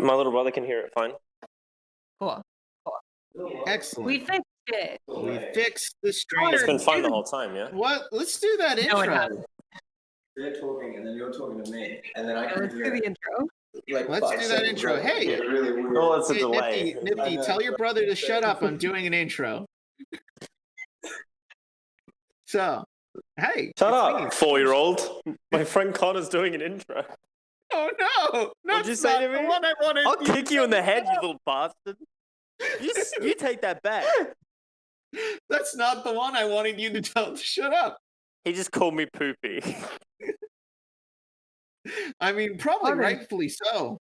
my little brother can hear it fine. Cool. Excellent. We fixed it. We fixed the stream. It's been fine the whole time, yeah? What? Let's do that No, it intro. hasn't. They're talking, and then you're talking to me, and then I Yeah, can let's hear do the intro. like Let's do that intro. Hey, really weird. Oh, it's a hey, delay. Nifty, tell your brother to shut up. I'm doing an intro. So, hey. Shut it's up, me. 4-year-old. My friend Connor's doing an intro. Oh no! What'd you That's say not to the me? one I wanted. I'll you kick to you in the say. head, you little bastard. You take that back. That's not the one I wanted you to tell to shut up. He just called me poopy. I mean, probably Connor. rightfully so.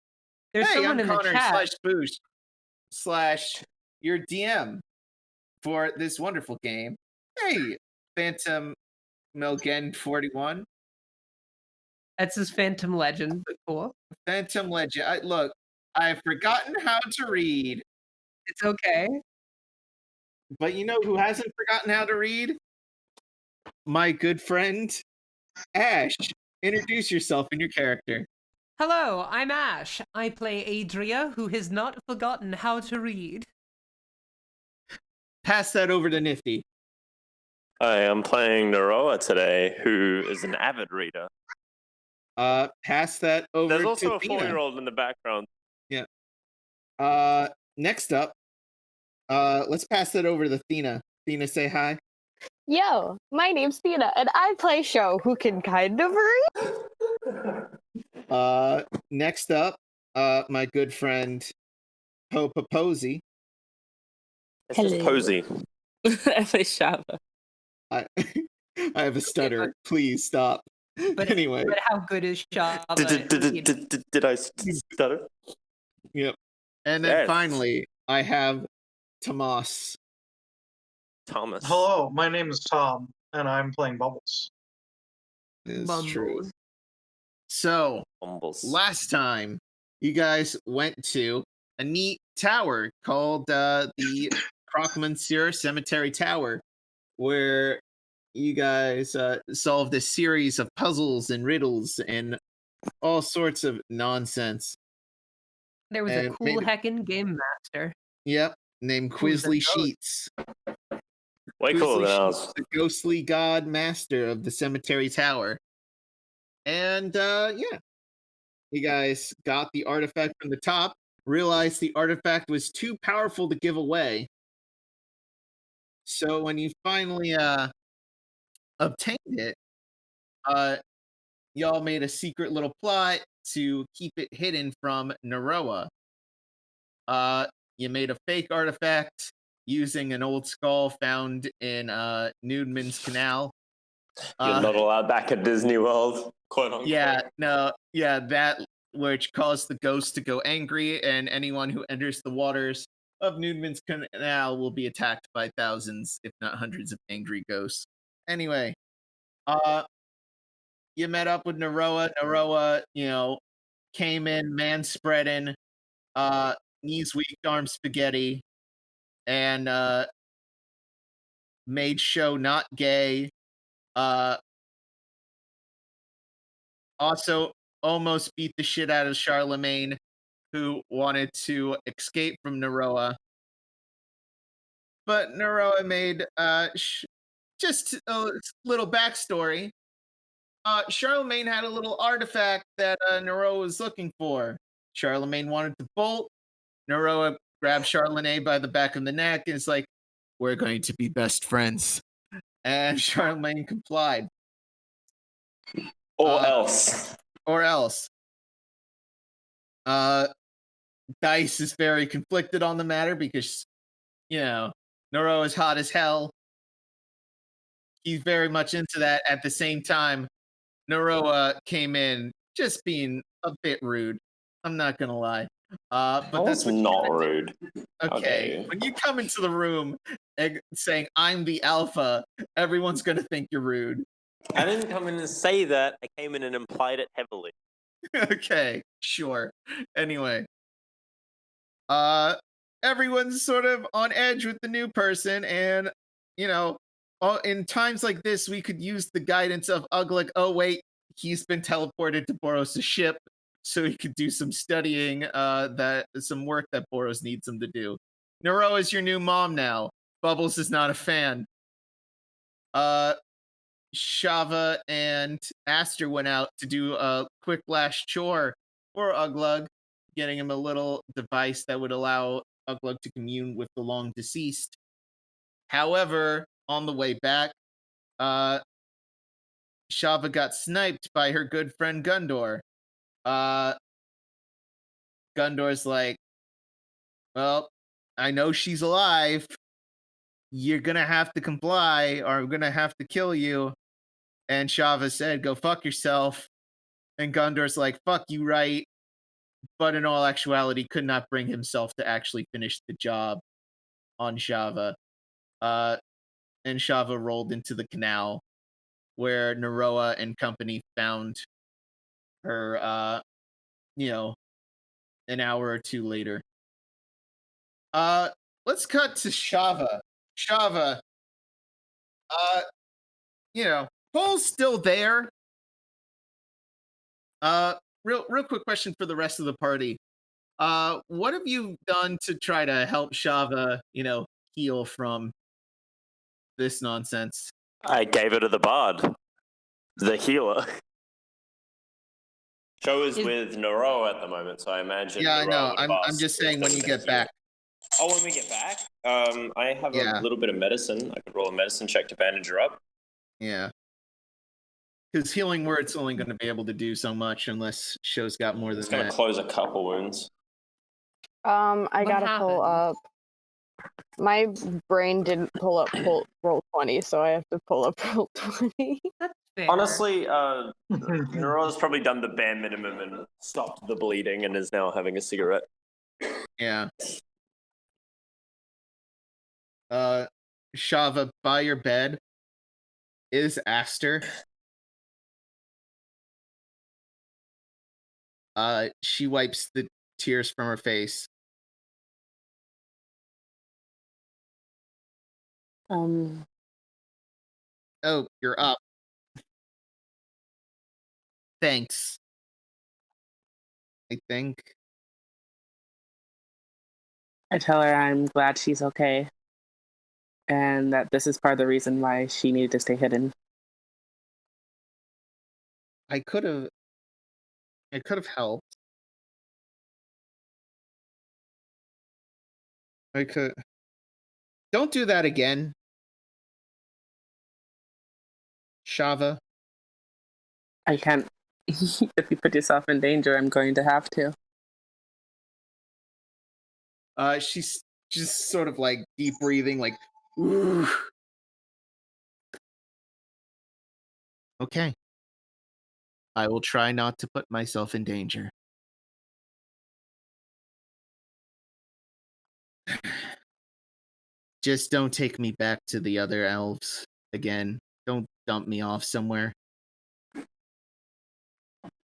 There's Hey, someone I'm in the Connar chat. /Boosh / your DM for this wonderful game. Hey, Phantom Milgen 41. That's his Phantom Legend. But cool. Phantom Legend. Look, I've forgotten how to read, It's okay. but you know who hasn't forgotten how to read? My good friend, Ashe. Introduce yourself and your character. Hello, I'm Ashe. I play Adria, who has not forgotten how to read. Pass that over to Nifty. I am playing Naroa today, who is an avid reader. Pass that over There's to also a Athena. 4-year-old in the background. Next up, let's pass that over to Athena. Athena, say hi. Yo, my name's Athena, and I play Show, who can kind of read. Next up, my good friend Posie. It's just Hello. Posie. I play Shava. I I have a stutter. Please stop. But Anyway, But how good is Shava? Did I stutter? yep. And then Yes. finally, I have Tomas. Thomas. Hello, my name is Tom, and I'm playing Bubbles. It's true. Bumbles. So, Bumbles. last time, you guys went to a neat tower called the Crockmansir Cemetery Tower, where you guys solved a series of puzzles and riddles and all sorts of nonsense. There was a And cool maybe- heckin' game master. Yep, named Who's the Quisley ghost? Sheets. Way cooler than Quisley ours. Sheets, the ghostly god master of the cemetery tower. And yeah, you guys got the artifact from the top, realized the artifact was too powerful to give away. So when you finally obtained it, y'all made a secret little plot to keep it hidden from Naroa. You made a fake artifact using an old skull found in Newman's Canal. You're not allowed back at Disney World, quote unquote. That which caused the ghost to go angry, and anyone who enters the waters of Newman's Canal will be attacked by thousands, if not hundreds, of angry ghosts. Anyway, you met up with Naroa. Naroa, came in man spreading, knees weak, arm spaghetti, and made show not gay. Also almost beat the shit out of Charlemagne, who wanted to escape from Naroa. But Naroa made just a little backstory. Charlemagne had a little artifact that Naroa was looking for. Charlemagne wanted to bolt. Naroa grabbed Charlemagne by the back of the neck and is like, "We're going to be best friends." And Charlemagne complied. Or else. Or else. Dice is very conflicted on the matter because, Naroa is hot as hell. He's very much into that. At the same time, Naroa came in just being a bit rude. I'm not gonna lie. But that's what not rude. Okay, when you come into the room and saying I'm the alpha, everyone's gonna think you're rude. I didn't come in and say that. I came in and implied it heavily. Okay, sure. Anyway, everyone's sort of on edge with the new person, and in times like this, we could use the guidance of Oglug. Oh wait, he's been teleported to Boros' ship, so he could do some studying, some work that Boros needs him to do. Nero is your new mom now. Bubbles is not a fan. Shava and Aster went out to do a quick last chore for Oglug, getting him a little device that would allow Oglug to commune with the long deceased. However, on the way back, Shava got sniped by her good friend Gundor. Gundor's like, well, I know she's alive. You're gonna have to comply, or I'm gonna have to kill you. And Shava said, go fuck yourself. And Gundor's like, fuck you, right? But in all actuality, could not bring himself to actually finish the job on Shava. And Shava rolled into the canal, where Naroa and company found her, an hour or two later. Let's cut to Shava. Shava, Paul's still there. Real quick question for the rest of the party. What have you done to try to help Shava, heal from this nonsense? I gave it to the bard, the healer. Show is with Nero at the moment, so I imagine. Yeah, I Nero know. would have I'm asked just if saying when you there's get a healer. back. Oh, when we get back? I have a little bit of medicine. I could roll a medicine check to bandage her up. Yeah. Because healing word's only going to be able to do so much unless Show's got more than It's going to that. close a couple wounds. I gotta pull up. My brain didn't pull up roll 20, so I have to pull up roll 20. That's fair. Honestly, Nero's probably done the bare minimum and stopped the bleeding and is now having a cigarette. Yeah. Shava, by your bed is Aster. She wipes the tears from her face. Um, Oh, you're up. Thanks. I think. I tell her I'm glad she's okay, and that this is part of the reason why she needed to stay hidden. I could have helped. I could. Don't do that again, Shava. I can't. If you put yourself in danger, I'm going to have to. She's just sort of like deep breathing, like, ooh. Okay. I will try not to put myself in danger. Just don't take me back to the other elves again. Don't dump me off somewhere.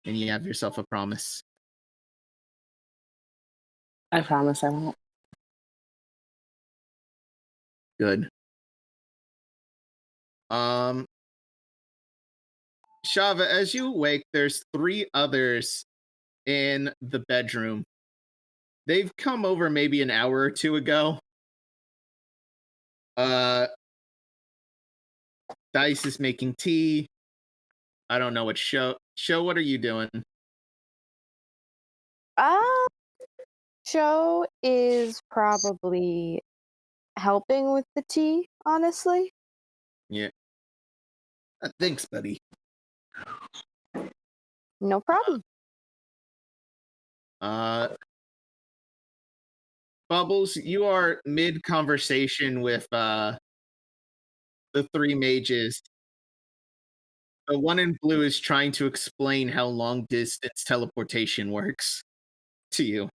And you have yourself a promise. I promise I won't. Good. Shava, as you awake, there's 3 others in the bedroom. They've come over maybe an hour or 2 ago. Dice is making tea. I don't know what Show, what are you doing? Show is probably helping with the tea, honestly. Yeah. Thanks, buddy. No problem. Bubbles, you are mid-conversation with the 3 mages. The one in blue is trying to explain how long-distance teleportation works to you.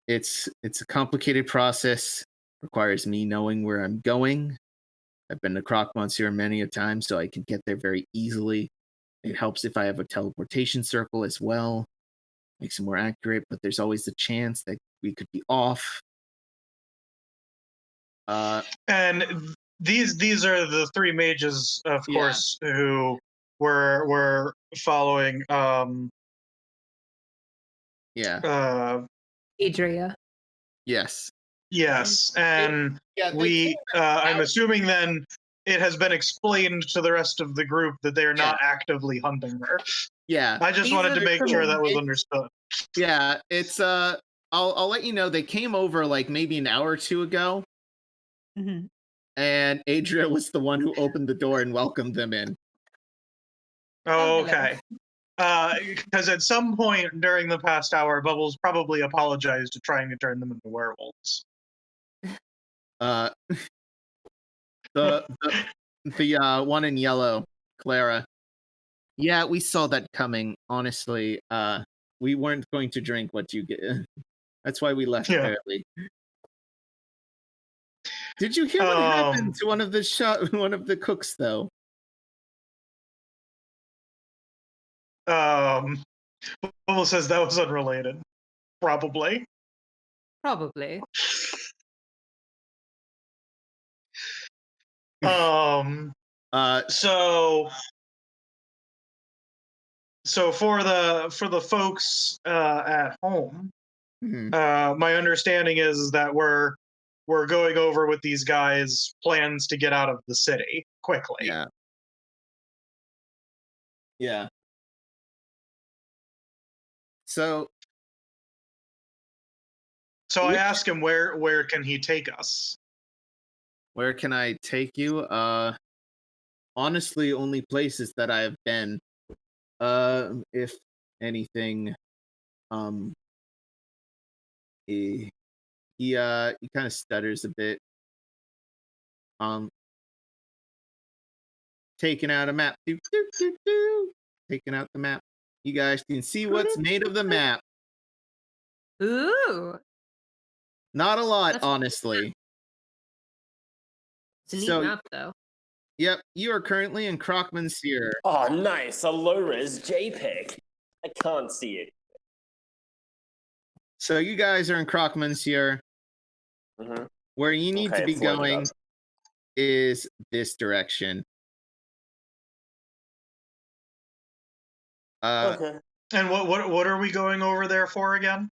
It's a complicated process. Requires me knowing where I'm going. I've been to Croc Monsieur many a time, so I can get there very easily. It helps if I have a teleportation circle as well. Makes it more accurate, but there's always the chance that we could be off. And these are the 3 mages, of course, who we're following Yeah. Adria. Yes. yes, and Yeah. They we came I'm out- assuming then it has been explained to the rest of the group that they are not actively hunting her. Yeah. I just These wanted are to the make sure that was It- understood. Yeah. It's I'll let you know they came over like maybe an hour or two ago, Mhm. and Adria was the one who opened the door and welcomed them in. Oh, hello. okay. Because at some point during the past hour, Bubbles probably apologized to trying to turn them into werewolves. Uh, the one in yellow, Clara. Yeah, we saw that coming. Honestly, we weren't going to drink what you get. That's why we left Yeah. early. Did you hear what happened to one of the cooks though? Bubbles says that was unrelated. Probably. Probably. So for the folks at home, my understanding is that we're going over with these guys plans to get out of the city quickly. Yeah. Yeah. So I asked him where can he take us? where can I take you? Honestly, only places that I have been. If anything, he kind of stutters a bit. Taking out a map. Taking out the map. You guys can see what's made of the map. Ooh. Not a lot, That's- honestly. It's a neat So- map, though. Yep, you are currently in Crockman's here. Oh, nice. A low-res JPEG. I can't see it. So you guys are in Crockman's here. Mhm. Where you need Okay, to be it floated going up. is this direction. Okay. And what are we going over there for again?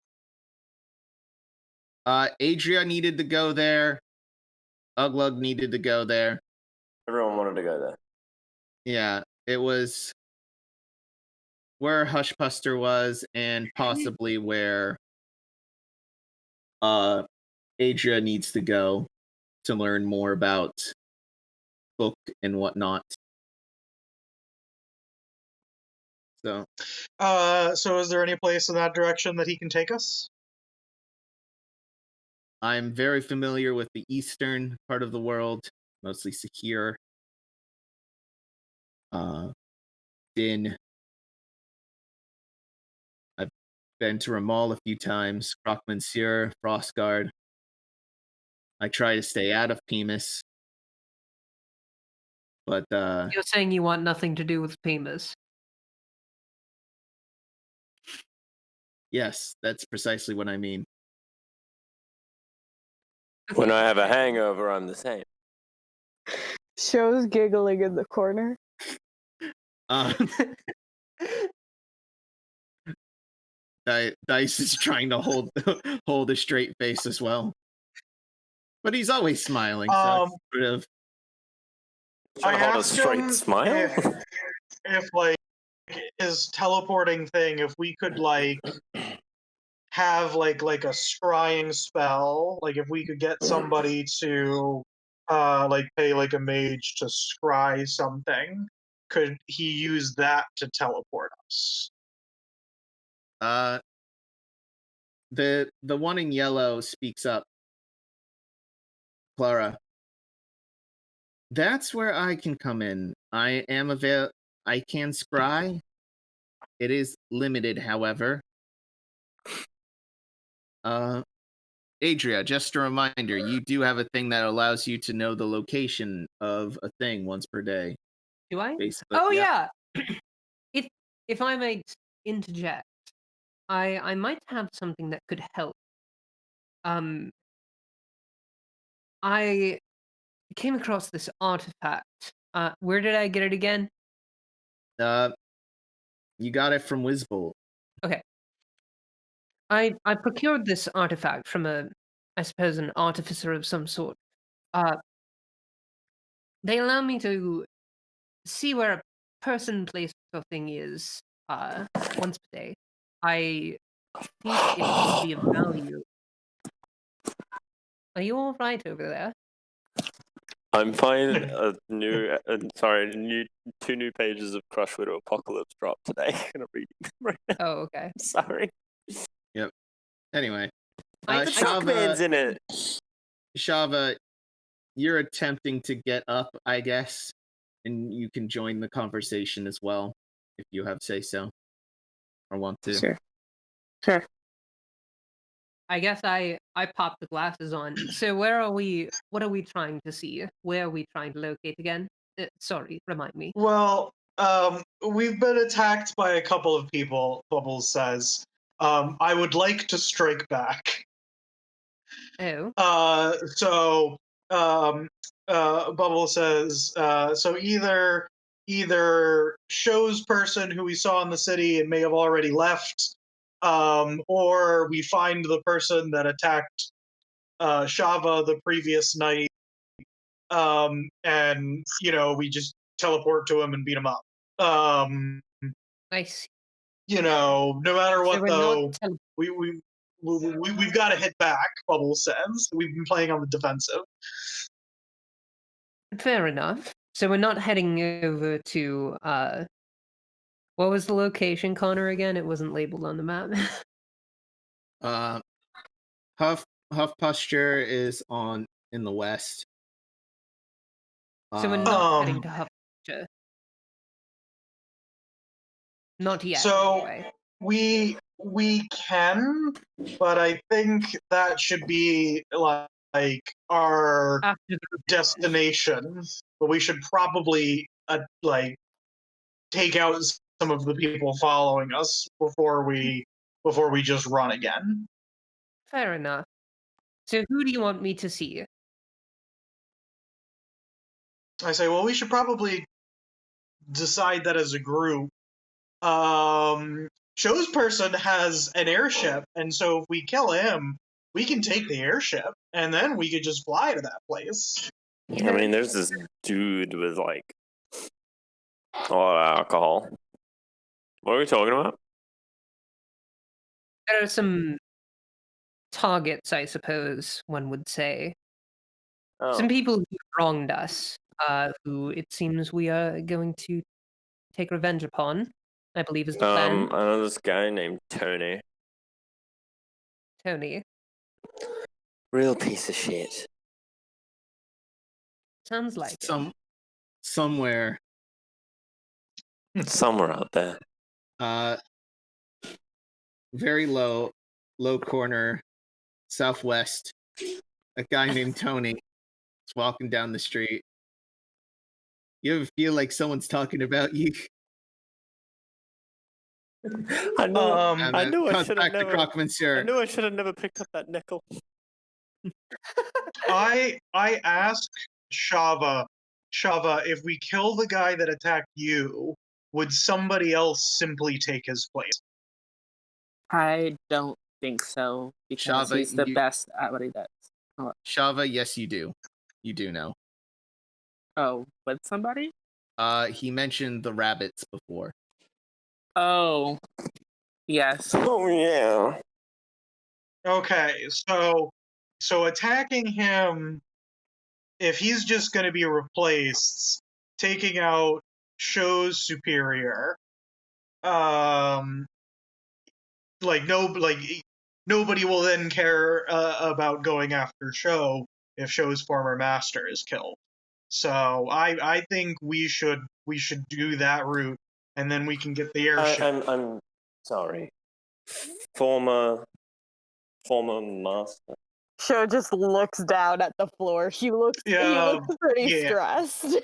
Adria needed to go there. Oglug needed to go there. Everyone wanted to go there. Yeah, it was where Hushpuster was, and possibly where Adria needs to go to learn more about book and whatnot. So So is there any place in that direction that he can take us? I'm very familiar with the eastern part of the world, mostly secure. I've been to Ramal a few times, Crockmanseer, Frostguard. I try to stay out of Pemis. But You're saying you want nothing to do with Pemis. yes, that's precisely what I mean. When I have a hangover, I'm the same. Show's giggling in the corner. Dice is trying to hold a straight face as well, but he's always smiling. So it's sort of. Trying to hold a asked straight him smile? if like his teleporting thing, if we could like have like a scrying spell, like if we could get somebody to like pay like a mage to scry something, could he use that to teleport us? The one in yellow speaks up. Clara, that's where I can come in. I can scry. It is limited, however. Adria, just a reminder, you do have a thing that allows you to know the location of a thing once per day. Do I? Basically, Oh yeah. If I may interject, I might have something that could help. I came across this artifact. Where did I get it again? You got it from Wizbolt. Okay. I procured this artifact from I suppose, an artificer of some sort. They allow me to see where a person, place, or thing is once per day. I think it would be of value. Are you all right over there? I'm fine. Two new pages of Crush Widow Apocalypse dropped today. I'm gonna read them right now. Oh, okay. Sorry. Anyway, Shockman's in it. Shava, you're attempting to get up, I guess, and you can join the conversation as well if you have say so or want to. Sure. I guess I popped the glasses on. So where are we? What are we trying to see? Where are we trying to locate again? Sorry, remind me. Well, we've been attacked by a couple of people, Bubbles says. I would like to strike back. Oh. Bubble says, so either shows person who we saw in the city and may have already left, or we find the person that attacked Shava the previous night, and we just teleport to him and beat him up. I see. No matter what, So though, we've got to hit back. Bubble says we've been playing on the defensive. Fair enough. So we're not heading over to what was the location, Connar, again? It wasn't labeled on the map. Huff Posture is in the west. So we're not heading to Huff Posture. Not yet. So anyway. we can, but I think that should be like our destination. But we should probably take out some of the people following us before we just run again. Fair enough. So who do you want me to see? I say, well, we should probably decide that as a group. Show's person has an airship, and so if we kill him, we can take the airship, and then we could just fly to that place. I mean, there's this dude with like a lot of alcohol. What are we talking about? There are some targets, I suppose one would say. Oh. Some people who wronged us, who it seems we are going to take revenge upon, I believe is the plan. I know this guy named Tony. Tony. Real piece of shit. Sounds like somewhere. Somewhere out there. Very low corner, southwest. A guy named Tony is walking down the street. You ever feel like someone's talking about you? I knew I should have never picked up that nickel. I asked Shava, if we kill the guy that attacked you, would somebody else simply take his place? I don't think so, because Shava, he's the best at what he does. Oh. Shava, yes, you do. You do know. Oh, with somebody? He mentioned the rabbits before. Oh, yes. Oh, yeah. Okay, so attacking him, if he's just going to be replaced, taking out Show's superior, nobody will then care about going after Show if Show's former master is killed. So I think we should do that route, and then we can get the airship. I'm sorry. Former master. Show just looks down at the floor. He looks pretty stressed.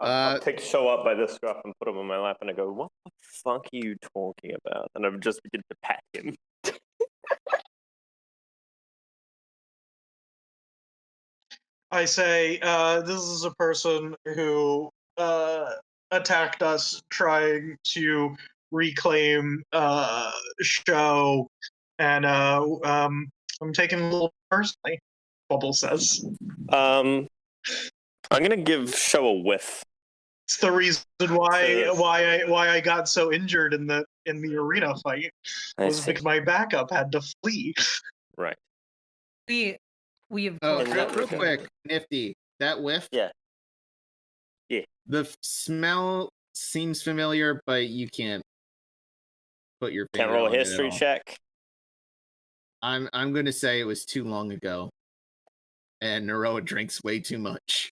I'll pick Show up by the scruff and put him on my lap, and I go, "What the fuck are you talking about?" And I just begin to pat him. I say, this is a person who attacked us trying to reclaim show, and I'm taking a little personally. Bubble says. I'm gonna give Show a whiff. It's the reason why I got so injured in the arena fight was because my backup had to flee. Right. We have. Oh, In that real regard. quick, Nifty. That whiff. Yeah. Yeah. The smell seems familiar, but you can't put your finger Can't roll a on it history at all. check. I'm gonna say it was too long ago, and Neroa drinks way too much.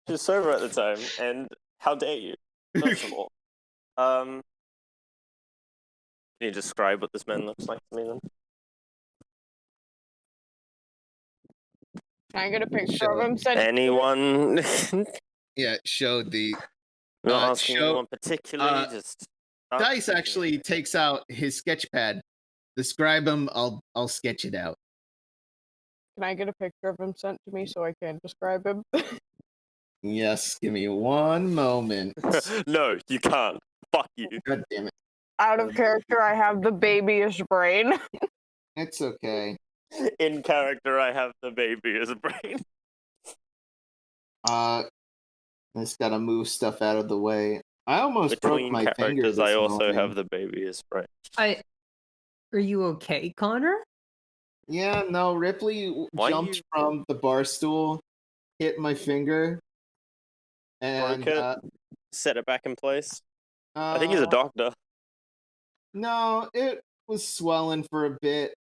Just sober at the time, and how dare you? First of all, can you describe what this man looks like to me then? Can I get a picture of him? Send Anyone? Yeah, showed the We're not asking Show- anyone particularly. Just Dice actually takes out his sketch pad. Describe him. I'll sketch it out. Can I get a picture of him sent to me so I can describe him? Yes, give me one moment. No, you can't. Fuck you. God damn it. Out of character, I have the babyish brain. It's okay. In character, I have the baby as a brain. Just gotta move stuff out of the way. I almost broke Between my finger. characters, this I also morning. have the baby as brain. Are you okay, Connor? Yeah, no. Ripley jumped from the bar stool, hit my finger, and Broke it, set it back in place. I think he's a doctor. No, it was swelling for a bit.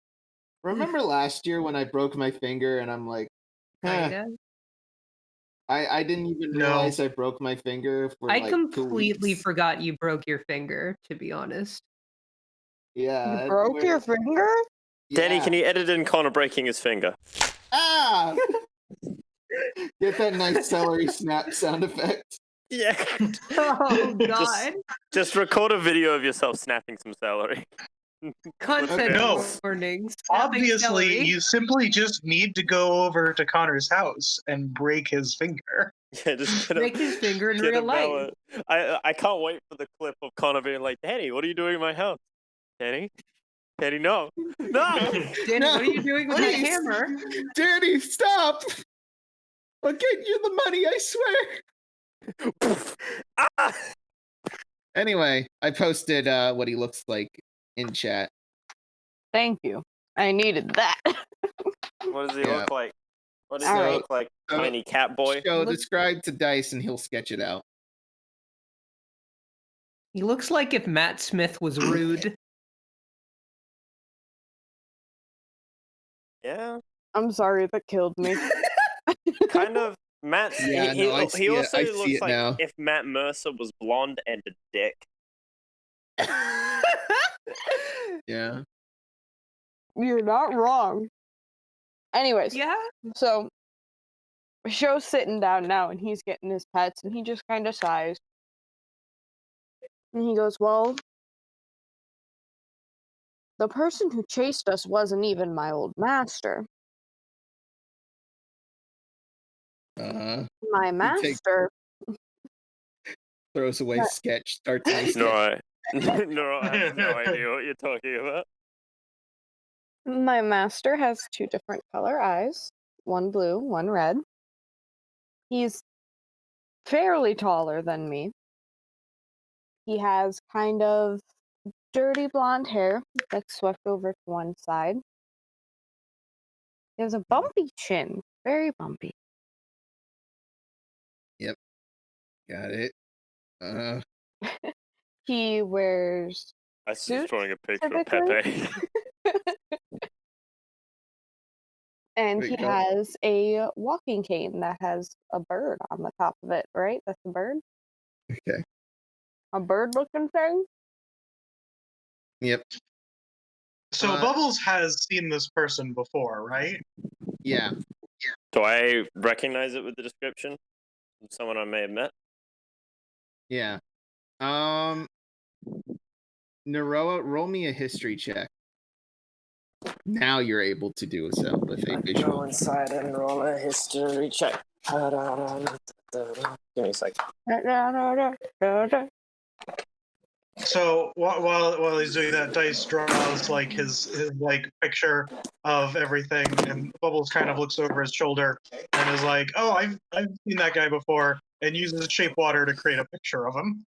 Remember last year when I broke my finger and I'm like, Kinda. I didn't even realize I broke my finger for I like 2 completely weeks. forgot you broke your finger, to be honest. Yeah. You broke your finger? Danny, can you edit in Connor breaking his finger? Ah! Get that nice celery snap sound effect. Yeah. Oh God. Just record a video of yourself snapping some celery. Content No. warnings. Obviously, you simply just need to go over to Connor's house and break his finger. Yeah, just get break his finger in get real a life. mallet. I can't wait for the clip of Connor being like, Danny, what are you doing in my house? Danny? Danny, no. No! Danny, No, what are you doing with that please. hammer? Danny, stop! I'll get you the money, I swear. Ah! Anyway, I posted what he looks like in chat. Thank you. I needed that. What does he look like? What does All he right. look like? Tiny cat boy? Show describe to Dice and he'll sketch it out. He looks like if Matt Smith was rude. Yeah. I'm sorry, that killed me. Kind of. Matt. Yeah, he no, I see it. also I see looks it like now. if Matt Mercer was blonde and a dick. Yeah. You're not wrong. Anyways, Yeah. so Show's sitting down now and he's getting his pets and he just kind of sighs. And he goes, well, the person who chased us wasn't even my old master. My master. Throws away sketch, starts a sketch. No, I have no idea what you're talking about. My master has 2 different color eyes, one blue, one red. He's fairly taller than me. He has kind of dirty blonde hair that's swept over to one side. He has a bumpy chin, very bumpy. Yep. Got it. He wears I was just suits, drawing a picture of typically. Pepe. And There he you go. has a walking cane that has a bird on the top of it, right? That's a bird? Okay. A bird-looking thing? Yep. So Bubbles has seen this person before, right? Yeah. Do I recognize it with the description? Someone I may have met? Yeah. Neroa, roll me a history check. Now you're able to do so with a visual. Go inside and roll a history check. Give me a sec. So while he's doing that, Dice draws like his like picture of everything, and Bubbles kind of looks over his shoulder and is like, "Oh, I've seen that guy before," and uses shape water to create a picture of him.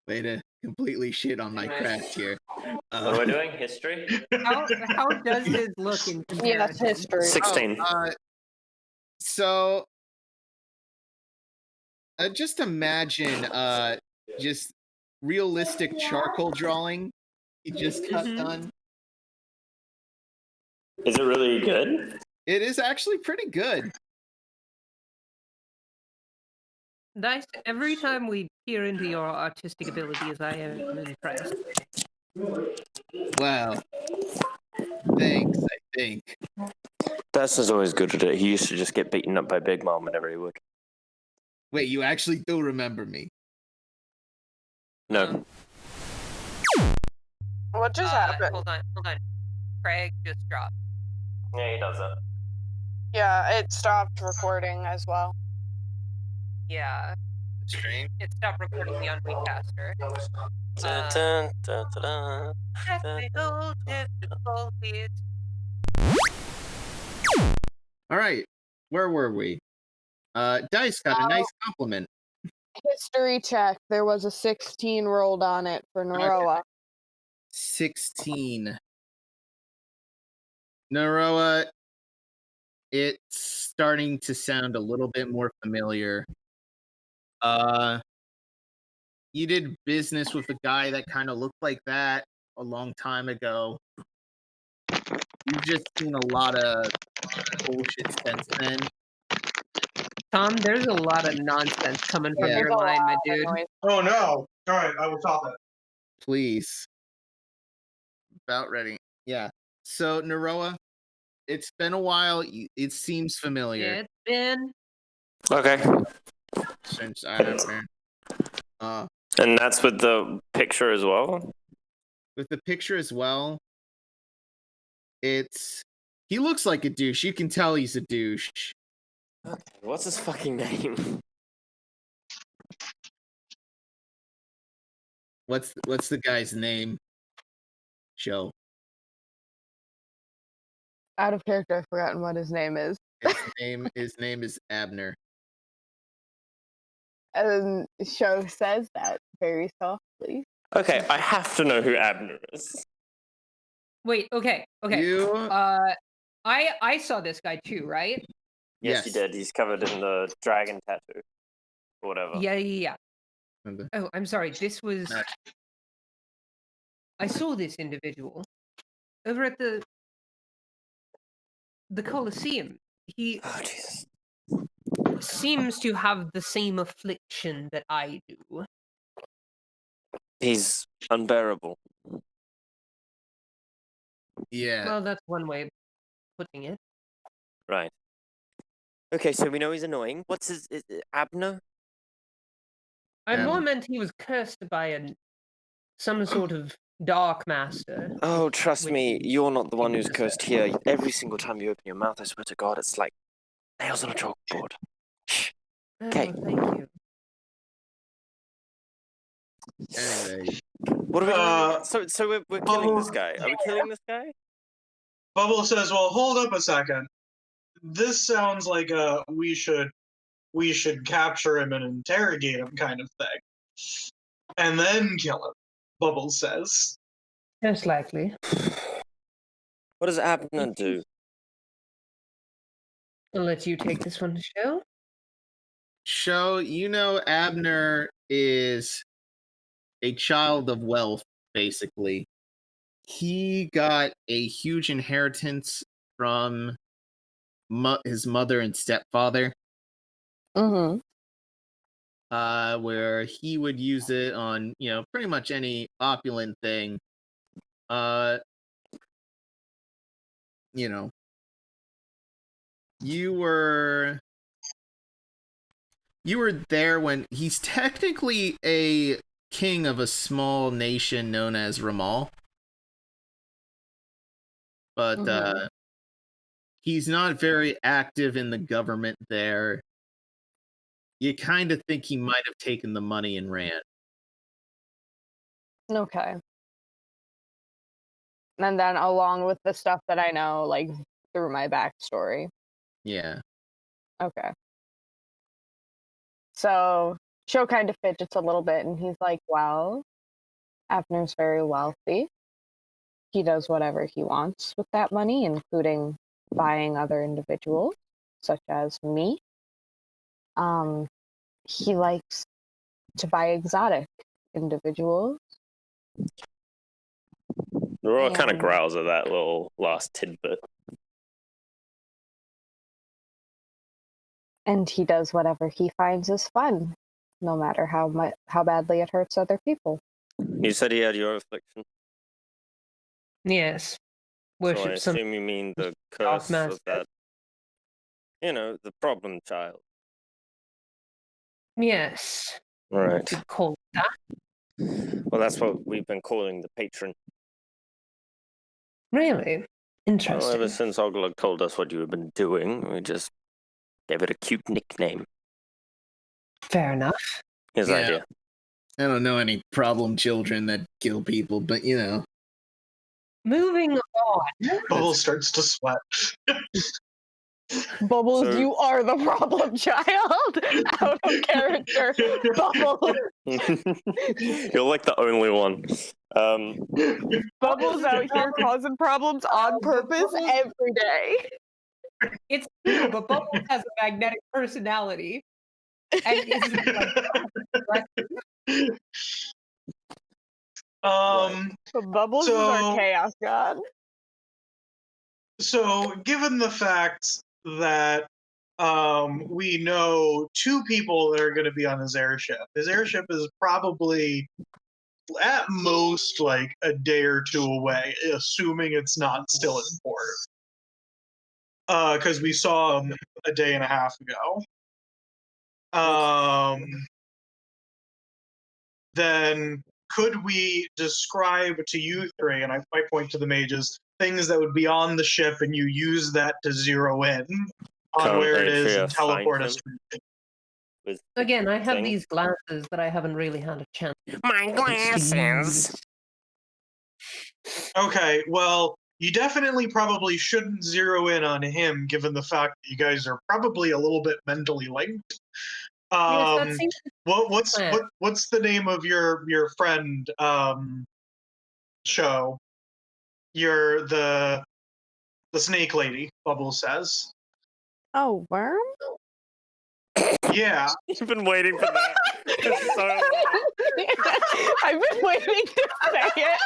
Way to completely shit on my craft here. What are we doing? History? How does his look in comparison? Yes, history. 16. So just imagine just realistic charcoal drawing he just got done. Is it really good? It is actually pretty good. Dice, every time we peer into your artistic abilities, I am impressed. Wow. Thanks, I think. Dustin's always good at it. He used to just get beaten up by Big Mom whenever he would. Wait, you actually do remember me? No. What just happened? Hold on. Craig just dropped. Yeah, he does that. Yeah, it stopped recording as well. Yeah, Stream? it stopped recording the Unrecaster. Technical difficulties. Alright, where were we? Dice got a nice compliment. History check. There was a 16 rolled on it for Naroa. 16. Naroa, it's starting to sound a little bit more familiar. You did business with a guy that kind of looked like that a long time ago. You've just seen a lot of bullshit since then. Tom, there's a lot of nonsense coming from Yeah. your line, my dude. Oh no! All right, I will stop it. Please. About ready. Yeah. So, Naroa, it's been a while. It seems familiar. It's been Okay. Since I have been. And that's with the picture as well? With the picture as well, he looks like a douche. You can tell he's a douche. Okay, what's his fucking name? What's the guy's name? Show. Out of character, I've forgotten what his name is. His name is Abner. And show says that very softly. Okay, I have to know who Abner is. Wait, okay. You? I saw this guy too, right? Yes, you did. He's covered in the dragon tattoo. Or whatever. Yeah. Okay. Oh, I'm sorry. This was. I saw this individual over at the Colosseum. He Oh, Jesus. seems to have the same affliction that I do. He's unbearable. Yeah. Well, that's one way of putting it. Right. Okay, so we know he's annoying. What's his... Is it Abner? I more meant he was cursed by some sort of dark master. Oh, trust Which me, is- you're not the one who's cursed here. Every single time you open your mouth, I swear to God, it's like nails on a chalkboard. Shh. Oh, Okay. thank you. Anyway. What are we doing? So we're killing this guy. Are we killing this guy? Bubble says, "Well, hold up a second. This sounds like a we should capture him and interrogate him kind of thing, and then kill him." Bubble says. Most likely. What does Abner do? I'll let you take this one to show. Show, you know, Abner is a child of wealth, basically. He got a huge inheritance from his mother and stepfather. Mm-hmm. Where he would use it on, pretty much any opulent thing. You were there when he's technically a king of a small nation known as Ramal. But he's not very active in the government there. You kind of think he might have taken the money and ran. Okay. And then along with the stuff that I know, like, through my backstory. Yeah. Okay. So, Cho kind of fidgets a little bit, and he's like, well, Abner's very wealthy. He does whatever he wants with that money, including buying other individuals, such as me. He likes to buy exotic individuals. Roy kind of And- growls at that little last tidbit. And he does whatever he finds is fun, no matter how badly it hurts other people. You said he had your affliction, Yes. so I Worship some assume you mean the dark curse master. of that. You know, the problem child. Yes. Right. You'd call it that. Well, that's what we've been calling the patron. Really? Well, Interesting. ever since Oglug told us what you had been doing, we just gave it a cute nickname. Fair enough. His Yeah. idea. I don't know any problem children that kill people, but you know. Moving on. Bubbles starts to sweat. Bubbles, So- you are the problem child. Out of character. Bubbles. You're like the only one. Bubbles out here causing problems on purpose every day. It's true, but Bubbles has a magnetic personality. And is aggressive. But Bubbles is So- our chaos god. So, given the fact that we know two people that are going to be on his airship is probably at most like a day or two away, assuming it's not still in port. Because we saw him a day and a half ago. Then could we describe to you three, and I point to the mages, things that would be on the ship, and you use that to zero in on Can't where it is Adria and teleport find us him? to With Again, I have thing. these glasses that I haven't really had a chance My to use. Okay, well, you definitely probably shouldn't zero in on him, given the fact that you guys are probably a little bit mentally linked. Yes, that seems What's the name of your friend show? You're the snake lady, Bubbles says. Oh, worm? Yeah. You've been waiting for that for so long. I've been waiting to say it.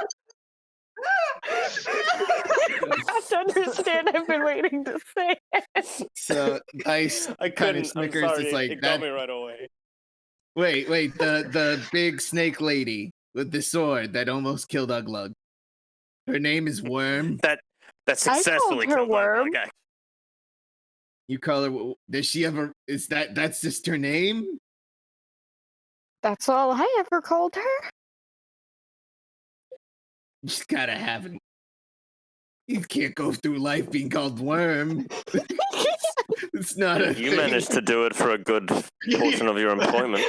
You have to understand, I've been waiting to say it. So Ice I kind couldn't. of I'm snickers. sorry. It's like it that. got me right away. Wait, the big snake lady with the sword that almost killed Oglug. Her name is Worm. That successfully her killed worm. Oglug, actually. You call her? Does she ever? Is that's just her name? That's all I ever called her. You just gotta have it. You can't go through life being called Worm. It's not a You thing. managed to do it for a good portion of your employment.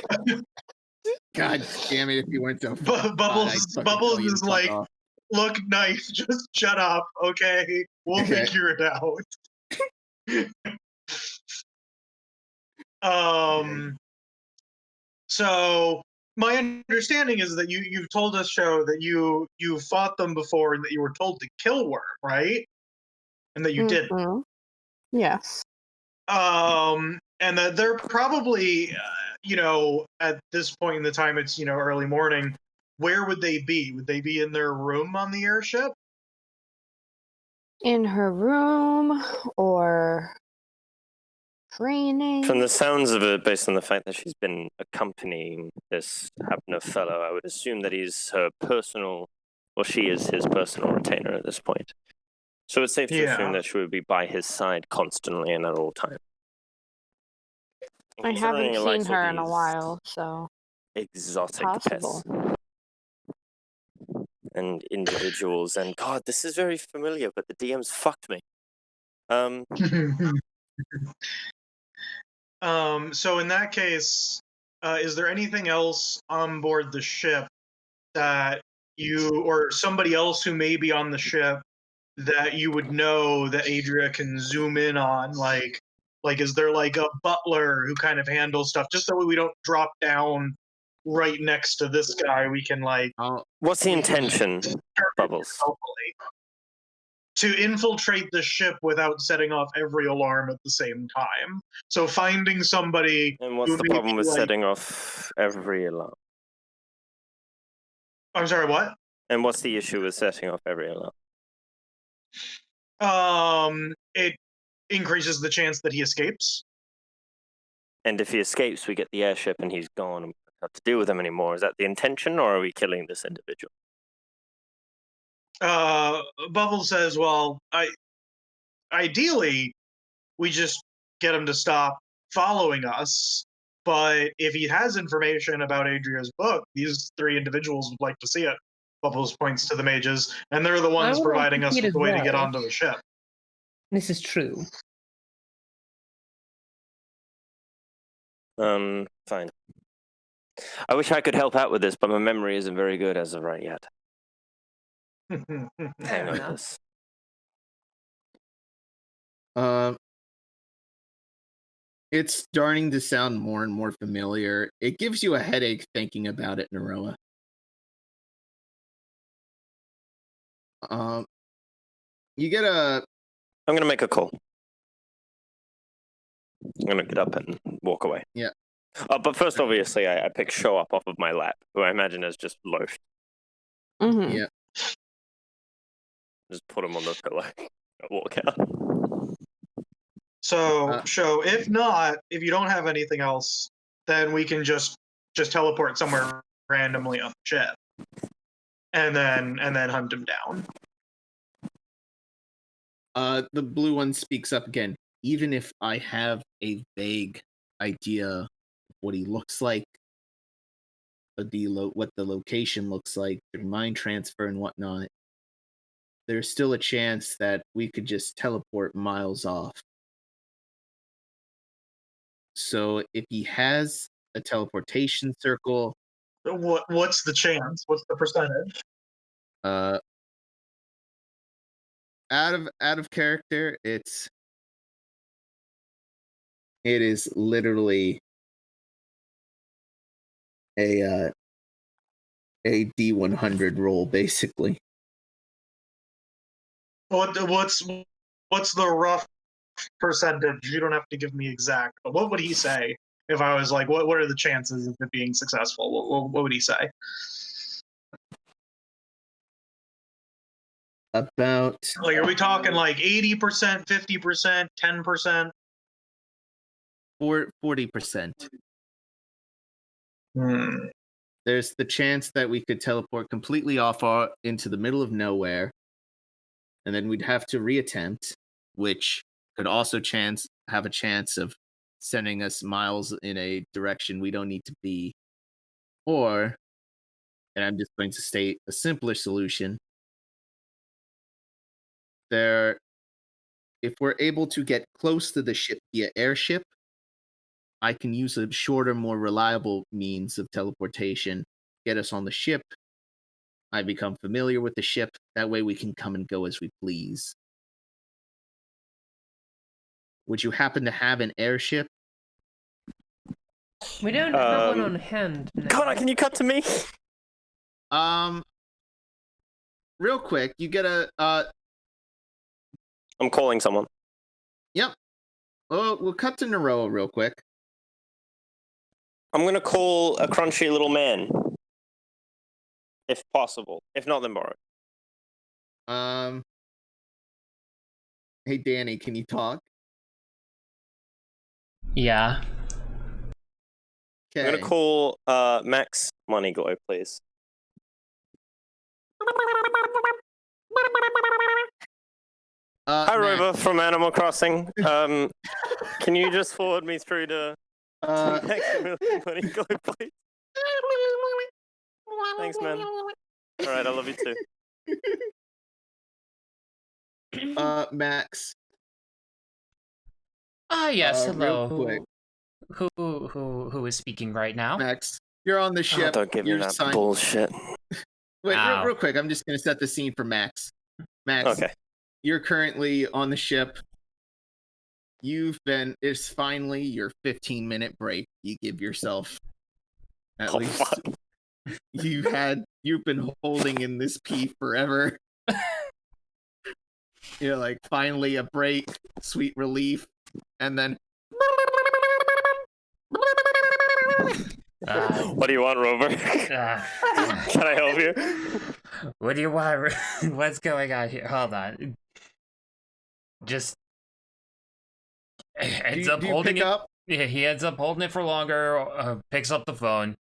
God damn it! If you weren't so fucked, Bubbles I'd fucking tell you to is fuck like, off. look nice, just shut up, okay? We'll Okay. figure it out. So my understanding is that you've told us, Show, that you fought them before and that you were told to kill Worm, right? And that you didn't. Mhm. Yes. And that they're probably, at this point in the time, it's early morning. Where would they be? Would they be in their room on the airship? In her room or training. From the sounds of it, based on the fact that she's been accompanying this Abner fellow, I would assume that he's her personal, or she is his personal retainer at this point. So it's safe to assume that she would be by his side constantly and at all times. I Considering haven't he seen likes all her in a these while, so exotic possible. pests and individuals, and God, this is very familiar, but the DM's fucked me. So in that case, is there anything else on board the ship that you or somebody else who may be on the ship that you would know that Adria can zoom in on? Like is there like a butler who kind of handles stuff just so we don't drop down right next to this guy? We can like. What's the intention, Bubbles? To infiltrate the ship without setting off every alarm at the same time. So finding somebody. And what's the problem with setting off every alarm? I'm sorry, what? And what's the issue with setting off every alarm? It increases the chance that he escapes. And if he escapes, we get the airship and he's gone and we don't have to deal with him anymore. Is that the intention, or are we killing this individual? Bubble says, well, ideally, we just get him to stop following us. But if he has information about Adria's book, these three individuals would like to see it. Bubbles points to the mages, and they're the ones providing us with the way to get onto the ship. This is true. Fine. I wish I could help out with this, but my memory isn't very good as of right yet. Hang on this. It's starting to sound more and more familiar. It gives you a headache thinking about it, Naroa. You get a. I'm gonna make a call. I'm gonna get up and walk away. Yeah. But first, obviously, I pick Show up off of my lap, who I imagine is just loafed. Mm-hmm. Yeah. Just put him on the pillow. Walk out. So, Show, if you don't have anything else, then we can just teleport somewhere randomly on the ship, and then hunt him down. The blue one speaks up again. Even if I have a vague idea of what he looks like, what the location looks like, through mind transfer and whatnot, there's still a chance that we could just teleport miles off. So if he has a teleportation circle, what's the chance? What's the percentage? Out of character, it is literally a D100 roll, basically. What's the rough percentage? You don't have to give me exact, but what would he say if I was like, what are the chances of it being successful? What would he say? About, like, are we talking like 80%, 50%, 10%? 40%. There's the chance that we could teleport completely off into the middle of nowhere, and then we'd have to reattempt, which could also have a chance of sending us miles in a direction we don't need to be. Or, and I'm just going to state a simpler solution, if we're able to get close to the ship via airship, I can use a shorter, more reliable means of teleportation, get us on the ship. I become familiar with the ship. That way we can come and go as we please. Would you happen to have an airship? We don't have one on hand now. Connar, can you cut to me? Real quick, you get a I'm calling someone. Yep. Oh, we'll cut to Naroa real quick. I'm gonna call a crunchy little man, if possible. If not, then borrow. Hey Danny, can you talk? Yeah. Okay. I'm gonna call Max Moneyglow, please. Hi, Rover from Animal Crossing. Can you just forward me through to Max Moneyglow, please? Thanks, man. All right, I love you too. Max, Ah, yes, hello. Real quick, Who is speaking right now? Max, you're on the Oh, ship. don't give me You're that signed. bullshit. Wait, Ow. real quick. I'm just gonna set the scene for Max. Max, Okay. you're currently on the ship. It's finally your 15-minute break. You give yourself at Oh, least. fuck. You've been holding in this pee forever. You're like, finally a break, sweet relief, and then. What do you want, Rover? Uh, Can I help you? what do you want? What's going on here? Hold on. Just ends up do you holding pick it. up? Yeah, he ends up holding it for longer. Picks up the phone.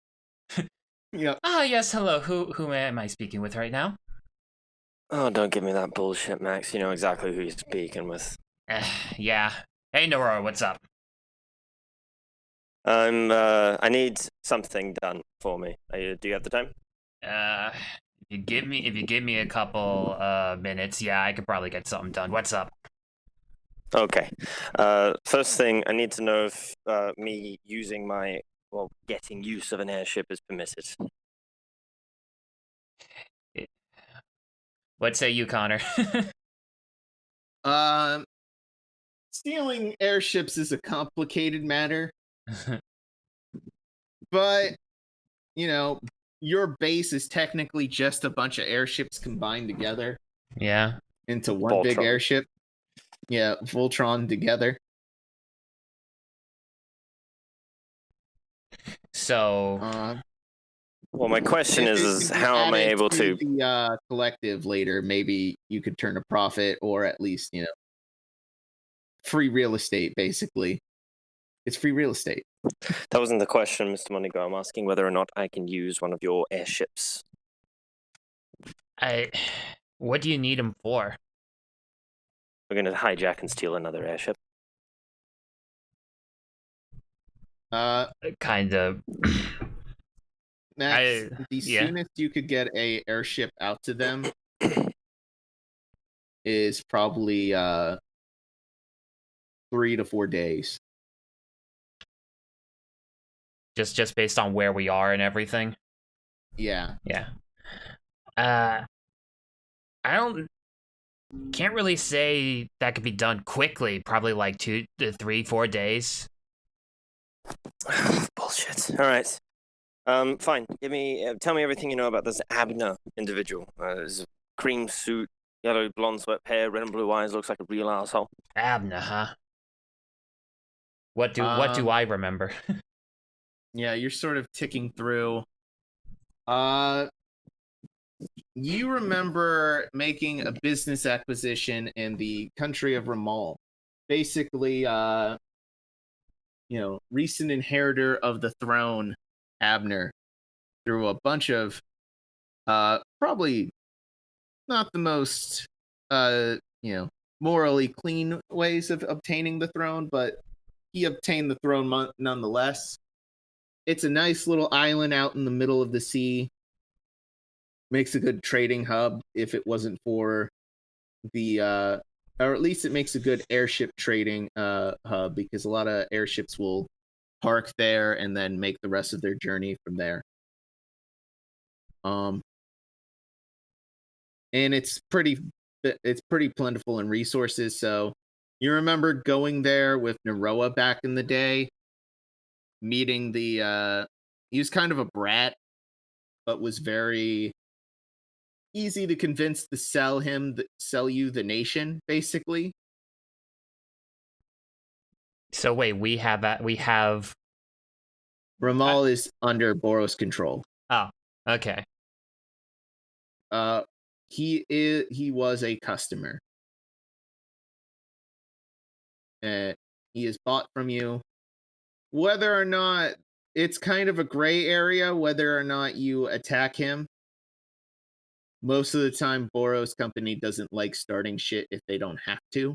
Yeah. Ah, yes, hello. Who am I speaking with right now? Oh, don't give me that bullshit, Max. You know exactly who you're speaking with. Yeah. Hey, Nora, what's up? I need something done for me. Do you have the time? If you give me a couple minutes, yeah, I could probably get something done. What's up? Okay. First thing, I need to know if me using getting use of an airship is permitted. What say you, Connor? Stealing airships is a complicated matter, but your base is technically just a bunch of airships combined together. Yeah. Into one big Voltron. airship. Yeah, Voltron together. So. Well, my question is how am I able to the collective later? Maybe you could turn a profit, or at least free real estate. Basically, it's free real estate. That wasn't the question, Mr. Monigo. I'm asking whether or not I can use one of your airships. What do you need them for? We're going to hijack and steal another airship. Kind of. Max, the soonest you could get a airship out to them is probably 3 to 4 days. Just based on where we are and everything. Yeah. Yeah. Can't really say that could be done quickly. Probably like 2 to 3, 4 days. Bullshit. All right. Fine. Tell me everything you know about this Abner individual. His cream suit, yellow blonde swept hair, red and blue eyes. Looks like a real asshole. Abner, huh? What do I remember? Yeah, you're sort of ticking through. You remember making a business acquisition in the country of Ramal. Basically, recent inheritor of the throne, Abner, through a bunch of probably not the most morally clean ways of obtaining the throne, but he obtained the throne nonetheless. It's a nice little island out in the middle of the sea. Makes a good trading hub if it wasn't for or at least it makes a good airship trading hub, because a lot of airships will park there and then make the rest of their journey from there. And it's pretty plentiful in resources. So you remember going there with Naroa back in the day, meeting he was kind of a brat, but was very easy to convince to sell you the nation, basically. So wait, we have Ramal is under Boros control. Oh, okay. He was a customer. He is bought from you. Whether or not it's kind of a gray area, whether or not you attack him. Most of the time, Boros company doesn't like starting shit if they don't have to.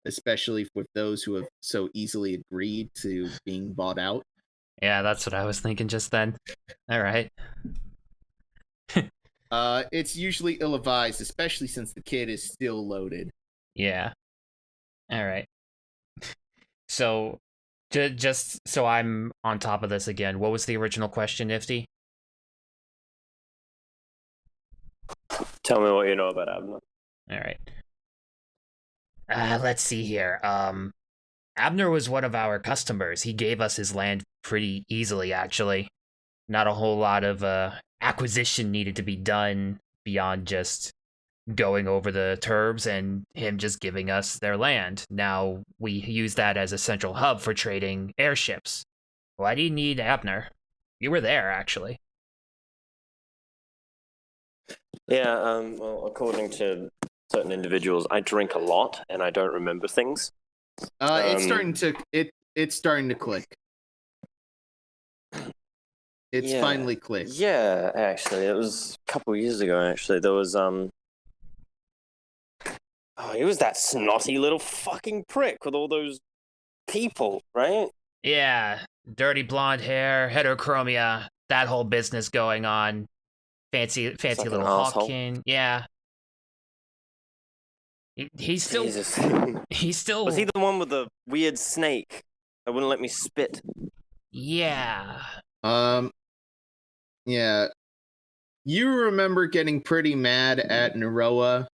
Especially with those who have so easily agreed to being bought out. Yeah, that's what I was thinking just then. All right. It's usually ill-advised, especially since the kid is still loaded. Yeah. All right. So, just so I'm on top of this again, what was the original question, Nifty? Tell me what you know about Abner. All right. Let's see here. Abner was one of our customers. He gave us his land pretty easily, actually. Not a whole lot of acquisition needed to be done beyond just going over the terms and him just giving us their land. Now, we use that as a central hub for trading airships. Why do you need Abner? You were there, actually. Yeah, well, according to certain individuals, I drink a lot and I don't remember things. It's starting to click. It's finally clicked. Yeah, actually, it was a couple years ago. Actually, there was he was that snotty little fucking prick with all those people, right? Yeah, dirty blonde hair, heterochromia, that whole business going on. Fancy like little asshole. Hawkin. Yeah. He's still. Jesus. He's still. Was he the one with the weird snake that wouldn't let me spit? Yeah. Yeah. You remember getting pretty mad at Naroa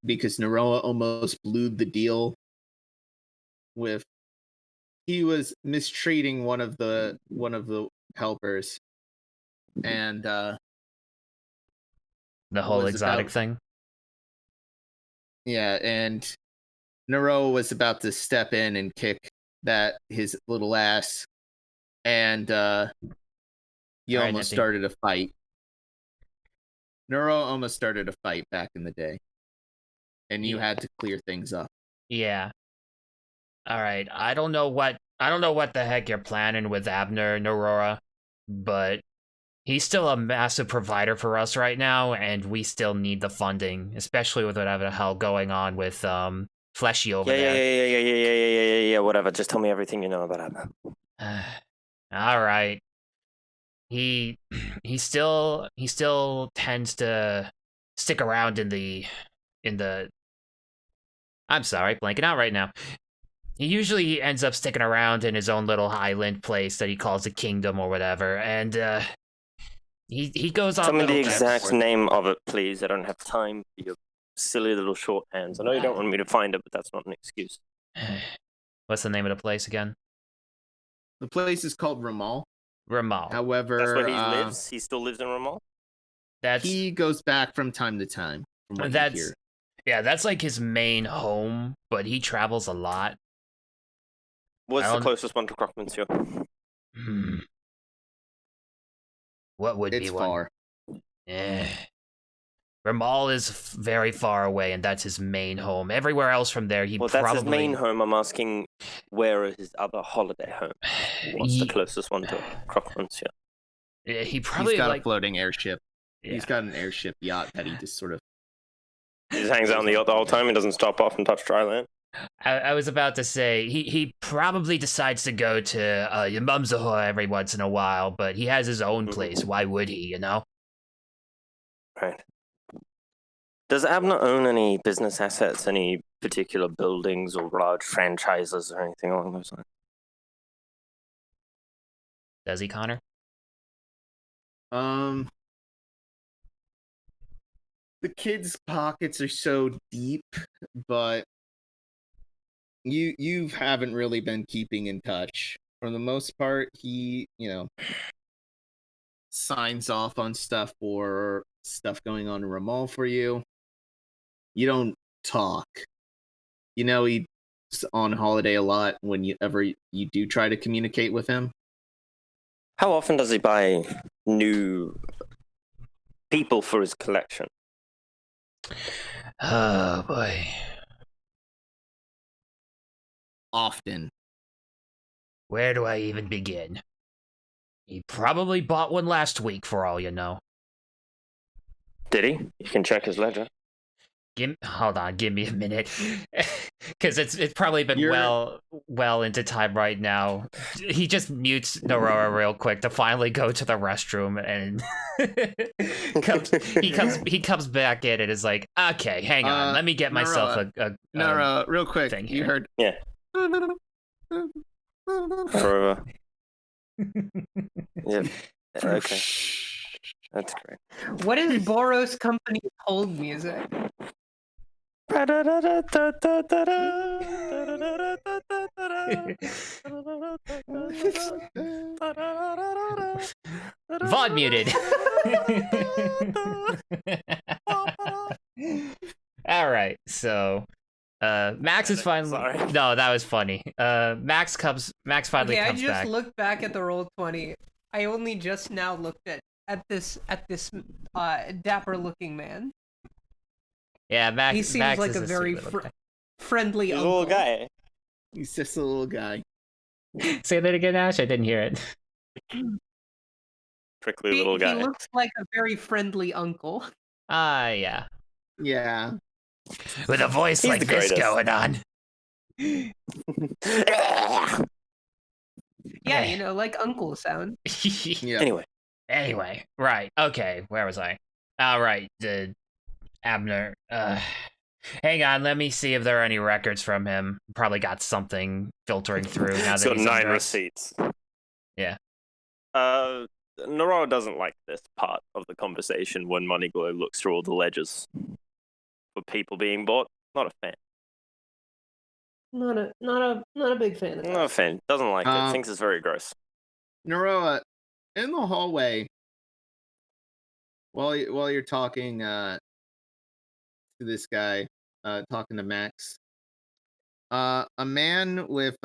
because Naroa almost blew the deal with. He was mistreating one of the helpers, and the whole exotic thing. Yeah, and Naroa was about to step in and kick his little ass, and you almost started a fight. Naroa almost started a fight back in the day, and you had to clear things up. Yeah. All right. I don't know what the heck you're planning with Abner Aurora, but he's still a massive provider for us right now, and we still need the funding, especially with whatever the hell going on with Fleshy over there. Yeah, whatever. Just tell me everything you know about Abner. All right. He still tends to stick around in the I'm sorry, blanking out right now. He usually ends up sticking around in his own little island place that he calls a kingdom or whatever, and he goes on. Tell me the exact name of it, please. I don't have time for your silly little shorthands. I know you don't want me to find it, but that's not an excuse. What's the name of the place again? The place is called Ramal. Ramal. However, that's where he lives. He still lives in Ramal. He goes back from time to time. From what you hear. Yeah, that's like his main home, but he travels a lot. What's the closest one to Crockman's? What would be one? Far. Ramal is very far away, and that's his main home. Everywhere else from there, that's his main home. I'm asking, where is his other holiday home? What's the closest one to Crockman's? Yeah, he's got a floating airship. Yeah. He's got an airship yacht that he just sort of. He just hangs out on the yacht the whole time. He doesn't stop off and touch dry land. I was about to say, he probably decides to go to Yamumzaho every once in a while, but he has his own place. Why would he, you know? Right. Does Abner own any business assets, any particular buildings or large franchises or anything along those lines? Does he, Connor? The kid's pockets are so deep, but you haven't really been keeping in touch. For the most part, he, signs off on stuff or stuff going on in Ramal for you. You don't talk. He's on holiday a lot whenever you do try to communicate with him. How often does he buy new people for his collection? Oh, boy. Often. Where do I even begin? He probably bought one last week, for all you know. Did he? You can check his ledger. Hold on, give me a minute, because it's probably been well into time right now. He just mutes Narora real quick to finally go to the restroom, and he comes back in and is like, "Okay, hang on, let me get myself a real quick. thing You here." heard? Yeah. Forever. Yeah. Okay. That's great. What is Boros Company's hold music? VOD muted. All right, so Max is finally. Sorry. No, that was funny. Max finally Okay, comes I just back. looked back at the roll-20. I only just now looked at this dapper looking man. Yeah, Max. He seems Max like is a very sweet little guy. friendly He's a uncle. little guy. He's just a little guy. Say that again, Ashe. I didn't hear it. Prickly little guy. He looks like a very friendly uncle. Yeah. Yeah. With a voice He's like the this greatest. going on. Yeah, you know, like uncle sound. Yeah. Anyway, right. Okay, where was I? All right, Abner. Hang on, let me see if there are any records from him. Probably got something filtering through now that He's got he's 9 under us. receipts. Yeah. Narora doesn't like this part of the conversation when Moneyglow looks through all the ledgers for people being bought. Not a fan. Not a big fan of that. Not a fan. Doesn't like it. Thinks it's very gross. Naroa, in the hallway, while you're talking to this guy, talking to Max, a man with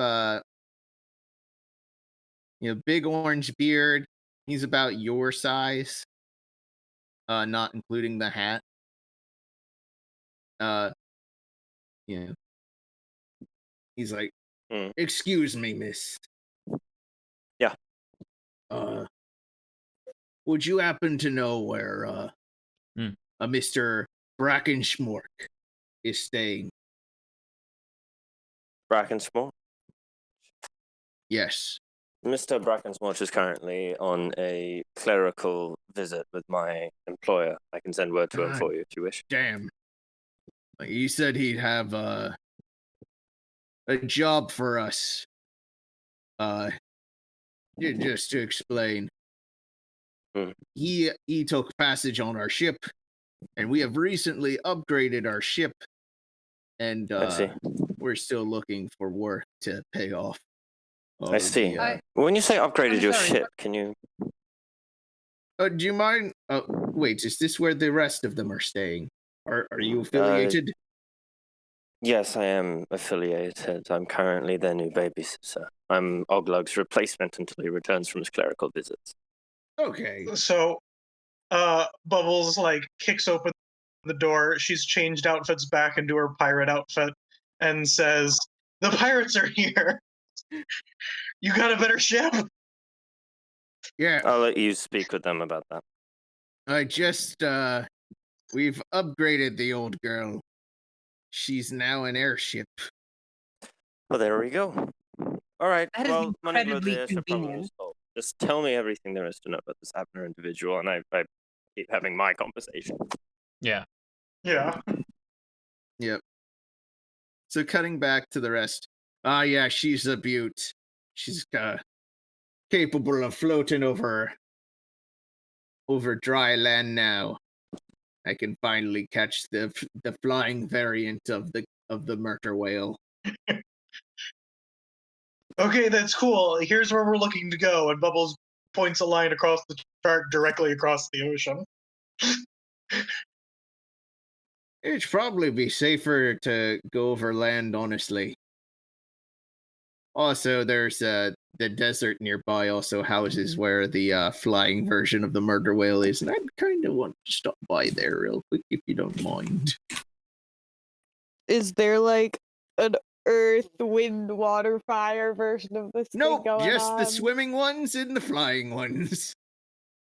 big orange beard. He's about your size, not including the hat. He's like, "Excuse me, miss." Yeah. Would you happen to know where a Mr. Brackenschmork is staying? Brackensmore? Yes. Mr. Brackensmore is currently on a clerical visit with my employer. I can send word to him for you if you wish. Damn. He said he'd have a job for us. Just to explain. He took passage on our ship, and we have recently upgraded our ship, and I see. we're still looking for work to pay off. I see. When you say upgraded your ship, can you... do you mind? Wait, is this where the rest of them are staying? Are you affiliated? Yes, I am affiliated. I'm currently their new babysitter. I'm Oglug's replacement until he returns from his clerical visits. Okay. So, Bubbles kicks open the door. She's changed outfits back into her pirate outfit and says, "The pirates are here. You got a better ship?" Yeah. I'll let you speak with them about that. I just we've upgraded the old girl. She's now an airship. Well, there we go. All right. That is well, incredibly Moneyglow, should probably convenient. install. Just tell me everything there is to know about this Abner individual, and I keep having my conversation. Yeah. Yeah. Yep. So cutting back to the rest. Yeah, she's a beaut. She's capable of floating over dry land now. I can finally catch the flying variant of the murder whale. Okay, that's cool. Here's where we're looking to go. And Bubbles points a line across the chart directly across the ocean. It'd probably be safer to go over land, honestly. Also, there's the desert nearby also houses where the flying version of the murder whale is, and I'd kind of want to stop by there real quick if you don't mind. Is there an earth, wind, water, fire version of this thing Nope, going just on? the swimming ones and the flying ones.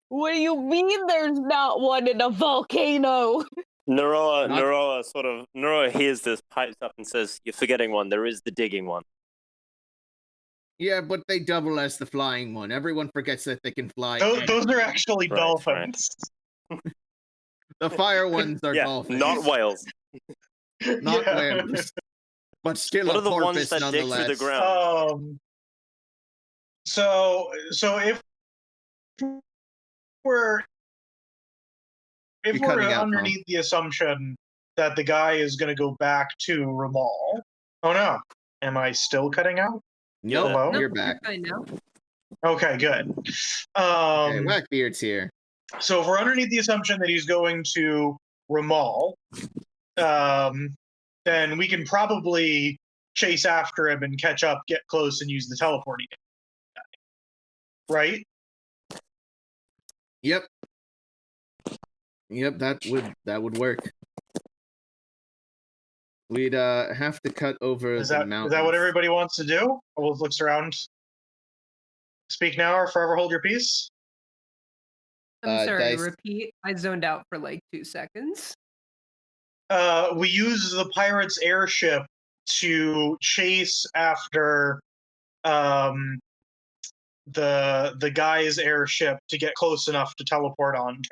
What do you mean there's not one in a volcano? Naroa hears this, pipes up, and says, "You're forgetting one. There is the digging one." Yeah, but they double as the flying one. Everyone forgets that they can fly. Those are actually Right, dolphins. The fire ones are dolphins. Not whales. Not Yeah. whales. But still What a are the ones porpoise that dig nonetheless. through the ground? So if we're underneath the assumption that the guy is going to go back to Ramal. Oh no, am I still cutting out? Nope, Hello? you're back. Fine now. Okay, good. Okay, Whackbeard's here. So if we're underneath the assumption that he's going to Ramal, then we can probably chase after him and catch up, get close, and use the teleporting. Right? Yep. Yep, that would work. We'd have to cut over the mountains. Is that what everybody wants to do? Wolf looks around. Speak now or forever hold your peace. I'm sorry, Dice. repeat. I zoned out for like 2 seconds. We use the pirate's airship to chase after the guy's airship to get close enough to teleport onto.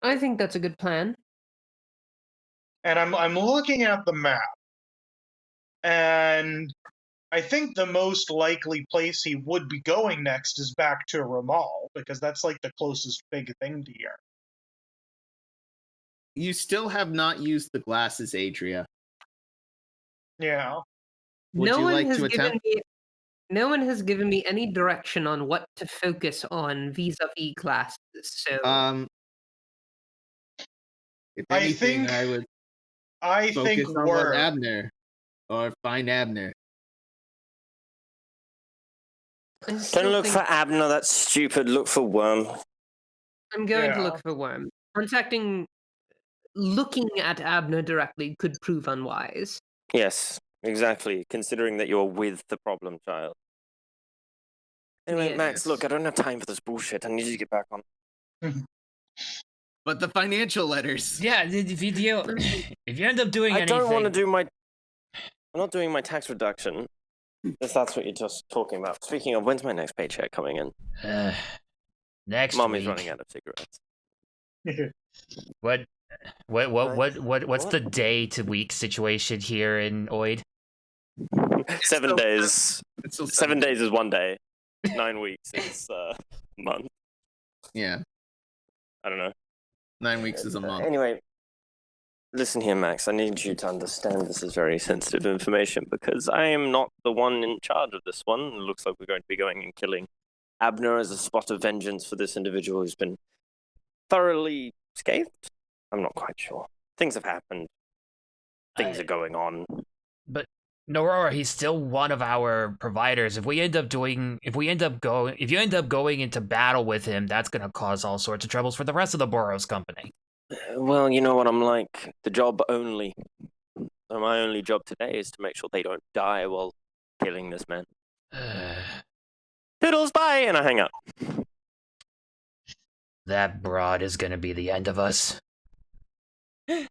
I think that's a good plan. And I'm looking at the map, and I think the most likely place he would be going next is back to Ramal, because that's like the closest big thing to here. You still have not used the glasses, Adria. Yeah. Would No you one like has to given attempt? me. No one has given me any direction on what to focus on vis-a-vis classes. So, If anything, I would focus on what Abner, or find Abner. Don't look for Abner, that's stupid. Look for Worm. I'm going to look for Worm. Looking at Abner directly could prove unwise. Yes, exactly, considering that you're with the problem child. Anyway, Yes. Max, look, I don't have time for this bullshit. I need you to get back on. But the financial letters. Yeah, if you end up doing anything... I don't want to do my... I'm not doing my tax reduction, if that's what you're just talking about. Speaking of, when's my next paycheck coming in? Next Mommy's week. running out of cigarettes. What's the day to week situation here in Oid? 7 days. 7 days is 1 day. 9 weeks is a month. Yeah. I don't know. 9 weeks is a month. Anyway, listen here, Max. I need you to understand this is very sensitive information because I am not the one in charge of this one. It looks like we're going to be going and killing Abner as a spot of vengeance for this individual who's been thoroughly scathed. I'm not quite sure. Things have happened. Things are going on. But Aurora, he's still one of our providers. If you end up going into battle with him, that's going to cause all sorts of troubles for the rest of the Boros company. Well, you know what I'm like. The job only. My only job today is to make sure they don't die while killing this man. Toodles, bye, and I hang up. That broad is going to be the end of us. All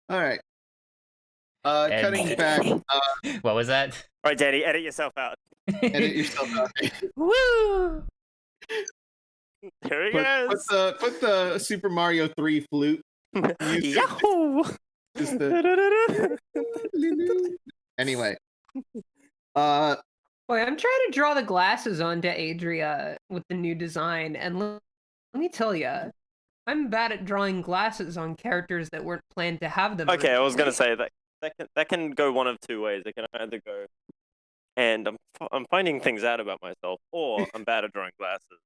right. Cutting back. What was that? All right, Daddy, edit yourself out. Edit yourself out. Woo! Here he goes. Put the Super Mario 3 flute. Yahoo! Anyway. Boy, I'm trying to draw the glasses onto Adria with the new design, and let me tell you, I'm bad at drawing glasses on characters that weren't planned to have them. Okay, I was originally. gonna say that can go one of two ways. It can either go, and I'm finding things out about myself, or I'm bad at drawing glasses.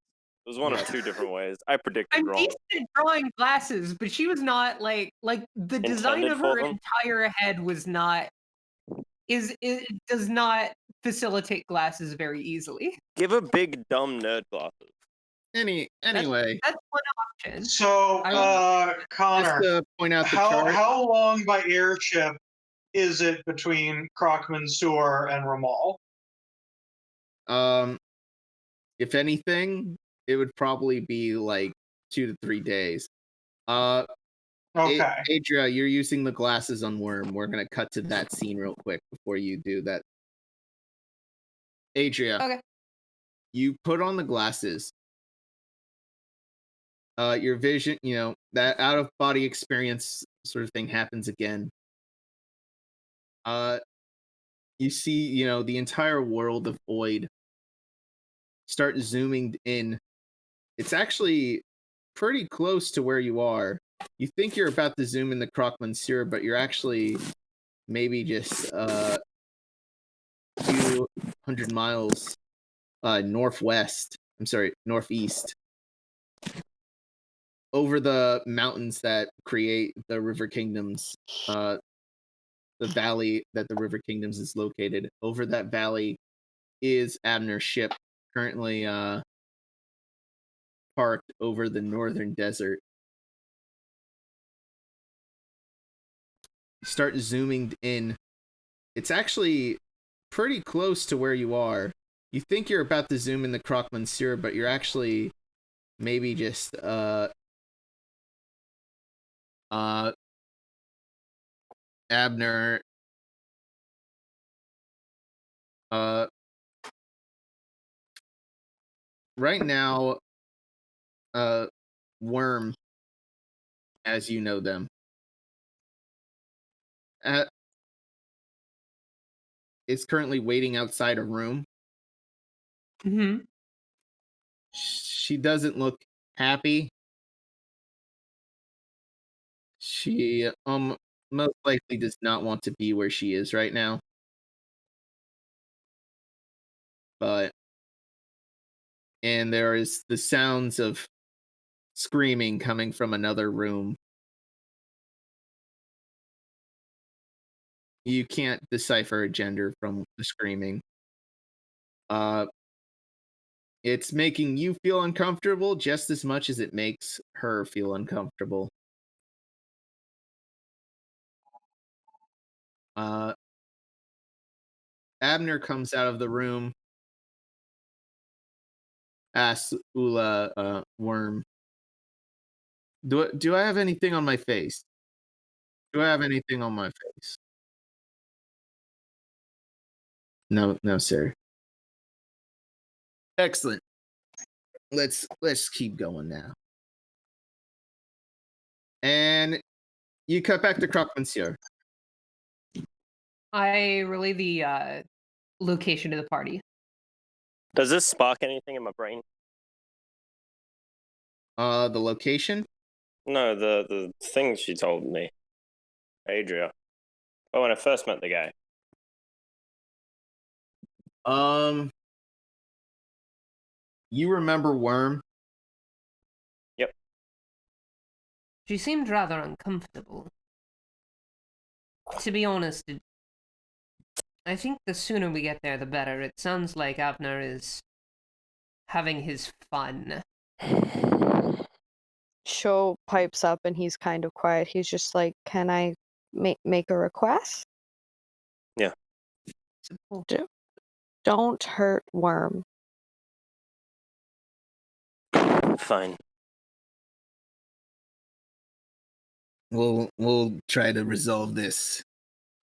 It was one of two different ways. I predicted I'm wrong. decent at drawing glasses, but she was not like the design Intended of for her them? entire head was not. It does not facilitate glasses very easily. Give her big dumb nerd glasses. Anyway. That's one option. So, Connar, Just to point out the chart. how long by airship is it between Crockman Sewer and Ramal? If anything, it would probably be like 2 to 3 days. Okay. Adria, you're using the glasses on Worm. We're gonna cut to that scene real quick before you do that. Adria, Okay. you put on the glasses. Your vision, that out of body experience sort of thing happens again. You see, the entire world of Oid start zooming in. It's actually pretty close to where you are. You think you're about to zoom in the Croc Monsieur, but you're actually maybe just a few hundred miles northwest. I'm sorry, northeast. Over the mountains that create the River Kingdoms, the valley that the River Kingdoms is located. Over that valley is Abner's ship, currently parked over the northern desert. Start zooming in. It's actually pretty close to where you are. You think you're about to zoom in the Croc Monsieur, but you're actually maybe just Abner right now Worm, as you know them, is currently waiting outside a room. Mm-hmm. She doesn't look happy. She most likely does not want to be where she is right now. And there is the sounds of screaming coming from another room. You can't decipher a gender from the screaming. It's making you feel uncomfortable just as much as it makes her feel uncomfortable. Abner comes out of the room, asks Ula, Worm, do I have anything on my face? Do I have anything on my face? No, sir. Excellent. Let's keep going now. And you cut back to Croc Monsieur. I relay the location to the party. Does this spark anything in my brain? The location? No, the thing she told me. Adria. Oh, when I first met the guy. You remember Worm? Yep. She seemed rather uncomfortable. To be honest, I think the sooner we get there, the better. It sounds like Abner is having his fun. Sho pipes up and he's kind of quiet. He's just like, "Can I make a request?" Yeah. Don't hurt Worm. Fine. We'll try to resolve this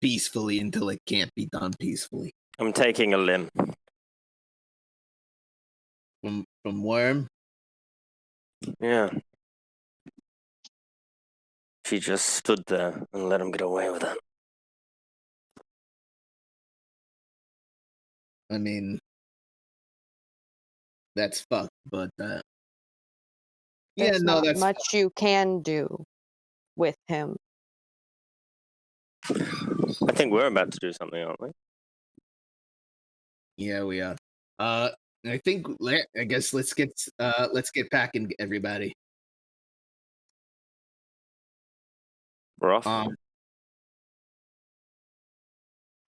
peacefully until it can't be done peacefully. I'm taking a limb. From Worm? Yeah. She just stood there and let him get away with it. I mean, that's fucked, but There's not that's much fucked. you can do with him. I think we're about to do something, aren't we? Yeah, we are. I guess let's get packing, everybody. We're off.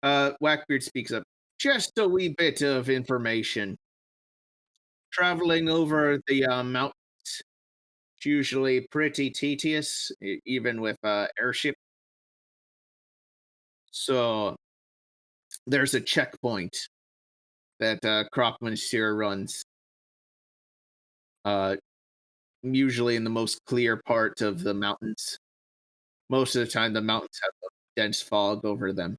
Wackbeard speaks up. Just a wee bit of information. Traveling over the mountains, it's usually pretty tedious, even with airship. So there's a checkpoint that Croc Monsieur runs. Usually in the most clear part of the mountains. most of the time the mountains have a dense fog over them.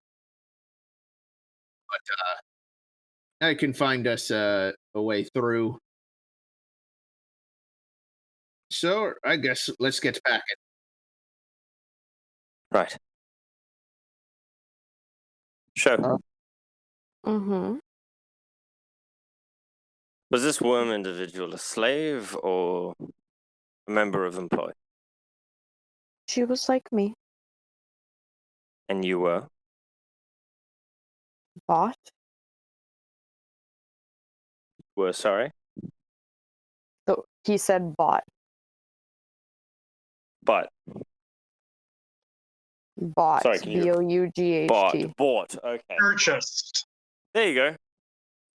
But I can find us a way through. So I guess let's get back at Right. Sure. Mm-hmm. Was this worm individual a slave or a member of employ? She was like me. And you were? Bought. Were, sorry? So he said bought. But. Bought. Sorry, can you- Bought. Bought. Okay. Purchased. There you go.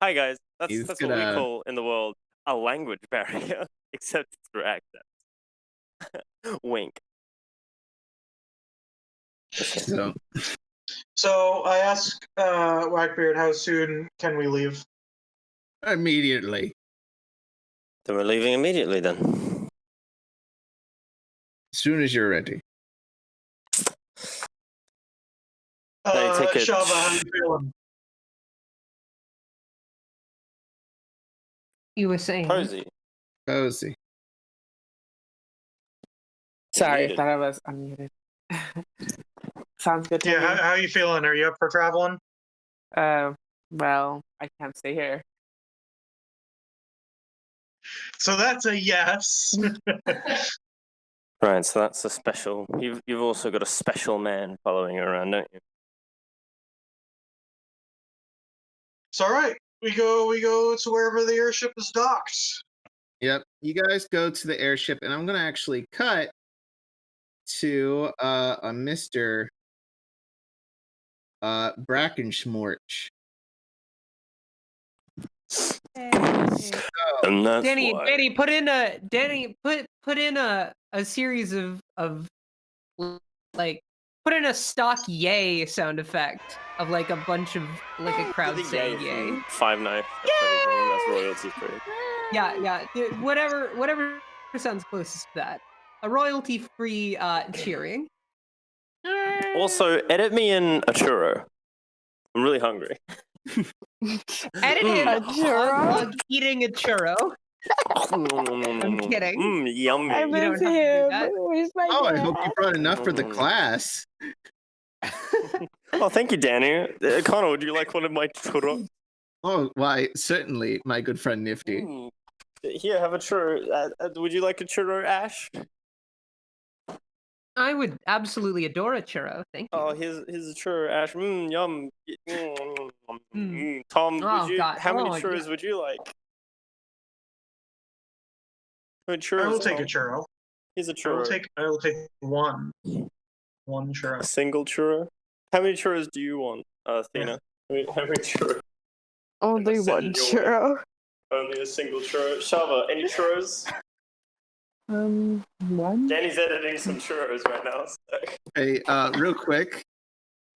Hi, guys. That's He's what we gonna- call in the world a language barrier, except through accent. Wink. so So I ask Whackbeard, how soon can we leave? immediately. Then we're leaving immediately then. As soon as you're ready. Hey, take it. Shava, how you feeling? You were saying. Posie. Posie. Sorry, I Muted. thought I was unmuted. Sounds good to Yeah, me. how you feeling? Are you up for traveling? Well, I can't stay here. So that's a yes. Right, so that's a special. You've also got a special man following you around, don't you? It's all right. We go to wherever the airship is docked. Yep. You guys go to the airship, and I'm gonna actually cut to a Mr. Brackenschmorch. And that's Danny, why. Danny, put in a series of like put in a stock yay sound effect of like a bunch of like a crowd The saying yay yay. from Five Knife. That's royalty free. Yeah, whatever sounds closest to that. A royalty free cheering. Also, edit me in a churro. I'm really hungry. Edit in A churro? Oglug eating a churro. I'm kidding. Yummy. I You miss don't have to do him. that. Where's my Oh, I dad? hope you brought enough for the class. Oh, thank you, Danny. Connar, would you like one of my churros? Oh, why, certainly, my good friend Nifty. Here, have a churro. Would you like a churro, Ashe? I would absolutely adore a churro. Thank you. Oh, here's a churro, Ashe. Yum. Tom, Oh, God. how many Oh, churros yeah. would you like? How many I churros, will take a Tom? churro. Here's a I will churro. take one churro. A single churro? How many churros do you want, Athena? How many churros? Only Send one it your way. churro. Only a single churro. Shava, any churros? One? Danny's editing some churros right now. So. Hey, real quick.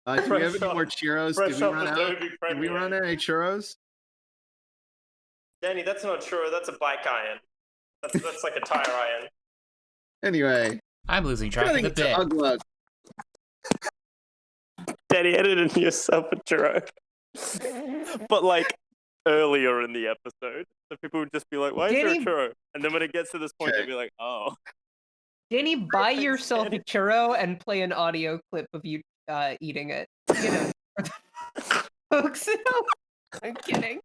Do we Fresh have any off- more churros? fresh Did we off run out? Adobe Did we Premiere. run out of churros? Danny, that's not a churro, that's a bike iron. That's like a tire iron. Anyway, I'm losing track of cutting the to bit. Oglug. Danny, edited yourself a churro. But like earlier in the episode. So people would just be like, why is there a Danny- churro? And then when it gets to this point, Okay. they'll be like, oh. Danny, buy Thanks, yourself Danny. a churro and play an audio clip of you eating it. You know, folks. I'm kidding.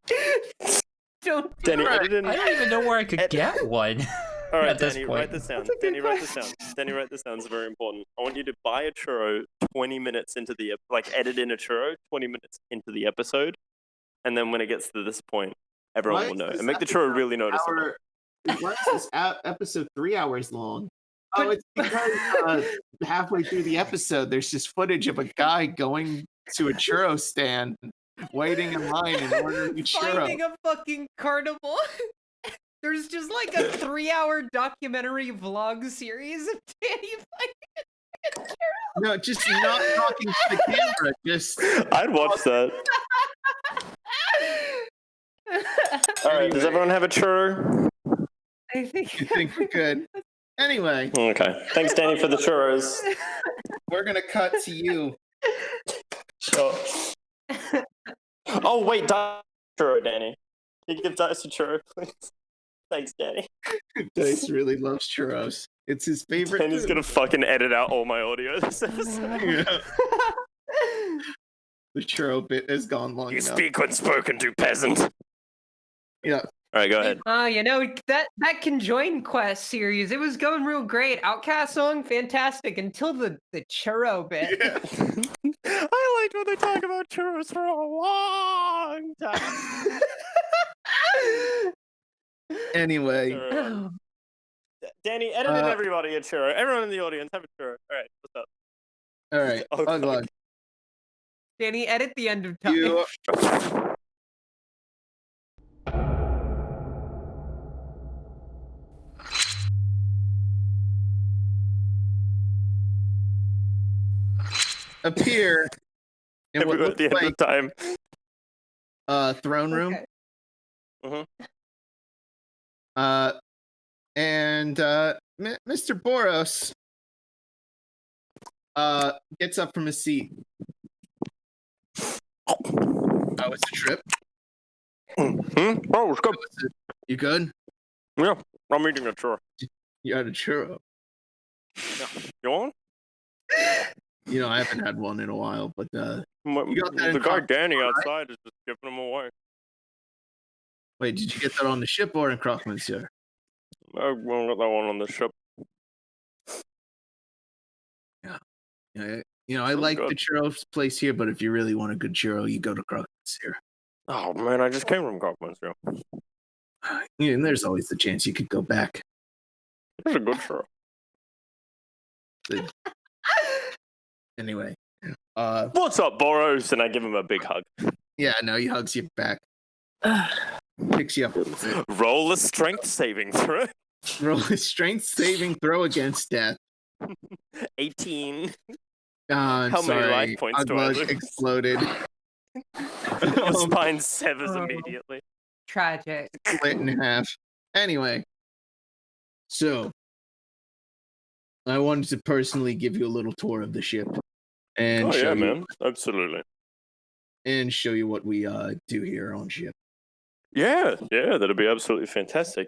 Don't. do Danny, that. edit in. I don't even know where I could Ed- get one. All right, at this Danny, point. write this down. That's a good Danny, write this down. question. Danny, write this down. It's very important. I want you to buy a churro 20 minutes into the edit in a churro 20 minutes into the episode, and then when it gets to this point, everyone Why will is know, this and make the churro episode really noticeable. Why is this episode 3 hours long? Oh, But- it's because halfway through the episode, there's just footage of a guy going to a churro stand, waiting in line in order to churro. Finding a fucking carnival. There's just like a 3-hour documentary vlog series of Danny finding. No, just not talking to the camera. Just I'd watch that. All right, does Anyway. everyone have a churro? I think. you think we could. Anyway, Okay. Thanks, Danny, for the churros. we're gonna cut to you. Sure. Oh wait, churro, Danny. Can you give Dice a churro, please? Thanks, Danny. Dice really loves churros. It's his favorite. Danny's food. gonna fucking edit out all my audio this episode. Yeah. The churro bit has gone long You enough. speak when spoken to, peasant. Yeah. All right, go ahead. You know, that Conjoined Quest series, it was going real great. Outcast song, fantastic, until the churro bit. Yeah. I liked when they talk about churros for a long time. Anyway, Churro. Danny, edited everybody a churro. Everyone in the audience have a churro. All right, what's up? all right. Oh, Oglug, Danny, edit the end of time. you appear in what Everyone at looks the end like of time. throne room. Okay. And Mr. Boros gets up from his seat. How was the trip? Oh, it's good. You good? Yeah, I'm eating a churro. You had a churro. You want? You know, I haven't had one in a while, but you got that in The guy Croc- Danny right? outside is just giving them away. Wait, did you get that on the ship or in Croc, Monsieur? I won't get that one on the ship. You know, I Sounds like good. the churros place here, but if you really want a good churro, you go to Croc, Monsieur. Oh man, I just came from Cockman's. Yeah, and there's always the chance you could go back. It's a good churro. Anyway, What's up, Boros? And I give him a big hug. yeah, no, he hugs you back, picks you up. Roll a strength saving throw. Roll a strength saving throw against death. 18. I'm How many sorry. life points do I Oglug lose? exploded. Your spine severs immediately. Tragic. Split in half. Anyway, so I wanted to personally give you a little tour of the ship and Oh show yeah, you man. Absolutely. and show you what we do here on ship. Yeah, that'd be absolutely fantastic.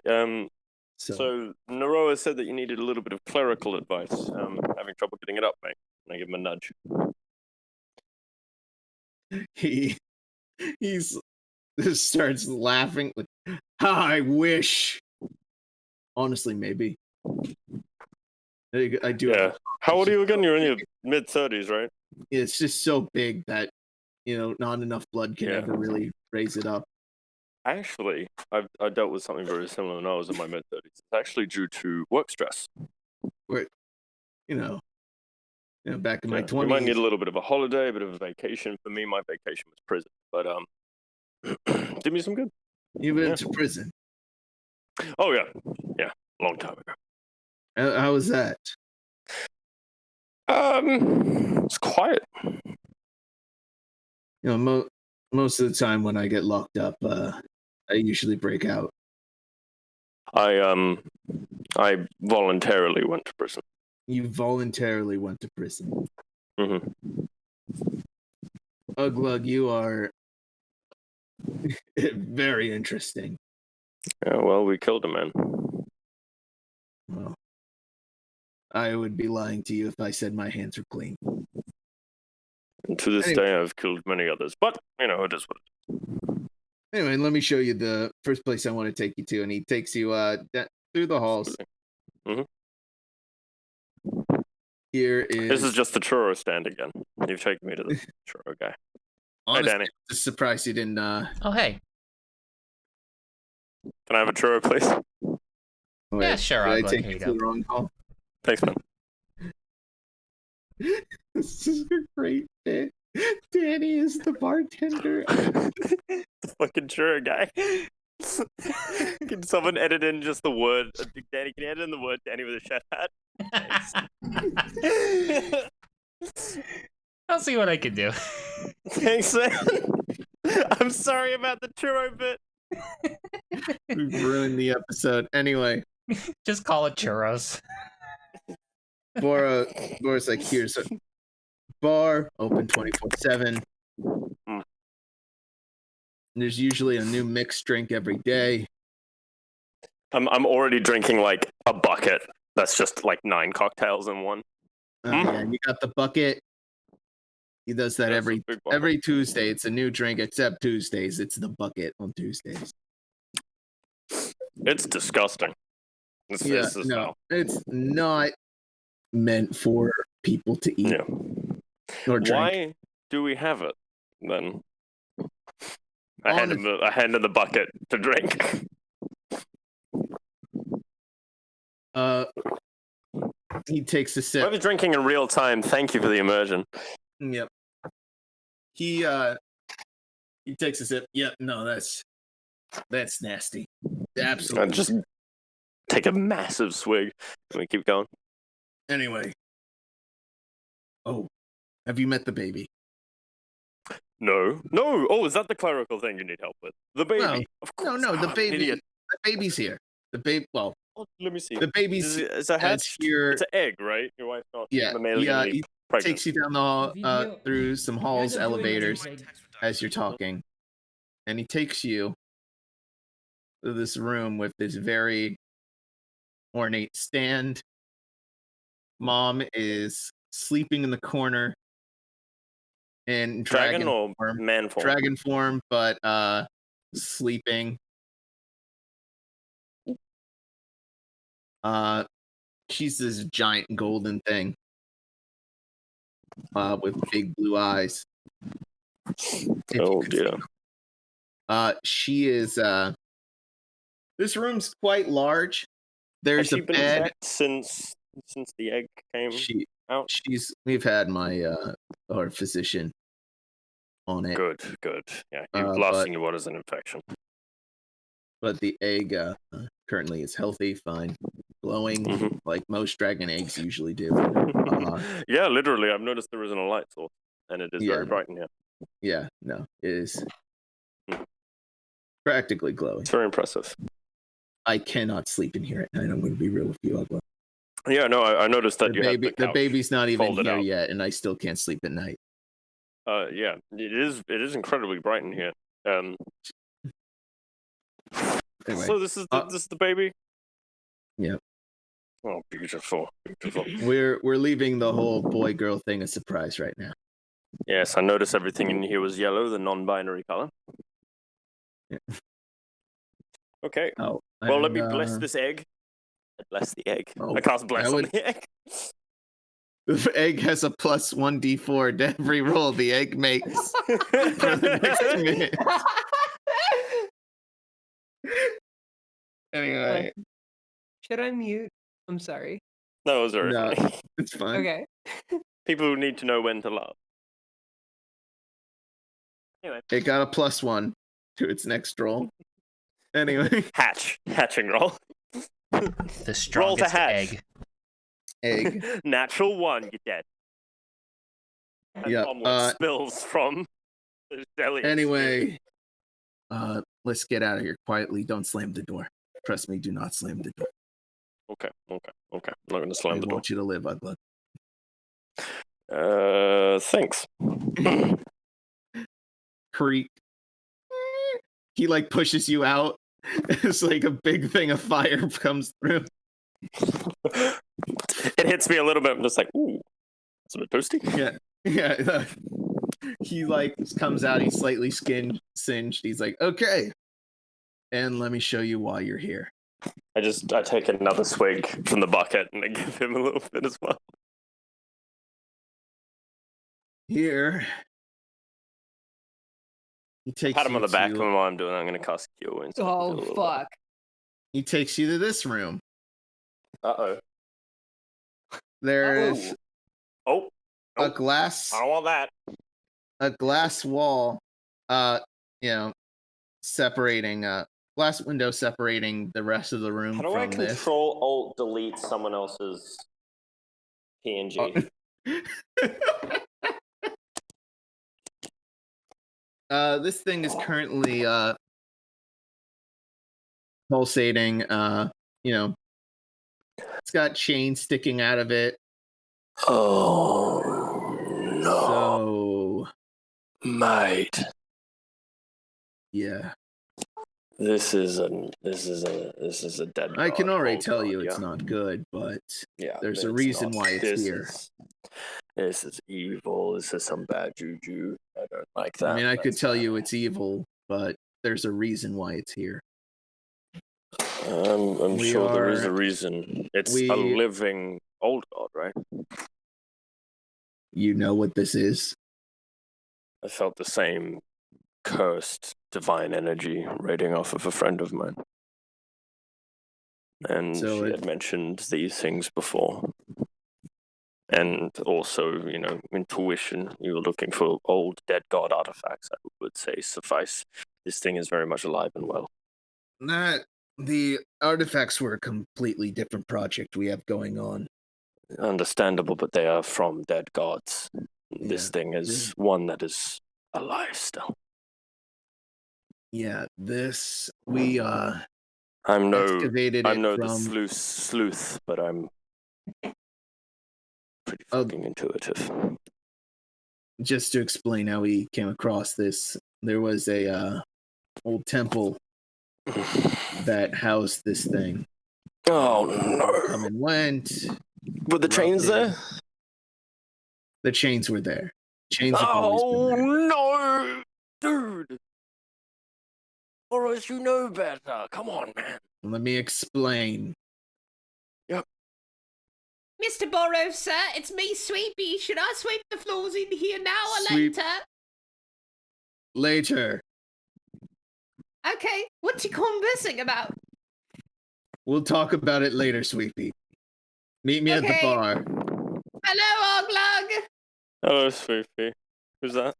So, So Naroa said that you needed a little bit of clerical advice. Having trouble getting it up, mate. And I give him a nudge. he just starts laughing like, I wish. Honestly, maybe. I do. Yeah. How old are you again? You're in your mid-30s, right? It's just so big that, you know, not enough blood can Yeah. ever really raise it up. Actually, I dealt with something very similar when I was in my mid-30s. It's actually due to work stress. You know, back in my Yeah, 20s. you might need a little bit of a holiday, a bit of a vacation. For me, my vacation was prison. But did me some good. You've been Yeah. to prison. Oh yeah, long time ago. How was that? It's quiet. You know, most of the time when I get locked up, I usually break out. I voluntarily went to prison. You voluntarily went to prison. Mm-hmm. Oglug, you are very interesting. Yeah, well, we killed a man. Well, I would be lying to you if I said my hands are clean. And to this Anyway. day, I've killed many others. But you know, it is what it is. Anyway, let me show you the first place I want to take you to, and he takes you through the halls. Mhm. Here is. This is just the churro stand again. You've taken me to the churro guy. honestly, Danny. I'm just surprised you didn't. Oh, hey. Can I have a churro, please? Yeah, sure, Did I Oglug, take here you you to the go. wrong hall? Thanks, man. This is a great bit. Danny is the bartender. The fucking churro guy. Can someone edit in just the word? Danny, can you edit in the word Danny with a chef hat? I'll see what I can do. Thanks, man. I'm sorry about the churro bit. We've ruined the episode. Anyway, Just call it churros. Bora's like, here's bar, open 24/7. There's usually a new mixed drink every day. I'm already drinking like a bucket. That's just like 9 cocktails in one. Yeah, you got the bucket. He does that every Tuesday. It's a new drink, except Tuesdays. It's the bucket on Tuesdays. It's disgusting. It's not meant for people to eat or drink. Why do we have it then? I hand him the bucket to drink. He takes a sip. I was drinking in real time. Thank you for the immersion. Yep. He takes a sip. Yep. No, that's nasty. Absolutely. I just take a massive swig and we keep going. Anyway. Oh, have you met the baby? No. Oh, is that the clerical thing you need help with? The baby. Well, of course. No. The baby. Idiot. The baby's here. The baby. Well, let me see. The baby's it's a hatch. Here. It's an egg, right? Your wife's not. Yeah. He pregnant. takes you down the hall, through some halls, elevators, as you're talking, and he takes you to this room with this very ornate stand. Mom is sleeping in the corner in dragon or man form? Dragon form, but sleeping. She's this giant golden thing with big blue eyes. Oh dear. She is. This room's quite large. There's Has a she been bed vet since the egg came out. We've had our physician on it. Good. Yeah, last thing you want is an infection. But the egg currently is healthy, fine, glowing, like most dragon eggs usually do. Yeah, literally, I've noticed there isn't a light source, and it is very bright in here. Yeah, no, it is practically glowing. It's very impressive. I cannot sleep in here at night. I'm going to be real with you, Oglug. Yeah, no, I noticed that the baby's not even here yet, and I still can't sleep at night. Yeah, it is incredibly bright in here. Anyway. So this is the baby. Yep. Oh, beautiful. We're leaving the whole boy girl thing a surprise right now. Yes, I noticed everything in here was yellow, the non-binary color. Yeah. Okay. Well, let me bless this egg. I bless the egg. I cast bless on the egg. The egg has a plus 1d4 to every roll the egg makes for the next minute. Anyway. Should I mute? I'm sorry. No, it was alright. No, it's fine. Okay. People who need to know when to laugh. Anyway. It got a +1 to its next roll. Anyway. Hatching roll. The strongest roll to hatch. Egg. Natural 1, you're dead. And omelet spills from the jelly. Anyway. Let's get out of here quietly. Don't slam the door. Trust me, do not slam the door. Okay. I'm not going to slam the door. I want you to live, Oglug. Thanks. Creak. He pushes you out. It's like a big thing of fire comes through. It hits me a little bit. I'm just like, ooh, it's a bit toasty. Yeah. He comes out. He's slightly singed. He's like, okay. And let me show you why you're here. I take another swig from the bucket and I give him a little bit as well. Here. He takes Pat him on the back while I'm doing it. I'm going to cast Cure. Oh, fuck. He takes you to this room. Uh-oh. There is a glass. I don't want that. A glass wall, separating glass window separating the rest of the room from this. How do I Control-Alt-Delete someone else's PNG? This thing is currently pulsating. It's got chains sticking out of it. Oh So, mate. yeah. This is a dead. I can god, already old tell god, you it's yeah. not good, but Yeah, there's a it's reason not. why it's here. This is evil. This is some bad juju. I don't like that. I mean, I could That's tell bad. you it's evil, but there's a reason why it's here. I'm We sure there is a are- reason. It's a we- living old god, right? You know what this is? I felt the same cursed divine energy radiating off of a friend of mine. And So she it- had mentioned these things before. And also, intuition. You were looking for old dead god artifacts, I would say suffice. This thing is very much alive and well. The artifacts were a completely different project we have going on. Understandable, but they are from dead gods. This Yeah. thing is one that is alive still. Yeah, this we I'm no excavated it the from sleuth, but I'm pretty fucking intuitive. just to explain how we came across this. There was a old temple that housed this thing. Oh Come no! and went. Were the chains there? The chains were there. Chains have always been there. Oh no, dude! Boros, you know better. Come on, man. Let me explain. Mr. Boros, sir, it's me, Sweepy. Should I sweep the floors in here now or Sweep- later? Later. Okay, what's you conversing about? We'll talk about it later, Sweepy. Meet me at the Okay. bar. Hello, Oglug. Hello, Sweepy. Who's that?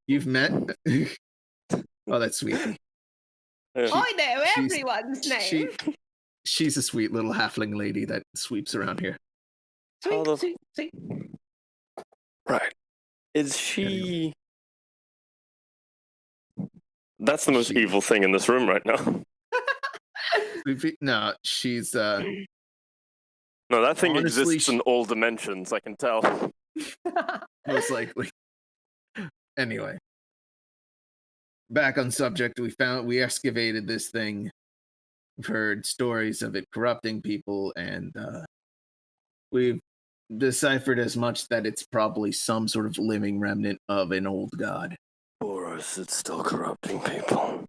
You've met? Oh, that's Sweepy. Yeah. I know she's- everyone's name. She's a sweet little halfling lady that sweeps around here. How the- Sweep. Right. Is she... That's the most evil thing in this room right now. Sweepy? No, she's No, that thing Honestly, exists in all dimensions, I can tell. most likely. Anyway. Back on subject, we excavated this thing. We've heard stories of it corrupting people, and we've deciphered as much that it's probably some sort of living remnant of an old god. Boros, it's still corrupting people.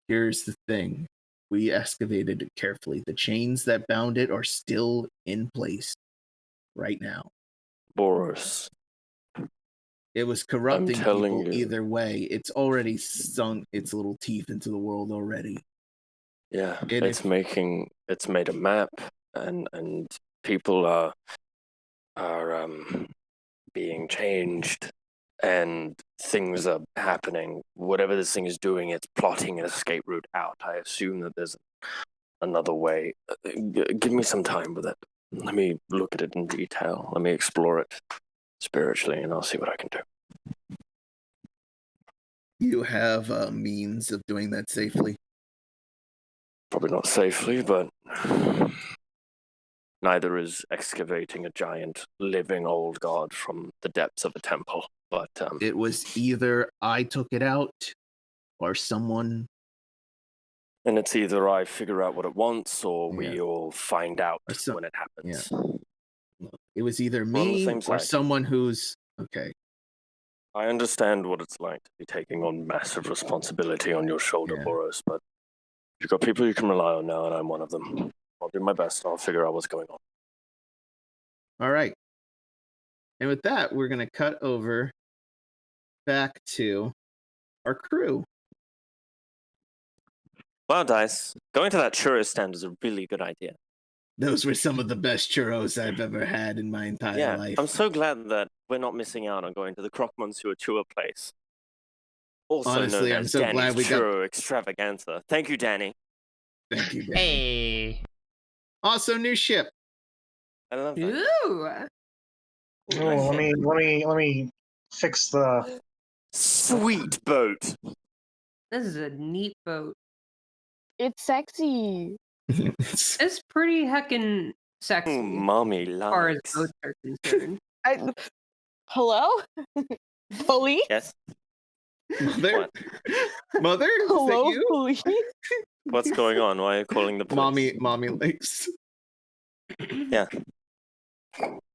Here's the thing. We excavated it carefully. The chains that bound it are still in place right now. Boros. It was corrupting telling people you. either way. It's already sunk its little teeth into the world already. Yeah, And it's made a map, and people are being changed, and things are happening. Whatever this thing is doing, it's plotting an escape route out. I assume that there's another way. Give me some time with it. Let me look at it in detail. Let me explore it spiritually, and I'll see what I can do. You have a means of doing that safely. Probably not safely, but neither is excavating a giant living old god from the depths of a temple. But It was either I took it out or someone. and it's either I figure out what it wants, or we Yeah. all find out Or so- when it happens. It was either We're on the me same or side. someone who's okay. I understand what it's like to be taking on massive responsibility on your shoulder, Yeah. Boros, but you've got people you can rely on now, and I'm one of them. I'll do my best. I'll figure out what's going on. All right. And with that, we're going to cut over back to our crew. Well, Dice, going to that churro stand is a really good idea. Those were some of the best churros I've ever had in my entire life. I'm so glad that we're not missing out on going to the Croque Monsieur Churro place. Also Honestly, known I'm as so Danny's glad we got- Churro Extravaganza. Thank you, Danny. Thank you, Danny. Hey. Also, new ship. I love that. Ooh. Oh, let me fix the. Sweet boat. This is a neat boat. It's sexy. It's pretty heckin' sexy, Mommy as far as likes. boats are concerned. Hello? Police? Yes. Mother? What? Mother? Is that Hello, you? police? What's going on? Why are you calling the police? Mommy likes. Yeah.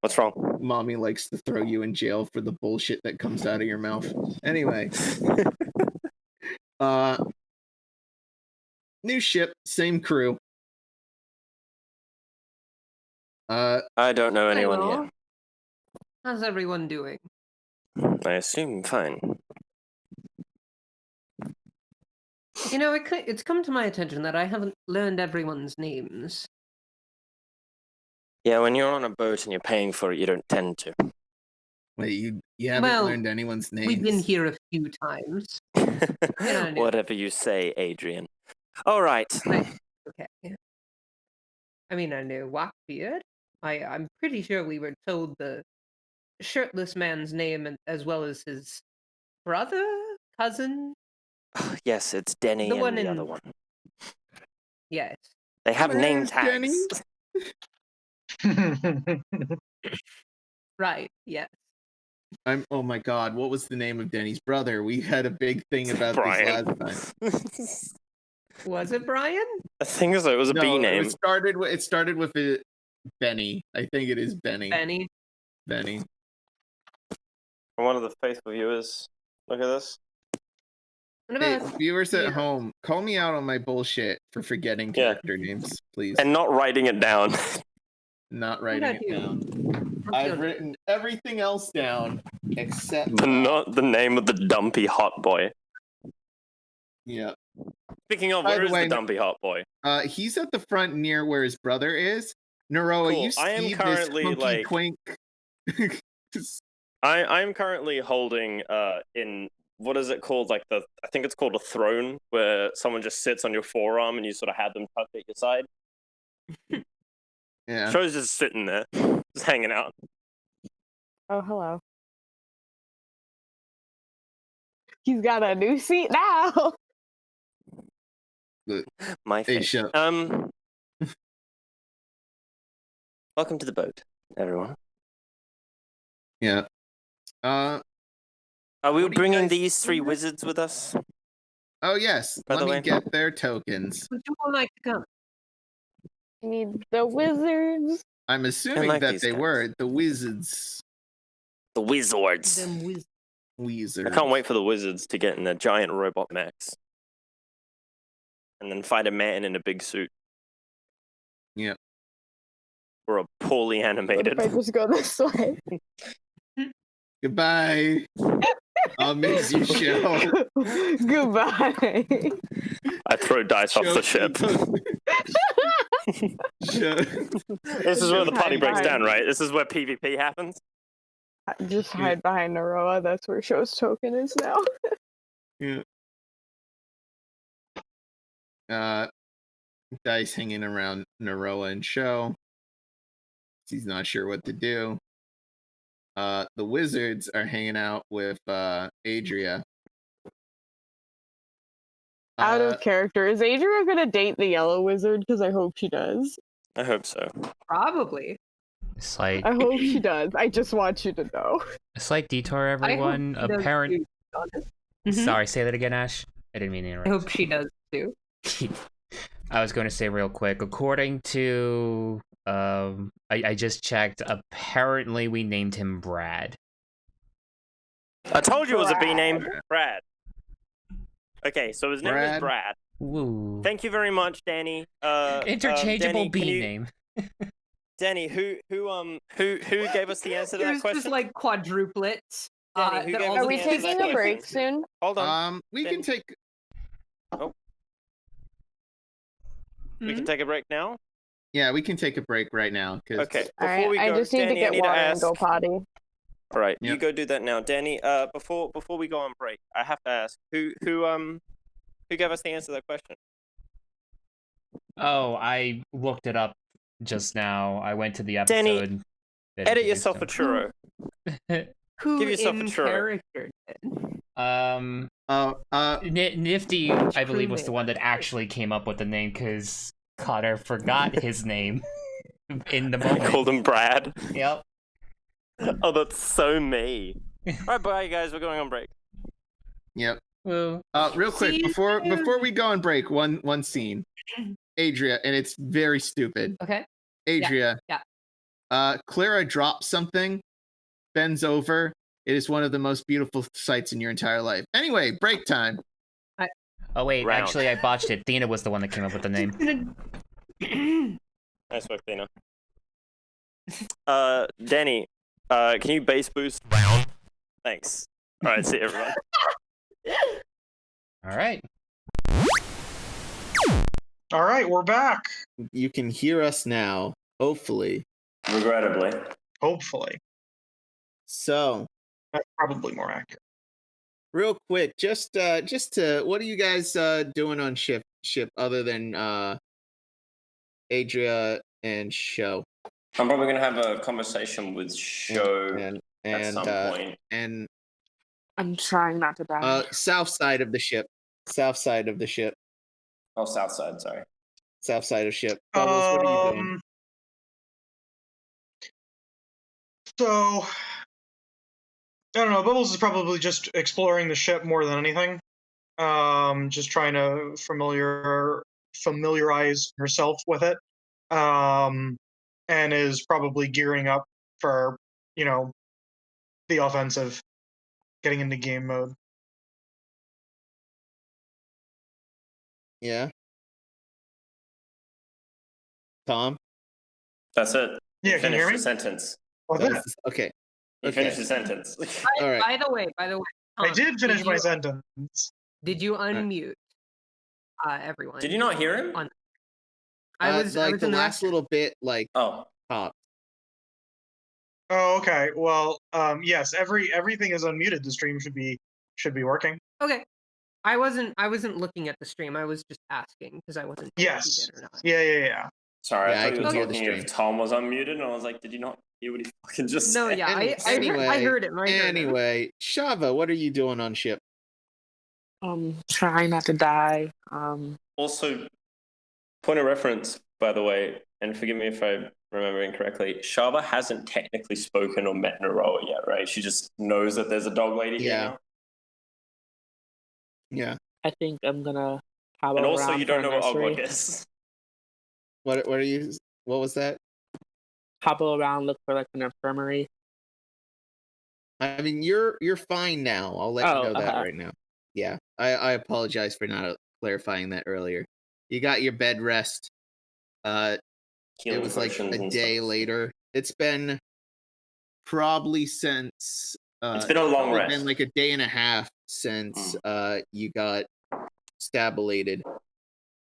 What's wrong? Mommy likes to throw you in jail for the bullshit that comes out of your mouth. Anyway. New ship, same crew. I don't know anyone Hello. here. How's everyone doing? I assume fine. You know, it's come to my attention that I haven't learned everyone's names. Yeah, when you're on a boat and you're paying for it, you don't tend to. Wait, you haven't Well, learned anyone's names? We've been here a few times. Yeah, Whatever you say, Adrian. All right. Okay. I mean, I know Wackbeard. I'm pretty sure we were told the shirtless man's name as well as his brother, cousin. Yes, it's Denny The and one the in- other one. Yes. They have My name name's tags. Denny. Right. Yes. Oh my god, what was the name of Denny's brother? We had a big thing about Brian. this last time. Was it Brian? I think so. It was a B No, name. It started with a Benny. I think it is Benny. Benny. Benny. For one of the faithful viewers, look at this. What Hey, about viewers at Yeah. home, call me out on my bullshit for forgetting Yeah. character names, please. And not writing it down. Not What writing about it you? down. What's your I've name? written everything else down except But not the name of the dumpy hot boy. Yeah. Speaking of, By where the is way, the dumpy hot boy? He's at the front near where his brother is. Neroa, Cool. you I am see currently, this hunky like- twink. I am currently holding in what is it called? Like I think it's called a throne, where someone just sits on your forearm and you sort of have them tucked at your side. Yeah. Show's just sitting there, just hanging out. Oh, hello. He's got a new seat now. My Hey, face. shut. Welcome to the boat, everyone. Yeah. Are we What do you bringing guys- these three wizards with us? Oh yes. By Let the me way- get their tokens. Would you all like to come? I need the wizards. I'm assuming like that these they guys. were the wizards. The wizards. Them wiz- Wizards. I can't wait for the wizards to get in their giant robot mechs. And then fight a man in a big suit. Yeah. Or a poorly What animated. if I just go this way? Goodbye. I'll miss you, show. Goodbye. I throw dice off the ship. This is where the party breaks down, right? This is where PvP happens. Just hide behind Naroa. That's where Show's token is now. Yeah. Dice hanging around Naroa and Show. He's not sure what to do. The wizards are hanging out with Adria. Out of character. Is Adria gonna date the yellow wizard? Because I hope she does. I hope so. Probably. Slight, I hope she does. I just want you to know. a slight detour, I hope everyone. she does Apparent. too, to be honest. Mhm. Sorry, say that again, Ash. I didn't mean to I interrupt. hope she does too. I was going to say real quick. According to, I just checked. Apparently, we named him Brad. I told you it was a B name. Brad. Okay, so his name is Brad. Brad. Woo. Thank you very much, Danny. Interchangeable Danny, B can you- name. Danny, who gave us the answer to that There's question? just like quadruplets. Danny, who that gave all us Are the we answer to that taking a question? break soon? Hold on. We can take. We can take a break now. Yeah, we can take a break right now. Cause Okay. All Before we right, go, I just need Danny, to get I need water to and ask. go potty. All right, you Yep. go do that now, Danny. Before we go on break, I have to ask who gave us the answer to that question? Oh, I looked it up just now. I went to the Danny, episode. that Edit introduced yourself a him. churro. Who Give yourself a in churro. character did? Nifty, I believe, was the Crewmate. one that actually came up with the name because Connar forgot his name. in the I moment. called him Brad. Yep. Oh, that's so me. All right, bye, guys. We're going on break. Yep. Well, Real quick, See you before soon. we go on break, one scene. Adria, and it's very stupid. Okay. Adria. Yeah. Clara drops something, bends over. It is one of the most beautiful sights in your entire life. Anyway, break time. oh wait, Round. actually I botched it. Athena was the one that came up with the name. Nice work, Dina. Danny, can you base boost round? Thanks. All right, see you, everyone. All right. All right, we're back. You can hear us now, hopefully. Regrettably. Hopefully. So, That's probably more accurate. real quick, just to, what are you guys doing on ship other than Adria and Show? I'm probably gonna have a conversation with Show and at some point. And I'm trying not to die. south side of the ship. South side of the ship. Oh, south side. Sorry. South side of ship. Bubbles, what are you doing? So, I don't know. Bubbles is probably just exploring the ship more than anything. Just trying to familiarize herself with it. And is probably gearing up for, the offensive, getting into game mode. Yeah. Tom? That's it. Yeah, can you hear me? The sentence. Okay. You Okay. finished the sentence. All right. By the way, I did finish my you- sentence. Did you unmute everyone? Did you not hear him? I was like in the last little bit, like Oh. popped. Oh, okay. Well, yes, everything is unmuted. The stream should be working. Okay. I wasn't looking at the stream. I was just asking because I wasn't sure if Yes. you did or not. Yeah. Sorry, Yeah, I I thought you can were hear the talking stream. if Tom was unmuted, and I was like, did you not hear what he fucking just No, said? yeah, I Anyway, heard him. Anyway, Shava, what are you doing on ship? Trying not to die. Also, point of reference, by the way, and forgive me if I remember incorrectly, Shava hasn't technically spoken or met Naroa yet, right? She just knows that there's a dog lady here now. Yeah. I think I'm gonna hobble And also, around you for don't a know what nursery. Oglug is. What are you? What was that? Hobble around, look for like an infirmary. I mean, you're fine now. I'll let you know that right now. Yeah, I apologize for not clarifying that earlier. You got your bed rest. It Healing was like potions a and day stuff. later. It's been probably since. It's been a long probably rest. been like a day and a half since you got stabulated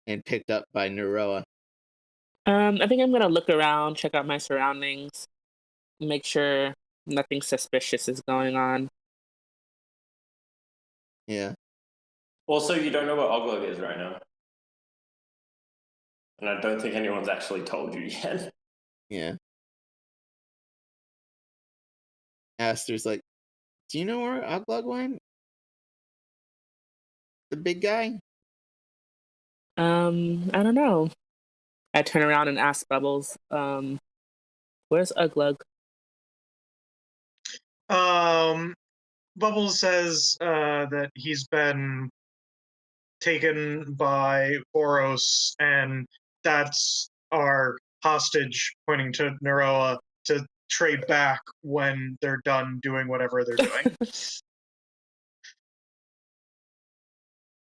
and picked up by Naroa. I think I'm gonna look around, check out my surroundings, make sure nothing suspicious is going on. Yeah. Also, you don't know what Oglug is right now. And I don't think anyone's actually told you yet. Yeah. Aster's like, do you know where Oglug went? The big guy? I don't know. I turn around and ask Bubbles, where's Oglug? Bubbles says that he's been taken by Boros, and that's our hostage, pointing to Naroa, to trade back when they're done doing whatever they're doing.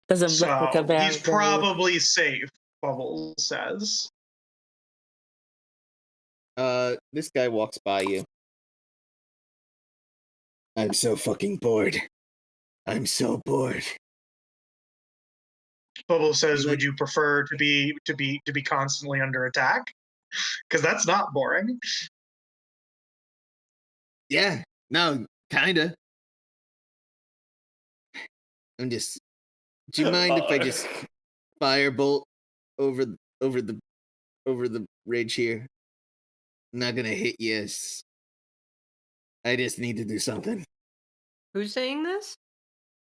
Doesn't look like a So very he's probably safe, Bubbles says. This guy walks by you. I'm so fucking bored. I'm so bored. Bubbles says, Like- "Would you prefer to be constantly under attack? Because that's not boring." Yeah, no, kinda. I'm just. Do you mind if I just firebolt over the ridge here? I'm not gonna hit you. I just need to do something. Who's saying this?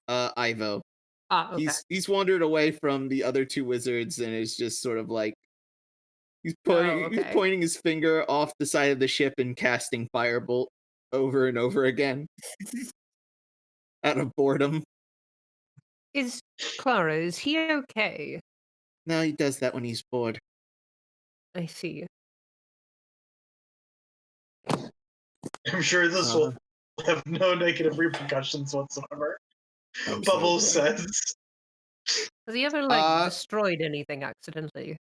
Ivo. Ah, okay. He's wandered away from the other two wizards and is just sort of like He's okay. pointing his finger off the side of the ship and casting firebolt over and over again out of boredom. Clara, is he okay? No, he does that when he's bored. I see. I'm sure this will have no negative repercussions whatsoever. Bubbles says. Has he ever destroyed anything accidentally?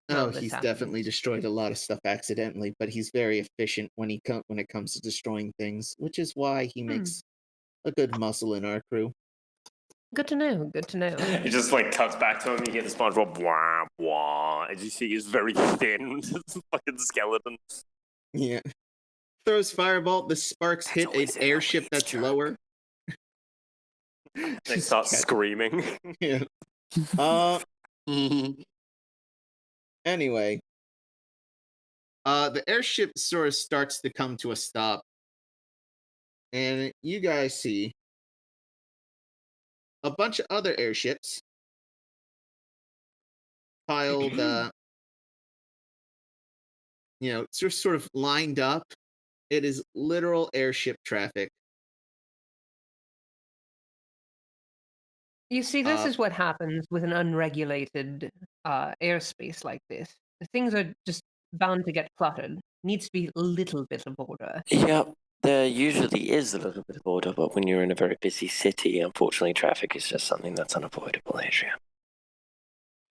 Oh, he's definitely destroyed a lot of stuff accidentally, but he's very efficient when it comes to destroying things, which is why he makes a good muscle in our crew. Good to know. Good to know. It just like cuts back to him. You hear the SpongeBob wah wah, and you see he's very thin, fucking skeleton. Yeah. Throws firebolt. The sparks hit an airship that's lower. They start screaming. Yeah. Anyway, the airship sort of starts to come to a stop, and you guys see a bunch of other airships piled, sort of lined up. It is literal airship traffic. You see, this is what happens with an unregulated airspace like this. Things are just bound to get cluttered. Needs to be a little bit of order. Yeah, there usually is a little bit of order, but when you're in a very busy city, unfortunately, traffic is just something that's unavoidable, Adria.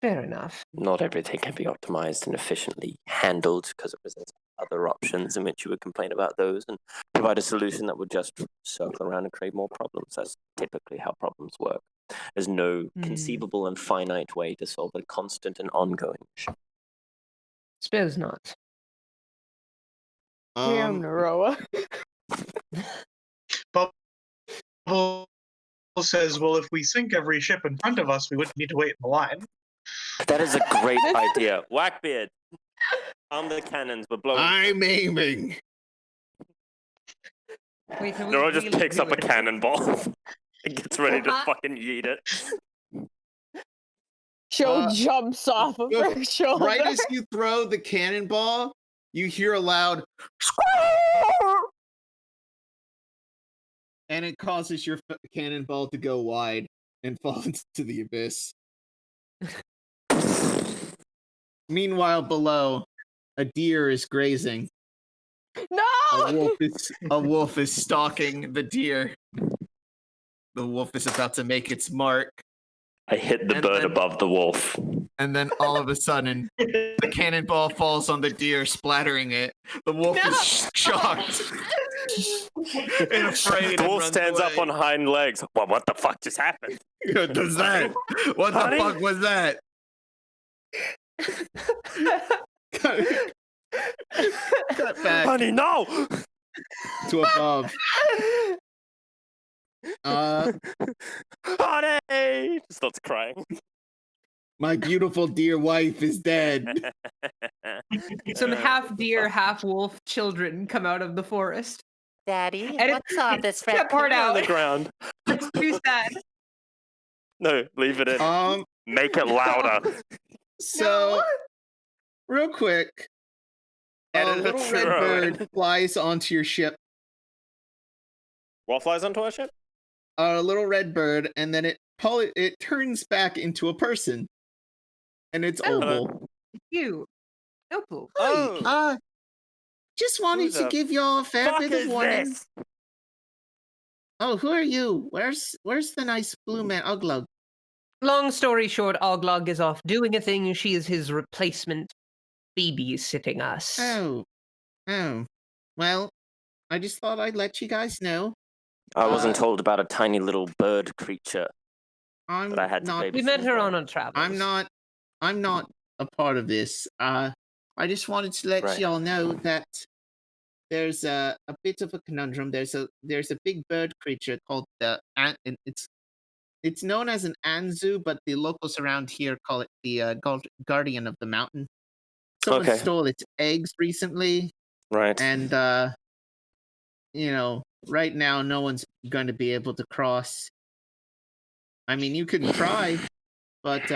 Fair enough. Not everything can be optimized and efficiently handled because it presents other options in which you would complain about those and provide a solution that would just circle around and create more problems. That's typically how problems work. There's no conceivable and finite way to solve a constant and ongoing issue. Suppose not. Damn, Naroa. Bubble says, well, if we sink every ship in front of us, we wouldn't need to wait in the line. That is a great idea. Whackbeard, on the cannons, we're blowing. I'm aiming. Wait, so Nora just picks up a cannonball and gets ready to fucking yeet it. Jumps off of her shoulder. Right as you throw the cannonball, you hear a loud squirrel! And it causes your cannonball to go wide and fall into the abyss. Meanwhile, below, a deer is grazing. No! A wolf is stalking the deer. The wolf is about to make its mark. I hit the bird above the wolf. And then all of a sudden, the cannonball falls on the deer, splattering it. The wolf is shocked and afraid. The wolf stands up on hind legs. Well, what the fuck just happened? What does that? What the fuck was that? Cut back. Honey, no! To above. Honey! Starts crying. My beautiful dear wife is dead. Some half deer, half wolf children come out of the forest. Daddy, And what's all this red that part On out. the ground. It's too sad. No, leave it in. Make it louder. So, real quick, a little red bird flies onto your ship. What flies onto our ship? A little red bird, and then it turns back into a person, and it's Opal. You, Opal. Oh, just wanted to give y'all a fair bit of warning. Oh, who are you? Where's the nice blue man, Oglug? Long story short, Oglug is off doing a thing. She is his replacement, babysitting us. Oh. Well, I just thought I'd let you guys know. I wasn't told about a tiny little bird creature that I had to babysit. We met her on a travel. I'm not a part of this. I just wanted to let y'all know that there's a bit of a conundrum. There's a big bird creature called it's known as an Anzu, but the locals around here call it the guardian of the mountain. Someone stole its eggs recently. Right. And right now no one's going to be able to cross. I mean, you can try, but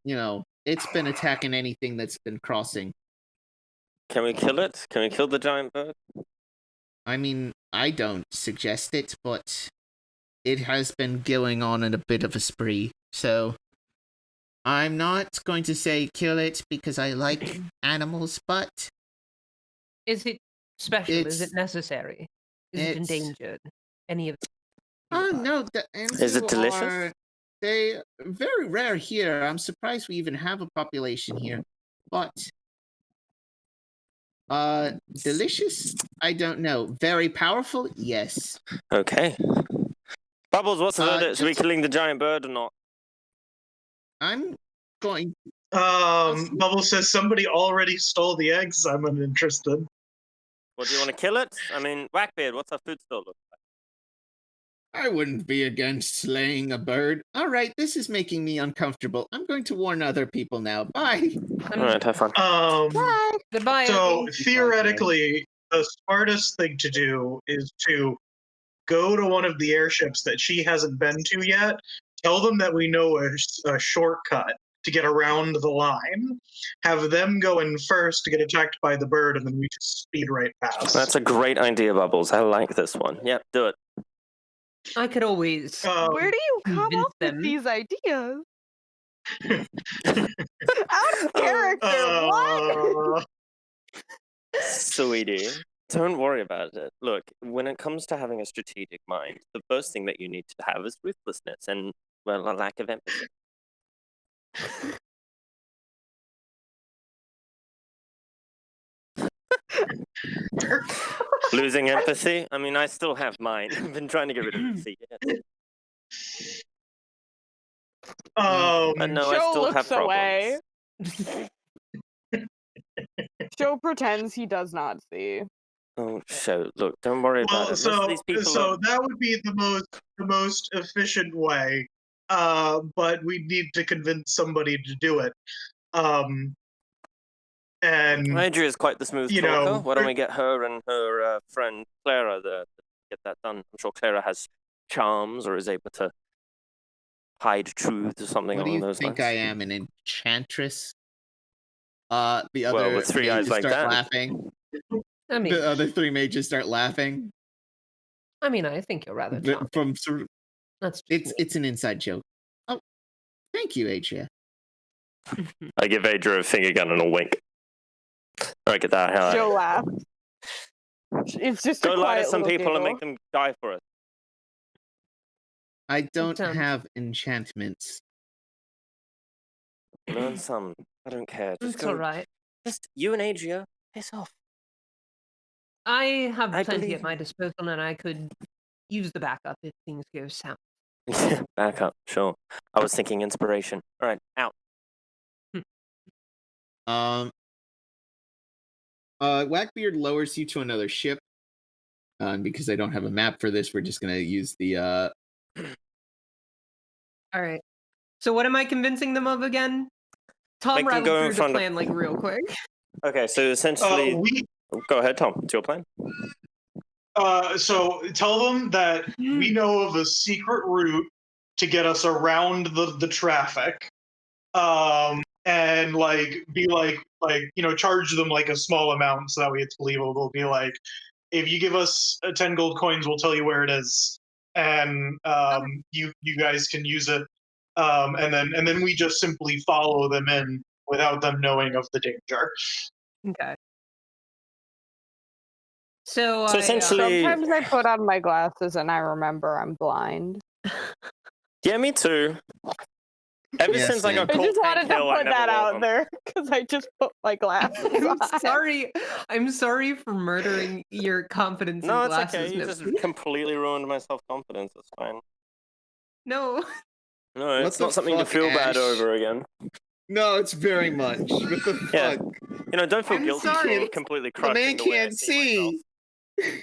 it's been attacking anything that's been crossing. Can we kill it? Can we kill the giant bird? I mean, I don't suggest it, but it has been going on in a bit of a spree, so I'm not going to say kill it because I like animals, but Is it special? Is it It's- necessary? Is it it's- endangered? Any of oh no, the Is it Anzu delicious? They very rare here. I'm surprised we even have a population here, but delicious? I don't know. Very powerful? Yes. Okay. Bubbles, what's the verdict? Should we just- killing the giant bird or not? I'm going. Bubble says somebody already stole the eggs. I'm uninterested. Well, do you want to kill it? I mean, Whackbeard, what's our food store look like? I wouldn't be against slaying a bird. All right, this is making me uncomfortable. I'm going to warn other people now. Bye. All right, have fun. Bye. Goodbye. So Abby. theoretically, the smartest thing to do is to go to one of the airships that she hasn't been to yet. Tell them that we know a shortcut to get around the line. Have them go in first to get attacked by the bird, and then we just speed right past. That's a great idea, Bubbles. I like this one. Yep, do it. I could always. Where do you come convince up them. with these ideas? Out of character. What? Sweetie, don't worry about it. Look, when it comes to having a strategic mind, the first thing that you need to have is ruthlessness and, well, a lack of empathy. Losing empathy? I mean, I still have mine. I've been trying to get rid of it for years. But no, I Joe still have looks problems. away. Joe pretends he does not see. Oh, so look, don't worry about Well, it. Most of these people so are... that would be the most efficient way. But we need to convince somebody to do it. And Adria is quite the smooth you talker. know, Why don't we get her and her friend Clara there to get that done? I'm sure Clara has charms or is able to hide truth or something What do along you those think lines. I am, an enchantress? The other Well, with three eyes mages like start that. laughing. I mean, The other three mages start laughing. I think you're rather charming. From sort of, That's it's an inside joke. Oh, thank you, Adria. I give Adria a finger gun and a wink. All right, get that hell out. Joe laughs. It's just Go a lie quiet to some little people and giggle. make them die for us. I don't sounds- have enchantments. Learn some. I don't care. Just It's go. all right. Just you and Adria, piss off. I have I plenty believe at my disposal, and I could use the backup if things go south. Back up, sure. I was thinking inspiration. All right, out. Whackbeard lowers you to another ship. Because I don't have a map for this, we're just gonna use the All right. So what am I convincing them of again? Tom Make them rattled go in through the front of- plan like real quick. Okay, so essentially, we go ahead, Tom. It's your plan. so tell them that we know of a secret route to get us around the traffic. And be charge them like a small amount so that way it's believable. Be like, if you give us 10 gold coins, we'll tell you where it is, and you guys can use it. And then we just simply follow them in without them knowing of the danger. Okay. So essentially- Sometimes I put on my glasses and I remember I'm blind. Yeah, me too. Ever Yeah, since I same. got I cold just wanted tank to hill, I put never that wore out them. there because I just put my glasses I'm on. sorry. I'm sorry for murdering your confidence No, in it's glasses. okay. You just completely ruined my self-confidence. It's fine. No. No, What it's the not something to fuck, feel bad Ashe? over again. No, it's very much. What the Yeah. fuck? Don't feel I'm guilty sorry. for completely The crushing man the way I can't see myself. see.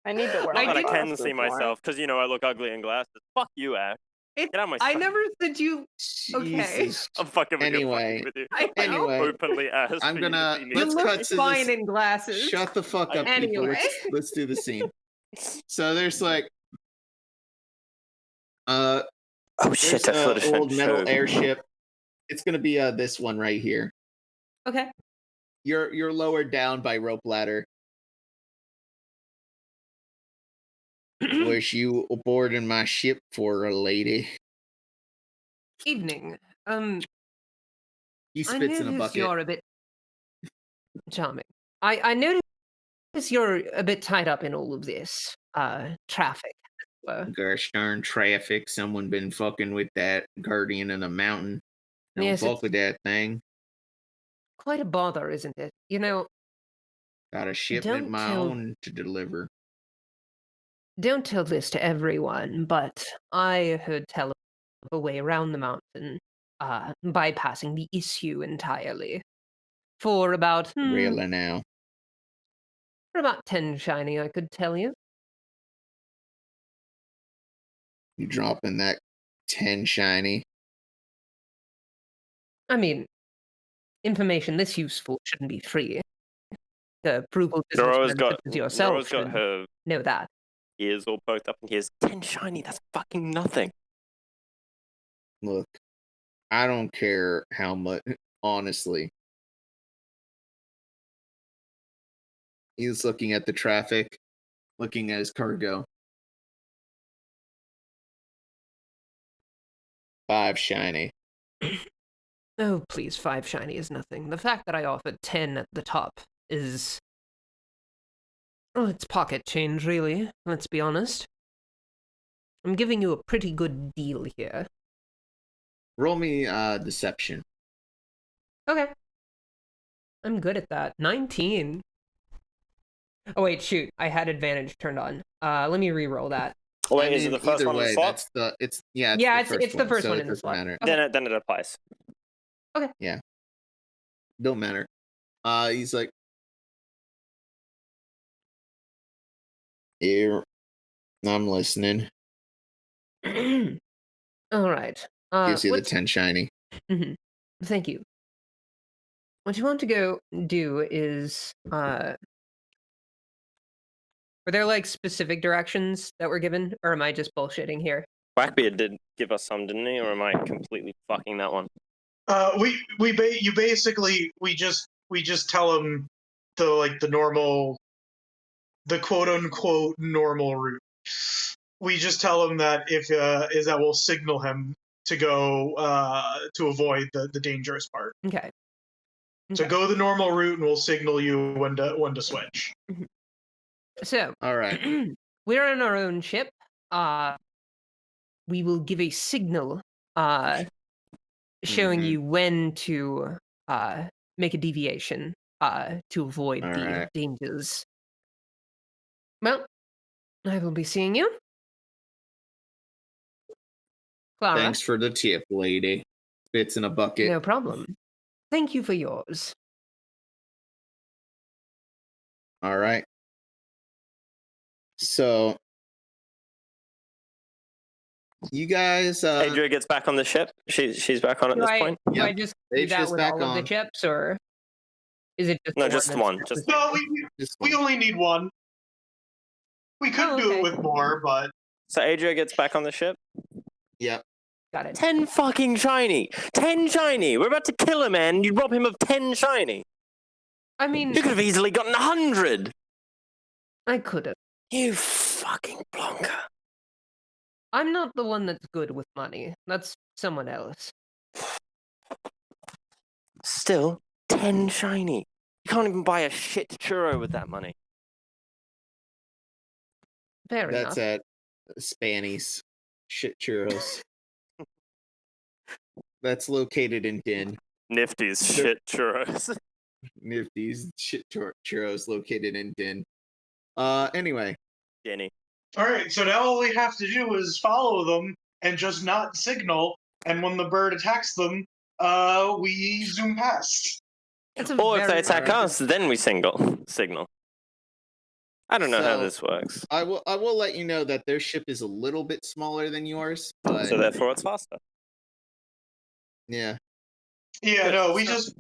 I need to wear Not I that I didn't- can glasses see more. myself, because I look ugly in glasses. Fuck you, Ash. It, Get out of my I sight. never said you. Okay. Jesus. I'm fucking with Anyway. you. With you. I know. Anyway, Openly asked. I'm for you to gonna- see me. You let's look cut to fine this- in glasses. Shut the fuck up, people. Anyway. Let's do the scene. So there's like Oh there's shit! I forgot to an old metal show. airship. It's gonna be this one right here. Okay. You're lowered down by rope ladder. Was you aboard in my ship for a lady? Evening. He I spits in a notice bucket. you're a bit charming. I notice you're a bit tied up in all of this traffic. Gosh darn traffic. Someone been fucking with that guardian of the mountain. Don't Yes, fuck it's with that thing. quite a bother, isn't it? You know, Got a shipment Don't of my tell- own to deliver. don't tell this to everyone, but I heard tell of a way around the mountain, bypassing the issue entirely. For about Really now. for about 10 shiny, I could tell you. You dropping that 10 shiny. I mean, information this useful shouldn't be free. The frugal Nora's businessman got, such as yourself Nora's got should her know that. ears all poked up and he has 10 shiny. That's fucking nothing. Look, I don't care how much, honestly. He's looking at the traffic, looking at his cargo. 5 shiny. Oh, please, 5 shiny is nothing. The fact that I offered 10 at the top is... well, it's pocket change, really. Let's be honest. I'm giving you a pretty good deal here. Roll me deception. Okay. I'm good at that. 19. Oh, wait, shoot. I had advantage turned on. Let me re-roll that. Oh, wait, I is it mean, the first either one in the way, slot? that's the it's It's the first so one it in the doesn't slot. matter. Okay. Then it applies. Don't matter. He's like, here, I'm listening. All right. Gives you the what's- 10 shiny. Mhm. Thank you. What you want to go do is, were there like specific directions that were given, or am I just bullshitting here? Blackbeard did give us some, didn't he? Or am I completely fucking that one? We just tell him the normal, the quote unquote normal route. We just tell him that if is that we'll signal him to go to avoid the dangerous part. Okay. So go the normal route, and we'll signal you when to switch. So, All right. we're on our own ship. We will give a signal showing Mhm. you when to make a deviation to avoid All the right. dangers. Well, I will be seeing you. Clara, Thanks for the tip, lady. Spits in a bucket. no problem. Thank you for yours. All right. So, you guys, Adria gets back on the ship. She's back on at Do this I, point. do I Yep. just do that Age's with back all of the on. chips, or is it just No, the just that's one, specific? just- No, just we only need one. We could Oh, do okay. it with more, but So Adria gets back on the ship. Yep. Got it. 10 fucking shiny! 10 shiny! We're about to kill him, man. You rob him of 10 shiny. I mean, You could have easily gotten 100. I could have. You fucking plonker. I'm not the one that's good with money. That's someone else. Still, 10 shiny. You can't even buy a shit churro with that money. Fair That's enough. at Spanny's Shit Churros. That's located in Din. Nifty's shit churros. Nifty's Shit Churros located in Din. Anyway. Jenny. all right. So now all we have to do is follow them and just not signal. And when the bird attacks them, we zoom past. It's a Or if they very- attack us, then we signal. I don't know how So- this works. I will let you know that their ship is a little bit smaller than yours, but So therefore it's faster. yeah. Yeah, Good. no, we just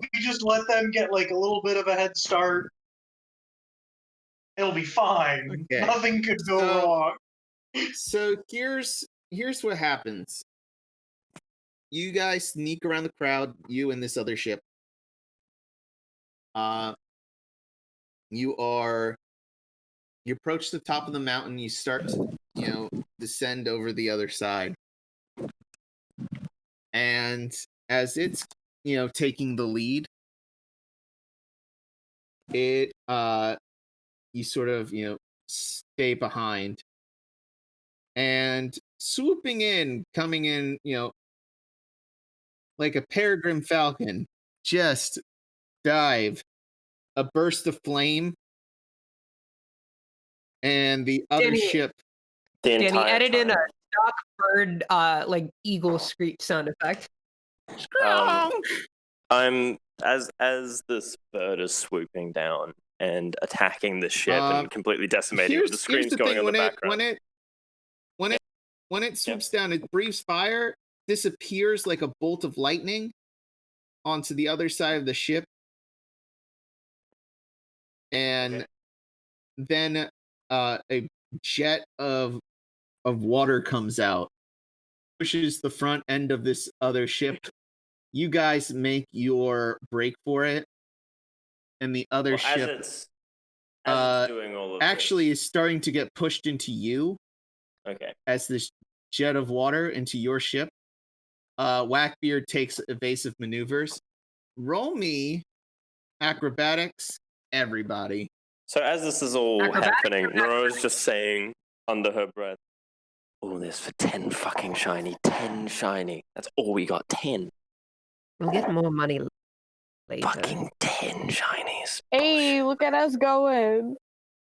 let them get like a little bit of a head start. It'll be fine. Okay. Nothing could go So- wrong. So here's what happens. you guys sneak around the crowd, you and this other ship. You approach the top of the mountain, you start to, descend over the other side. And as it's, taking the lead, it you sort of, stay behind. And swooping in, coming in, like a peregrine falcon, just dive, a burst of flame, and the other Danny- ship. Danny, edit in a stock bird, like eagle screech sound effect. I'm as this bird is swooping down and attacking the ship and completely decimating it, with the screams going in the background. When it swoops down, it breathes fire, disappears like a bolt of lightning onto the other side of the ship, and then a jet of water comes out, pushes the front end of this other ship. You guys make your break for it, and the other ship as it's doing all of actually is starting to get pushed into you. Okay. As this jet of water into your ship. Whackbeard takes evasive maneuvers. Roll me acrobatics, everybody. So as this is all happening, Nero's just saying under her breath, all this for 10 fucking shiny, 10 shiny. That's all we got, 10. We'll get more money later. Fucking 10 shinies. Hey, look at us going.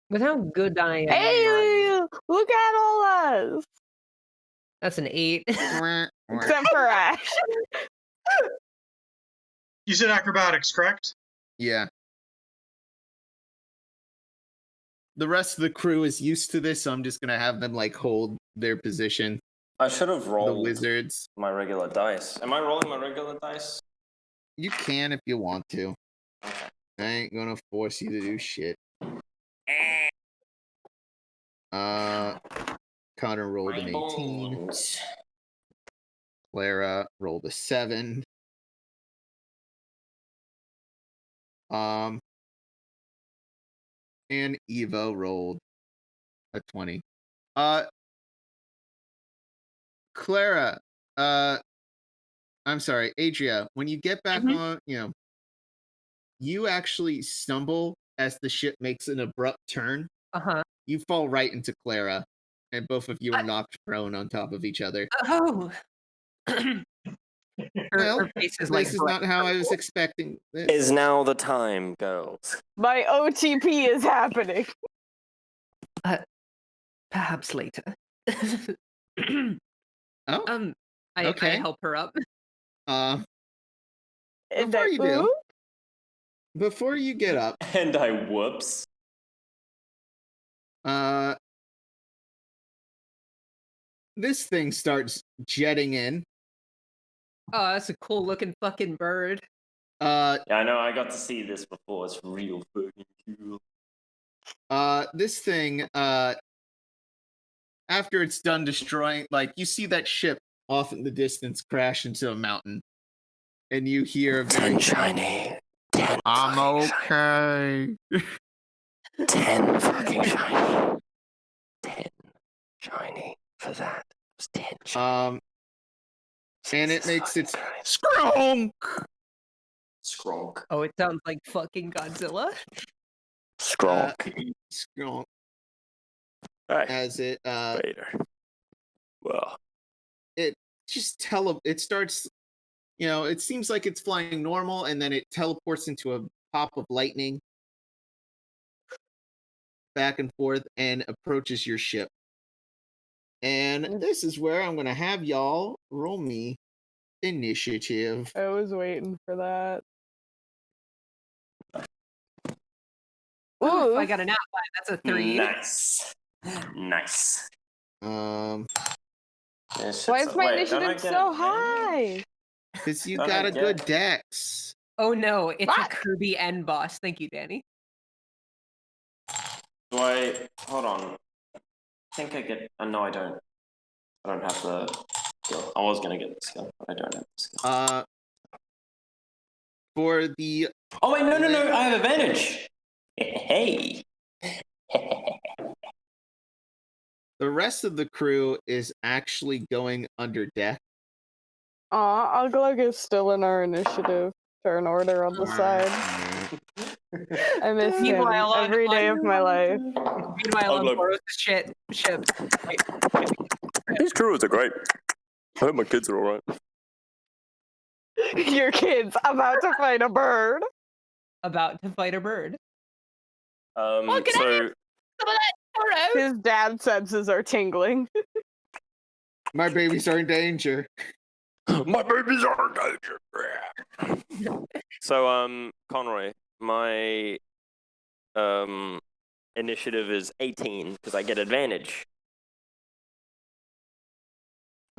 With how good I am. Hey, look at all us. That's an 8. Except for Ashe. You said acrobatics, correct? Yeah. The rest of the crew is used to this, so I'm just gonna have them hold their position. I should have rolled the wizards. My regular dice. Am I rolling my regular dice? You can if you want to. Okay. I ain't gonna force you to do shit. Connor rolled an 18. Clara rolled a 7. And Evo rolled a 20. Clara, I'm sorry, Adria, when you get back on, you actually stumble as the ship makes an abrupt turn. Uh-huh. You fall right into Clara, and both of you are knocked prone on top of each other. Oh. Well, this is not how I was expecting this. Is now the time, girls. My OTP is happening. Perhaps later. Oh. I Okay. help her up. Before you get up, And I whoops. This thing starts jetting in. Oh, that's a cool looking fucking bird. Yeah, I know, I got to see this before. It's real fucking cool. This thing, after it's done destroying, you see that ship off in the distance crash into a mountain, and you hear 10 shiny. 10 I'm okay. 10 fucking shiny. 10 shiny for that. It was 10 shiny. And it makes its skronk. Skronk. Oh, it sounds like fucking Godzilla. Skronk. Skronk. Right. As it Later. Well. It just it starts, it seems like it's flying normal, and then it teleports into a pop of lightning back and forth and approaches your ship. And this is where I'm gonna have y'all roll me initiative. I was waiting for that. Ooh, I got an outline. That's a 3. Nice. Nice. Why is my initiative so high? Because you got a good dex. Oh no, it's a Kirby end boss. Thank you, Danny. Hold on. I think I get. No, I don't. I don't have the skill. I was gonna get the skill, but I don't have the skill. For the Oh wait, no! I have advantage. Hey. the rest of the crew is actually going under deck. Aw, Oglug is still in our initiative turn order on the side. I miss him Meanwhile, every day of my life. Meanwhile, on Oglug. Boros' ship. These Churros are great. I hope my kids are alright. Your kid's about to fight a bird. About to fight a bird. So Some of that Churro. His dad's senses are tingling. My babies are in danger. my babies are in danger. So, Conroy, my initiative is 18 because I get advantage.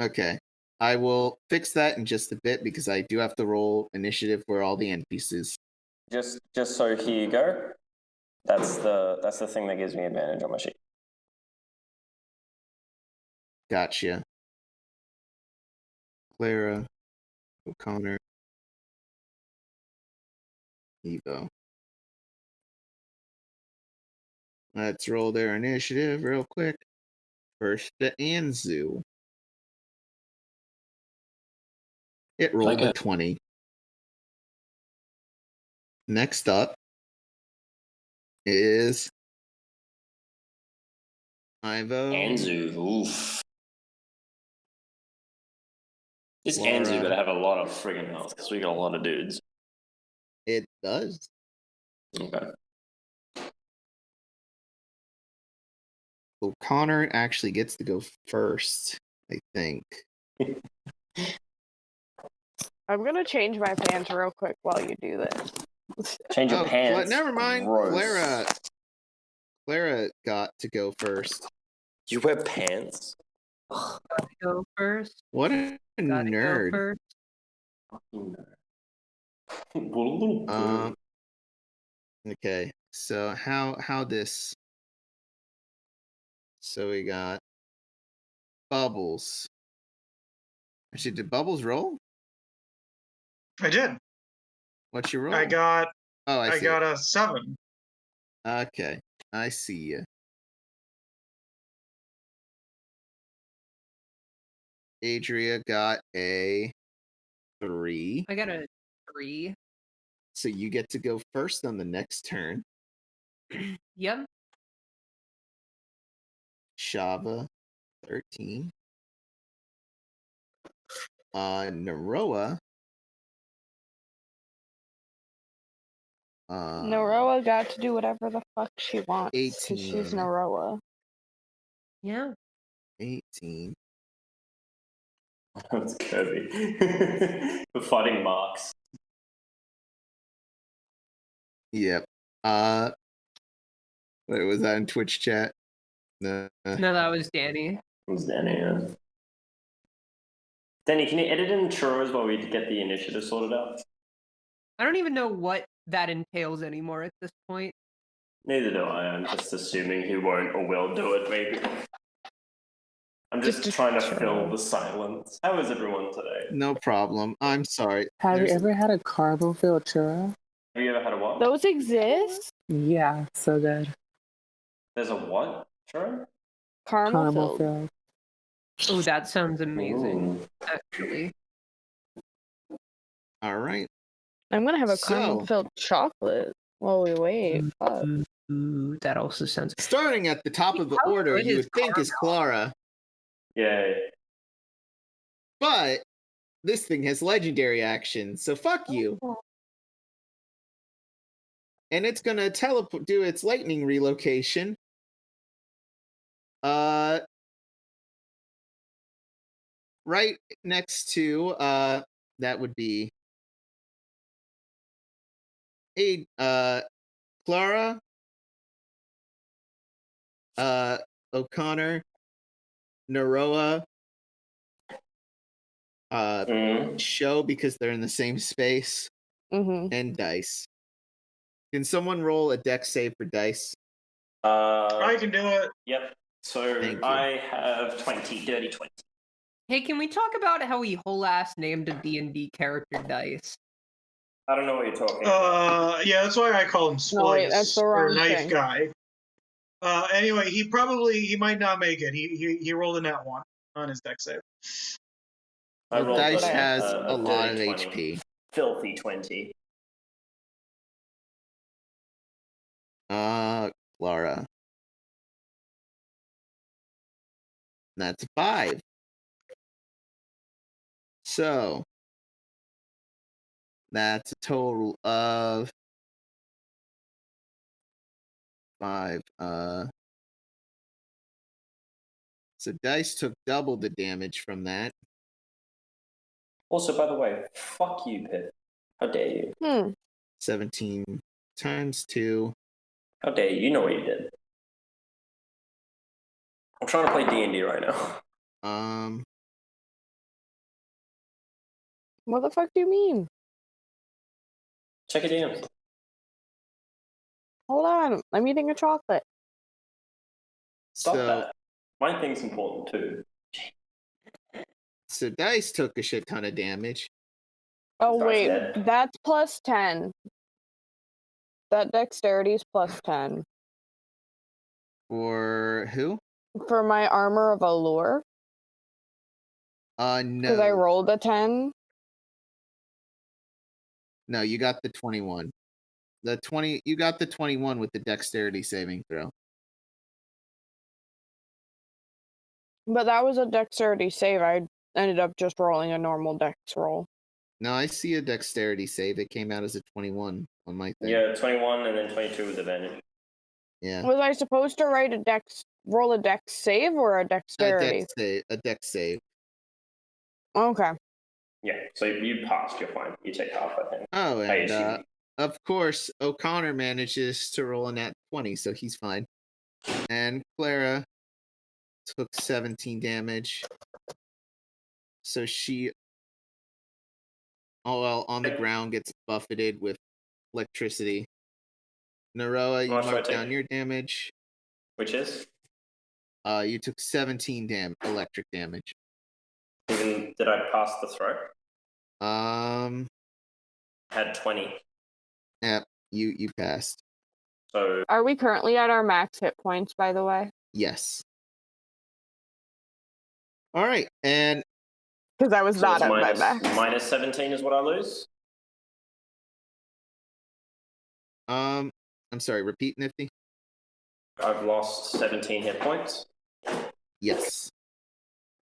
Okay. I will fix that in just a bit because I do have to roll initiative for all the NPCs. Just so here you go. That's the thing that gives me advantage on my sheet. Gotcha. Clara, Connar, Evo. Let's roll their initiative real quick. First to Anzu. It rolled a 20. Next up is Ivo. Anzu, oof. This Laura. Anzu gotta have a lot of friggin' health because we got a lot of dudes. It does. Okay. Well, Connar actually gets to go first, I think. I'm gonna change my pants real quick while you do this. Change your pants. Never mind. Gross. Clara got to go first. You wear pants? Go first. What a Gotta go nerd. first. What a little bird. Okay, so how this? So we got Bubbles. Actually, did Bubbles roll? I did. What's your roll? I got I see. got a 7. Okay, I see you. Adria got a 3. I got a 3. So you get to go first on the next turn. Yep. Shava, 13. Naroa. Naroa got to do whatever the fuck she wants. 18. She's Naroa. Yeah. 18. That's Kirby. The fighting marks. Yep. Wait, was that in Twitch chat? No. No, that was Danny. It was Danny, yeah. Danny, can you edit in churros while we get the initiative sorted out? I don't even know what that entails anymore at this point. Neither do I. I'm just assuming he won't or will do it, maybe. I'm just trying to fill the silence. How is everyone today? No problem. I'm sorry. Have you ever had a caramel-filled churro? Have you ever had a what? Those exist? Yeah, so good. There's a what? Churro? Caramel filled. Caramel-filled. Oh, that sounds amazing, Ooh. actually. All right. I'm gonna have a So- caramel filled chocolate while we wait. Fuck. Ooh, that also sounds. Starting at the top of the How order, good you is would think is Clara, Yay. but this thing has legendary action, so fuck you. And it's gonna do its lightning relocation. Right next to that would be Clara, O'Connor, Naroa, Show because they're in the same space, and Dice. Can someone roll a dex save for Dice? I can do it. Yep. So Thank you. I have 20, dirty 20. Hey, can we talk about how he whole ass named a D&D character Dice? I don't know what you're talking about. Yeah, that's why I call him No, wait, that's Splice the or wrong Knife thing. Guy. Anyway, he might not make it. He rolled a net 1 on his deck save. I Well, rolled Dice a- has a a lot of dirty 20. HP. Filthy 20. Clara. That's a 5. So that's a total of 5. So Dice took double the damage from that. Also, by the way, fuck you, Pip. How dare you? 17 times 2. How dare you? You know what you did. I'm trying to play D&D right now. What the fuck do you mean? Check your DMs. Hold on, I'm eating a chocolate. Stop So that. My thing's important too. so Dice took a shit ton of damage. Oh Guy's wait, dead. that's plus 10. That dexterity is plus 10. For who? For my armor of allure, because No. I rolled a 10. No, you got the 21. You got the 21 with the dexterity saving throw. But that was a dexterity save. I ended up just rolling a normal dex roll. No, I see a dexterity save. It came out as a 21 on my thing. Yeah, 21 and then 22 with advantage. Yeah. Was I supposed to roll a dex save or a dexterity? A dex save. Okay. Yeah, so you passed, you're fine. You take half, I think. Oh, I and assume. of course, O'Connor manages to roll a nat 20, so he's fine. And Clara took 17 damage. So she, on the ground gets buffeted with electricity. Naroa, you What should I mark take? down your damage. Which is? You took 17 electric damage. Even did I pass the throw? Had 20. Yeah, you passed. So Are we currently at our max hit points, by the way? Yes. All right, and Because I was so not it's at my minus, max. minus 17 is what I lose? I'm sorry. Repeat, Nifty. I've lost 17 hit points. Yes.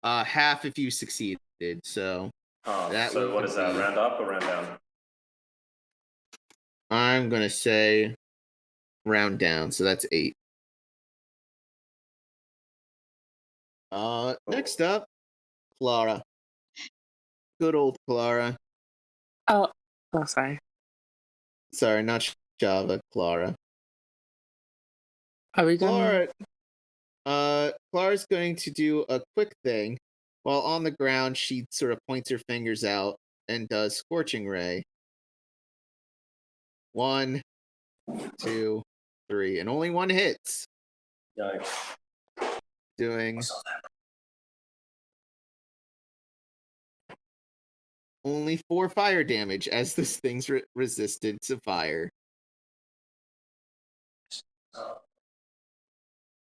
Half if you succeeded. So that so would what is that? be- Round up or round down? I'm gonna say round down. So that's 8. Next up, Clara. Good old Clara. Oh, sorry. Sorry, not Shava. Clara. Are we done? Clara's going to do a quick thing. While on the ground, she sort of points her fingers out and does Scorching Ray. 1, 2, 3, and only one hits. Yikes. Doing only 4 fire damage as this thing's resistant to fire.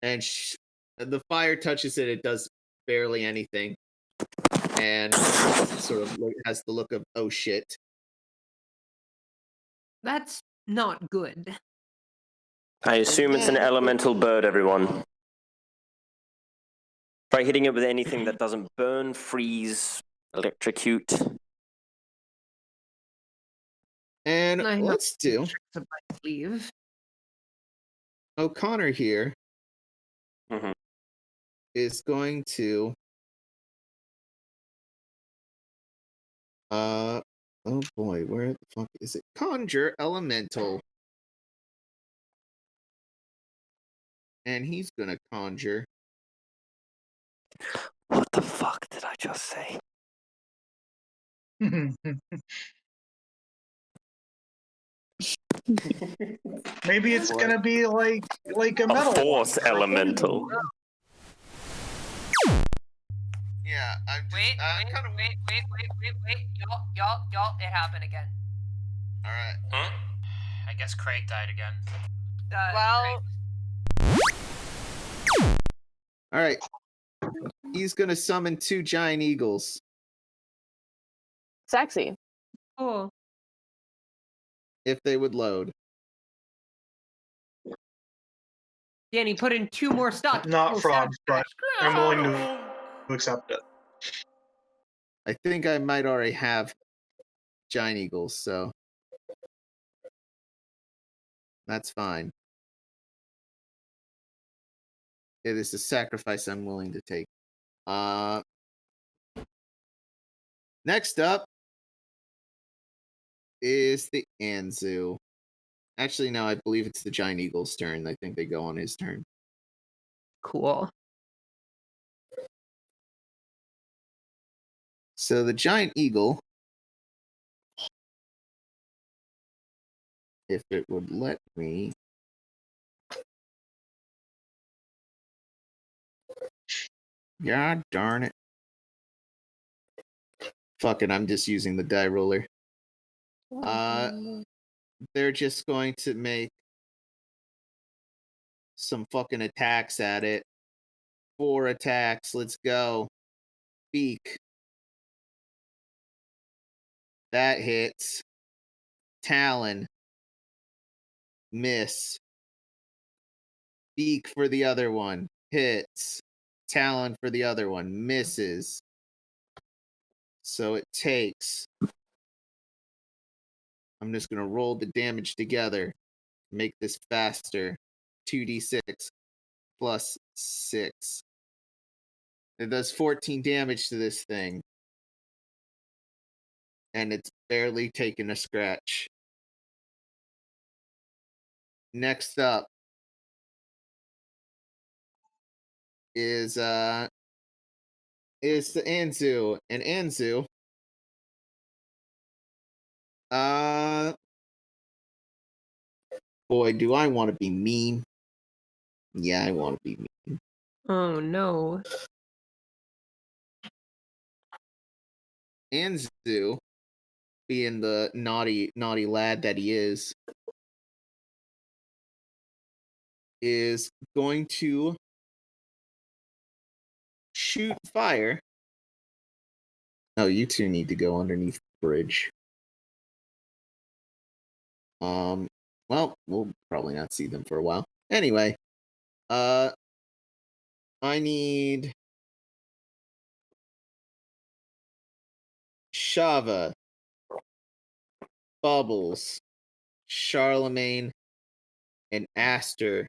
And the fire touches it, it does barely anything. And sort of has the look of, oh shit. That's not good. I assume it's an elemental bird, everyone. Try hitting it with anything that doesn't burn, freeze, electrocute. And I have let's do tricks up my sleeve. O'Connor here Mhm. is going to oh boy, where the fuck is it? Conjure elemental. And he's gonna conjure. What the fuck did I just say? Maybe it's gonna be like a A metal force one. elemental. Yeah, Yeah, I'm just, Wait, I'm wait, kind of. wait. Y'all, it happened again. All right. Huh? I guess Craig died again. Well, All right. He's gonna summon 2 giant eagles. sexy. Oh. If they would load. Danny, put in 2 more stocks. Not Oh, frogs, sound- but I'm willing to accept it. I think I might already have giant eagles, so that's fine. It is a sacrifice I'm willing to take. Next up is the Anzu. Actually, no, I believe it's the giant eagle's turn. I think they go on his turn. Cool. So the giant eagle, if it would let me. God darn it. Fuck it, I'm just using the die roller. They're just going to make some fucking attacks at it. 4 attacks, let's go. Beak. That hits. Talon. Miss. Beak for the other one. Hits. Talon for the other one. Misses. So it takes. I'm just going to roll the damage together. Make this faster. 2d6 plus 6. It does 14 damage to this thing. And it's barely taken a scratch. Next up is the Anzu. And Anzu boy, do I want to be mean. Yeah, I want to be mean. Oh no. Anzu, being the naughty lad that he is going to shoot fire. Oh, you two need to go underneath the bridge. Well, we'll probably not see them for a while. Anyway, I need Shava, Bubbles, Charlemagne, and Aster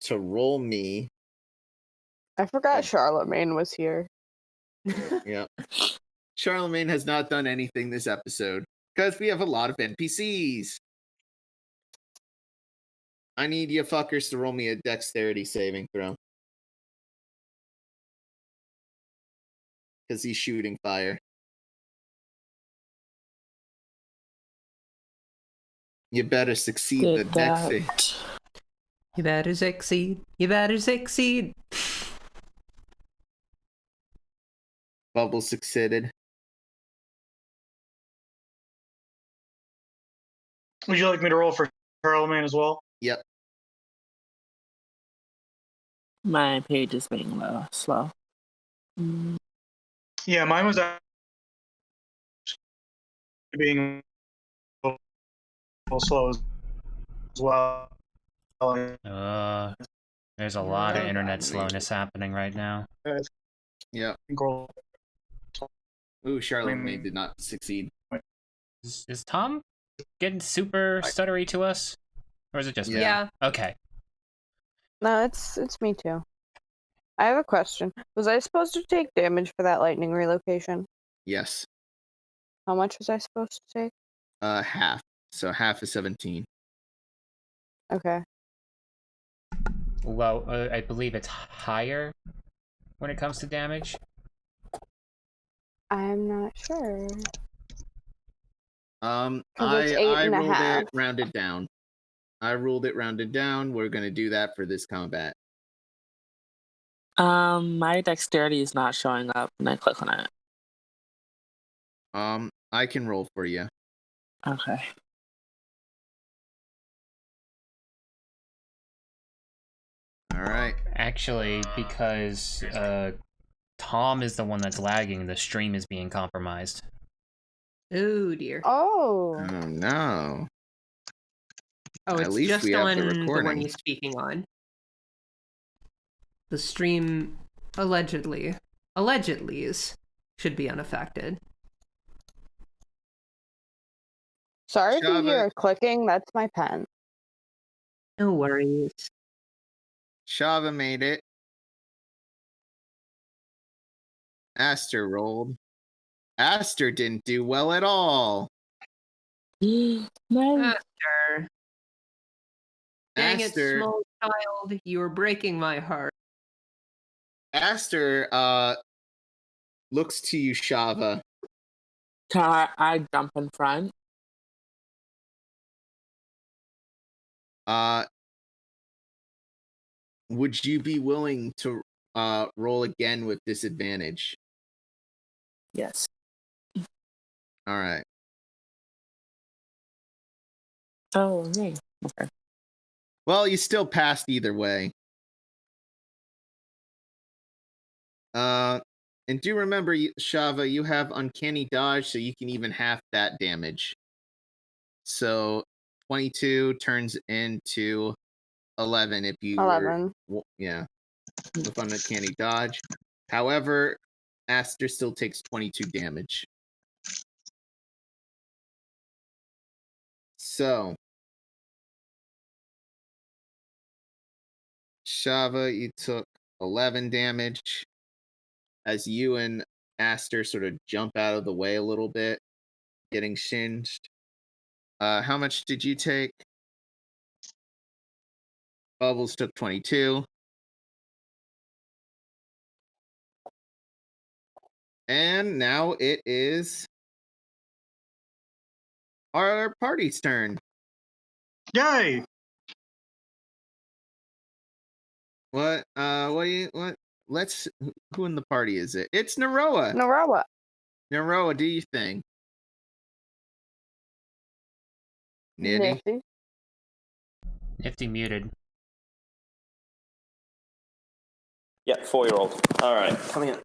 to roll me. I forgot Charlemagne was here. Yeah. Charlemagne has not done anything this episode because we have a lot of NPCs. I need you fuckers to roll me a dexterity saving throw. Because he's shooting fire. You better succeed the Did dex that. save. You better succeed. You better succeed. Bubble succeeded. Would you like me to roll for Charlemagne as well? Yep. My page is being slow. Yeah, mine was actually being a little slow as well. There's a lot of internet slowness happening right now. Yeah. Ooh, Charlemagne did not succeed. Is Tom getting super stuttery to us? Or is it just me? Yeah. Okay. No, it's me too. I have a question. Was I supposed to take damage for that lightning relocation? Yes. How much was I supposed to take? Half. So half is 17. Okay. Well, I believe it's higher when it comes to damage. I'm not sure. 'Cause it's I 8.5. ruled it rounded down. I ruled it rounded down. We're gonna do that for this combat. My dexterity is not showing up when I click on it. I can roll for you. Okay. All right. Actually, because Tom is the one that's lagging, the stream is being compromised. Oh dear. Oh. Oh no. Oh, At it's least just we have on the the one recording. you're speaking on. The stream allegedly should be unaffected. Sorry if you Shava- hear a clicking. That's my pen. No worries. Shava made it. Aster rolled. Aster didn't do well at all. No. Aster. Dang it, Aster, small child, you're breaking my heart. Aster looks to you, Shava. Can I jump in front? Would you be willing to roll again with disadvantage? Yes. All right. Oh, yay. Okay. Well, you still passed either way. And do remember, Shava, you have uncanny dodge, so you can even half that damage. So 22 turns into 11 if you 11. yeah, with uncanny dodge. However, Aster still takes 22 damage. So, Shava, you took 11 damage as you and Aster sort of jump out of the way a little bit, getting singed. How much did you take? Bubbles took 22. And now it is our party's turn. Yay! What let's who in the party is it? It's Naroa. Naroa. Naroa, do you think? Nifty. Nifty. Nifty muted. Yeah, 4-year-old. All right, coming in.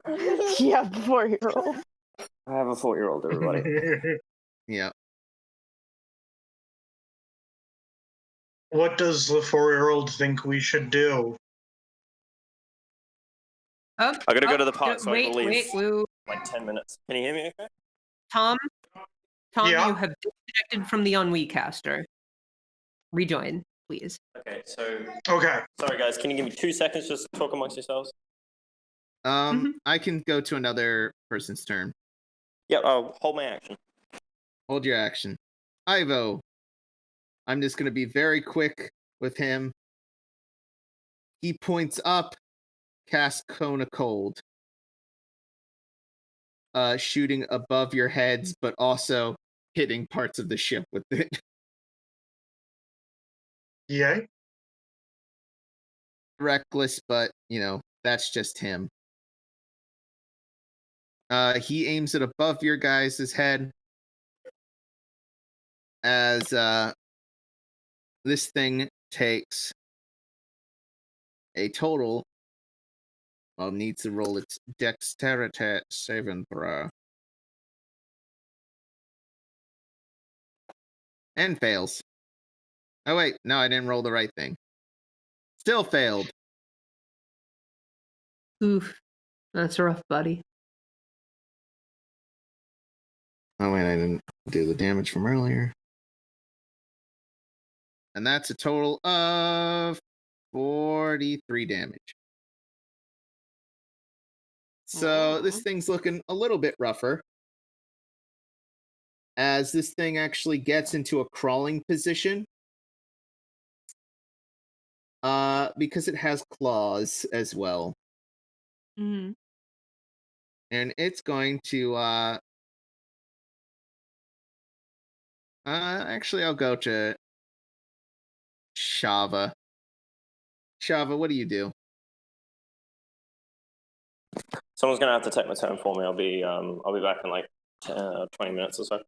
Yeah, 4-year-old. I have a 4-year-old, everybody. Yeah. What does the 4-year-old think we should do? Oh, I gotta go to the park, so I can leave wait. like 10 minutes. Can you hear me okay? Tom, Yeah? you have disconnected from the Ennui caster. Rejoin, please. Okay, so Okay. sorry guys, can you give me 2 seconds just to talk amongst yourselves? I can go to another person's turn. Yeah, I'll hold my action. Hold your action. Ivo. I'm just gonna be very quick with him. He points up, casts Cone of Cold. Shooting above your heads, but also hitting parts of the ship with it. Yay? Reckless, but that's just him. He aims it above your guys' head as this thing takes a total. Well, needs to roll its dexterity saving throw. And fails. Oh wait, no, I didn't roll the right thing. Still failed. Oof, that's rough, buddy. Oh wait, I didn't do the damage from earlier. And that's a total of 43 damage. So this thing's looking a little bit rougher. As this thing actually gets into a crawling position. Because it has claws as well. Mm-hmm. And it's going to actually I'll go to Shava. Shava, what do you do? Someone's gonna have to take my turn for me. I'll be back in like 20 minutes or so.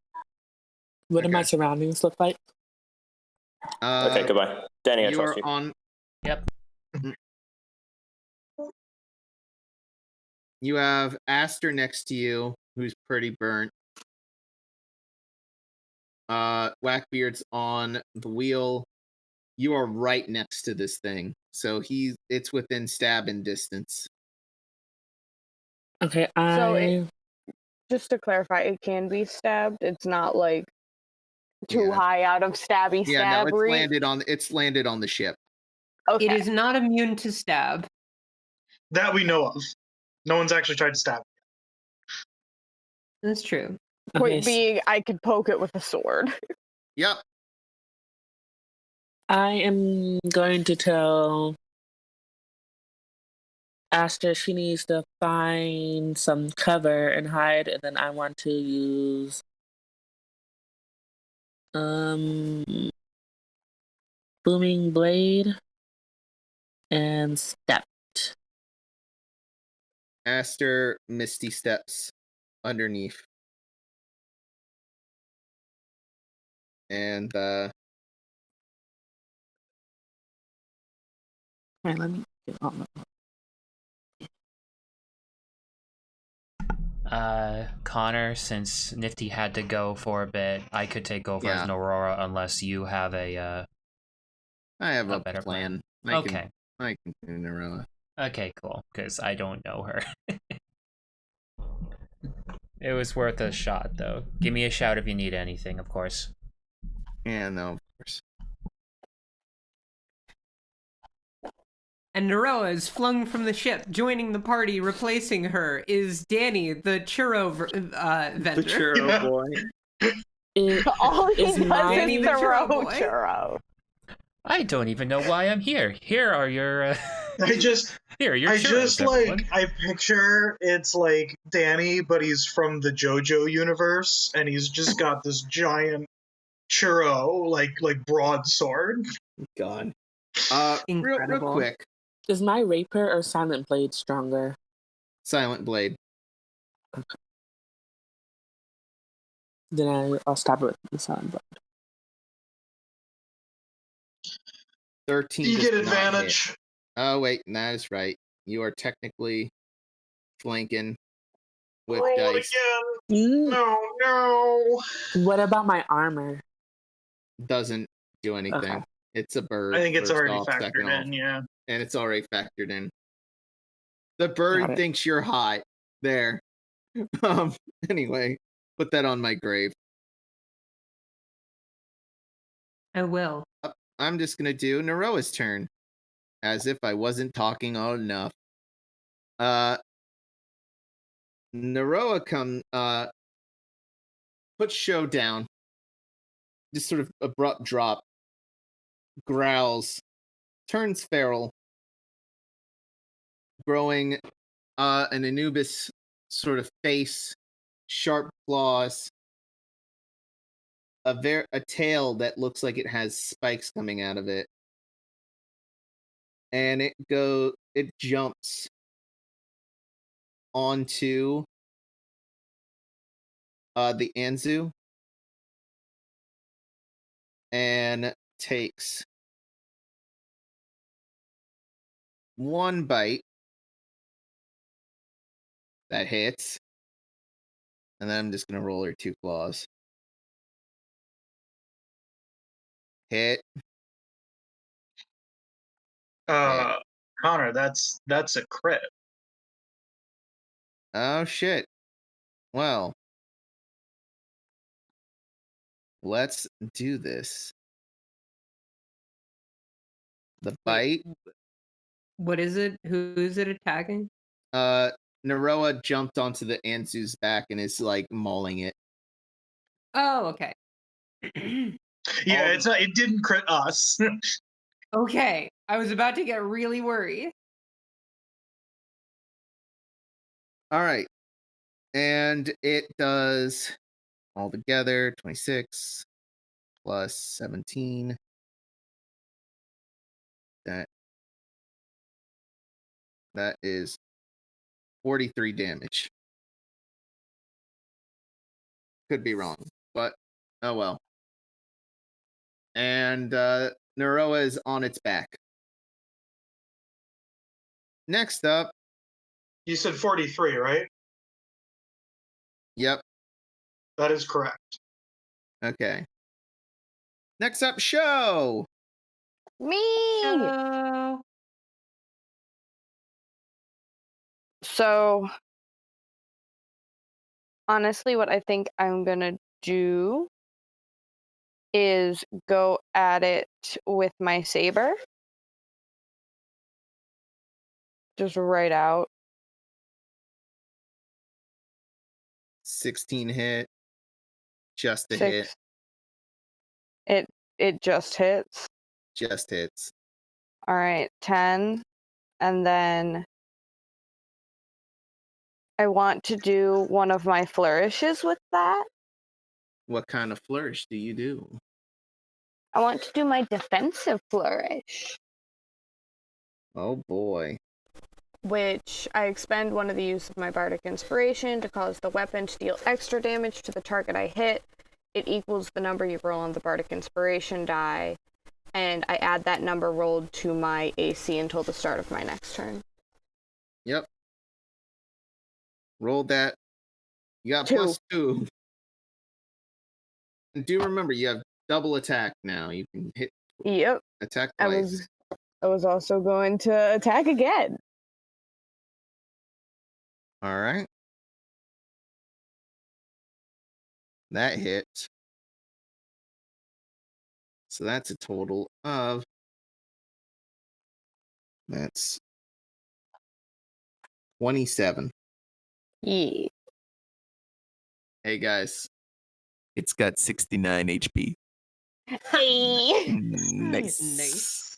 What do my Okay. surroundings look like? Okay, goodbye. Danny, I You trust are you. on. Yep. You have Aster next to you, who's pretty burnt. Whackbeard's on the wheel. You are right next to this thing, so it's within stabbing distance. Okay, So just to clarify, it can be stabbed. It's not like too Yeah. high out of stabby Yeah, no, stab it's reach. landed on the ship. Okay. It is not immune to stab. That we know of. No one's actually tried to stab it. That's true. okay, Point being, I could poke it with a sword. Yep. I am going to tell Aster she needs to find some cover and hide, and then I want to use booming blade and stepped. Aster misty steps underneath. And Alright, let me get on the Connor, since Nifty had to go for a bit, I could take over as Yeah. Aurora unless you have a I have a a better plan. Okay. I can do Neroa. Okay, cool, because I don't know her. It was worth a shot, though. Give me a shout if you need anything, of course. Yeah, no, of course. And Neroa is flung from the ship. Joining the party, replacing her, is Danny, the churro vendor. The churro Yeah. boy. All he Is does mine is the churro throw boy? churro. I don't even know why I'm here. Here are your I just churros, everyone. I picture it's like Danny, but he's from the JoJo universe, and he's just got this giant churro, like broadsword. God. Real Incredible. quick. Is my rapier or silent blade stronger? Silent Blade. Then I'll stab it with the silent blade. 13. You does get not advantage. hit. Oh, wait, that is right. You are technically flanking with Roll it dice. again. Mm. No. What about my armor? Doesn't do anything. Okay. It's a bird. I think it's first already off, second factored off, in, yeah. and it's already factored in. The Got bird it. thinks you're hot. There. Anyway, put that on my grave. I will. I'm just gonna do Neroa's turn. As if I wasn't talking all enough. Neroa puts Show down. Just sort of abrupt drop. Growls. Turns feral. Growing an Anubis sort of face, sharp claws, a tail that looks like it has spikes coming out of it, and it jumps onto the Anzu and takes one bite that hits, and then I'm just gonna roll her 2 claws. Hit. Connor, that's a crit. Oh shit. Well, let's do this. The bite. What is it? Who is it attacking? Neroa jumped onto the Anzu's back and is like mauling it. Oh, okay. Yeah, it didn't crit us. Okay. I was about to get really worried. All right. And it does altogether 26 plus 17. That is 43 damage. Could be wrong, but oh well. And Naroa is on its back. Next up. You said 43, right? Yep. That is correct. Okay. Next up, Show. Me. So, honestly, what I think I'm gonna do is go at it with my saber. Just right out. 16 hit. Just a 6. hit. It just hits. Just hits. All right, 10. And then I want to do one of my flourishes with that. What kind of flourish do you do? I want to do my defensive flourish. Oh boy. Which I expend one of the use of my bardic inspiration to cause the weapon to deal extra damage to the target I hit. It equals the number you roll on the bardic inspiration die, and I add that number rolled to my AC until the start of my next turn. Yep. Roll that. You got 2. +2. And do remember, you have double attack now. You can hit Yep. attack I twice. was also going to attack again. All right. That hit. So that's a total of... That's 27. Yeah. Hey guys. It's got 69 HP. Hey. Nice.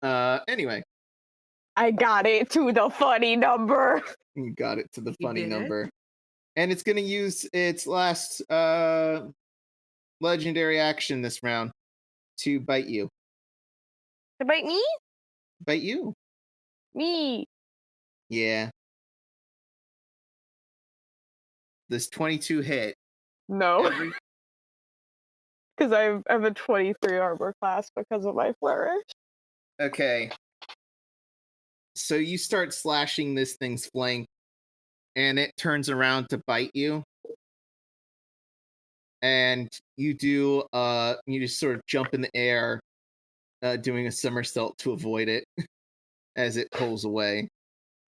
Anyway. I got it to the funny number. You got it to the You funny did it? number. And it's going to use its last legendary action this round to bite you. To bite me? Bite you? Me. Yeah. This 22 hit. No. Every... Because I have a 23 armor class because of my flourish. Okay. So you start slashing this thing's flank, and it turns around to bite you. And you do, you just sort of jump in the air, doing a somersault to avoid it as it pulls away.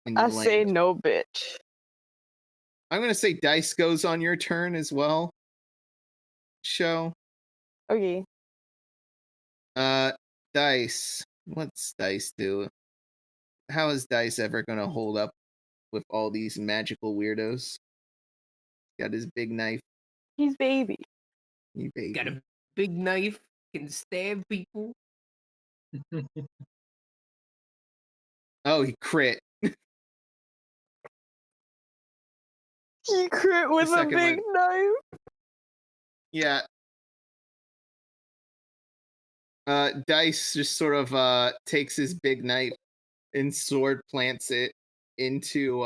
And you I land. say no, bitch. I'm going to say dice goes on your turn as well. Show. Okay. Dice. What's dice do? How is dice ever going to hold up with all these magical weirdos? Got his big knife. He's baby. You baby. Got a big knife, can stab people. Oh, he crit. He crit with a second big knife. Yeah. Dice just sort of takes his big knife and sword plants it into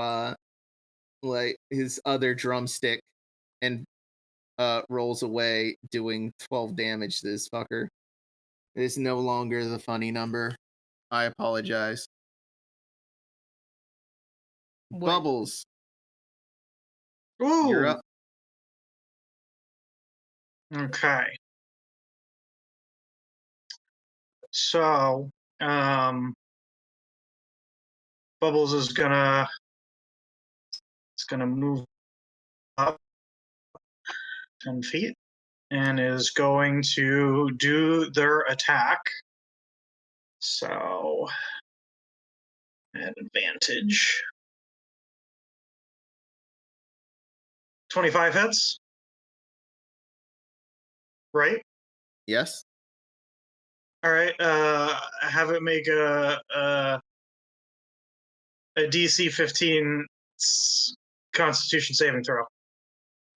like his other drumstick and rolls away, doing 12 damage to this fucker. It is no longer the funny number. I apologize. What? Bubbles. Ooh. You're up. Okay. So, Bubbles is gonna move up 10 feet and is going to do their attack. So, at advantage. 25 hits. Right? Yes. All right. Have it make a DC 15 Constitution saving throw.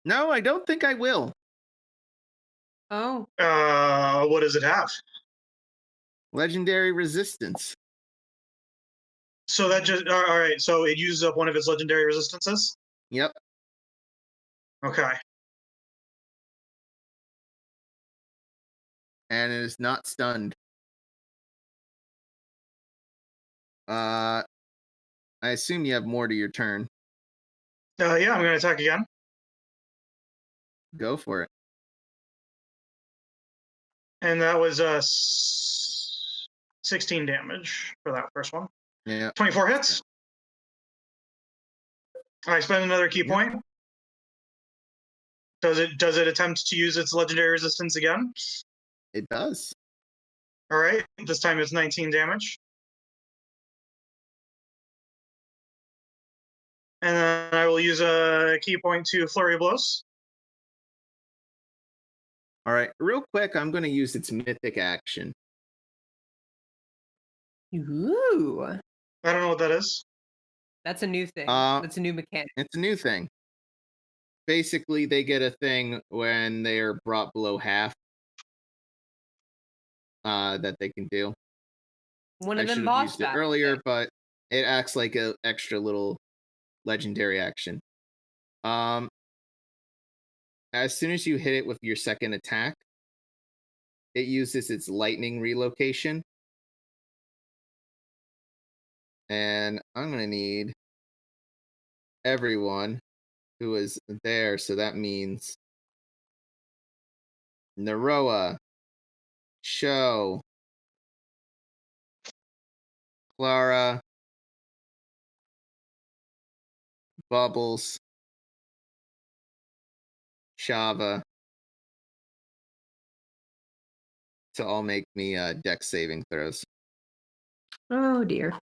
No, I don't think I will. Oh, What does it have? Legendary resistance. So that just all right. So it uses up one of its legendary resistances. Yep. Okay. And it is not stunned. I assume you have more to your turn. Yeah, I'm going to attack again. Go for it. And that was 16 damage for that first one. Yeah. 24 hits. I spend another key point. Does it attempt to use its legendary resistance again? It does. All right. This time it's 19 damage. And then I will use a key point to Flurry of Blows. All right. Real quick, I'm going to use its mythic action. Ooh. I don't know what that is. That's a new thing. That's a new mechanic. It's a new thing. Basically, they get a thing when they are brought below half that they can do. One of I them should have boss used it battle earlier, things. but it acts like an extra little legendary action. As soon as you hit it with your second attack, it uses its lightning relocation. And I'm going to need everyone who is there, so that means Naroa, Sho, Clara, Bubbles, Shava to all make me dex saving throws. Oh dear.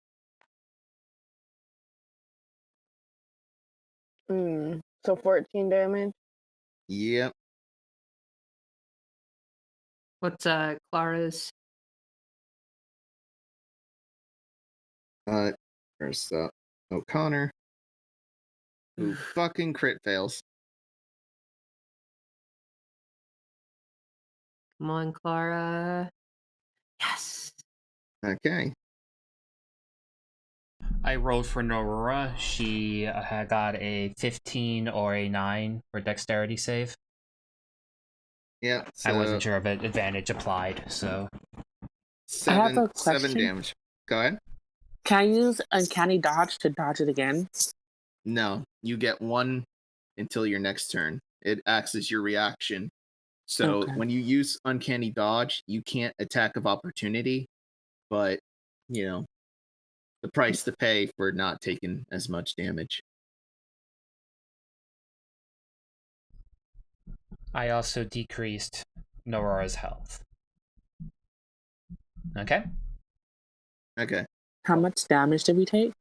So 14 damage. Yep. What's Clara's? First up, Connar, who fucking crit fails. Come on, Clara. Yes. Okay. I rolled for Norora. She had got a 15 or a 9 for dexterity save. Yeah. So I wasn't sure if advantage applied, so. I have a seven question. damage. Go ahead. Can I use Uncanny Dodge to dodge it again? No, you get one until your next turn. It acts as your reaction. So Okay. when you use Uncanny Dodge, you can't attack of opportunity, but, you know, the price to pay for not taking as much damage. I also decreased Norora's health. Okay. Okay. How much damage did we take?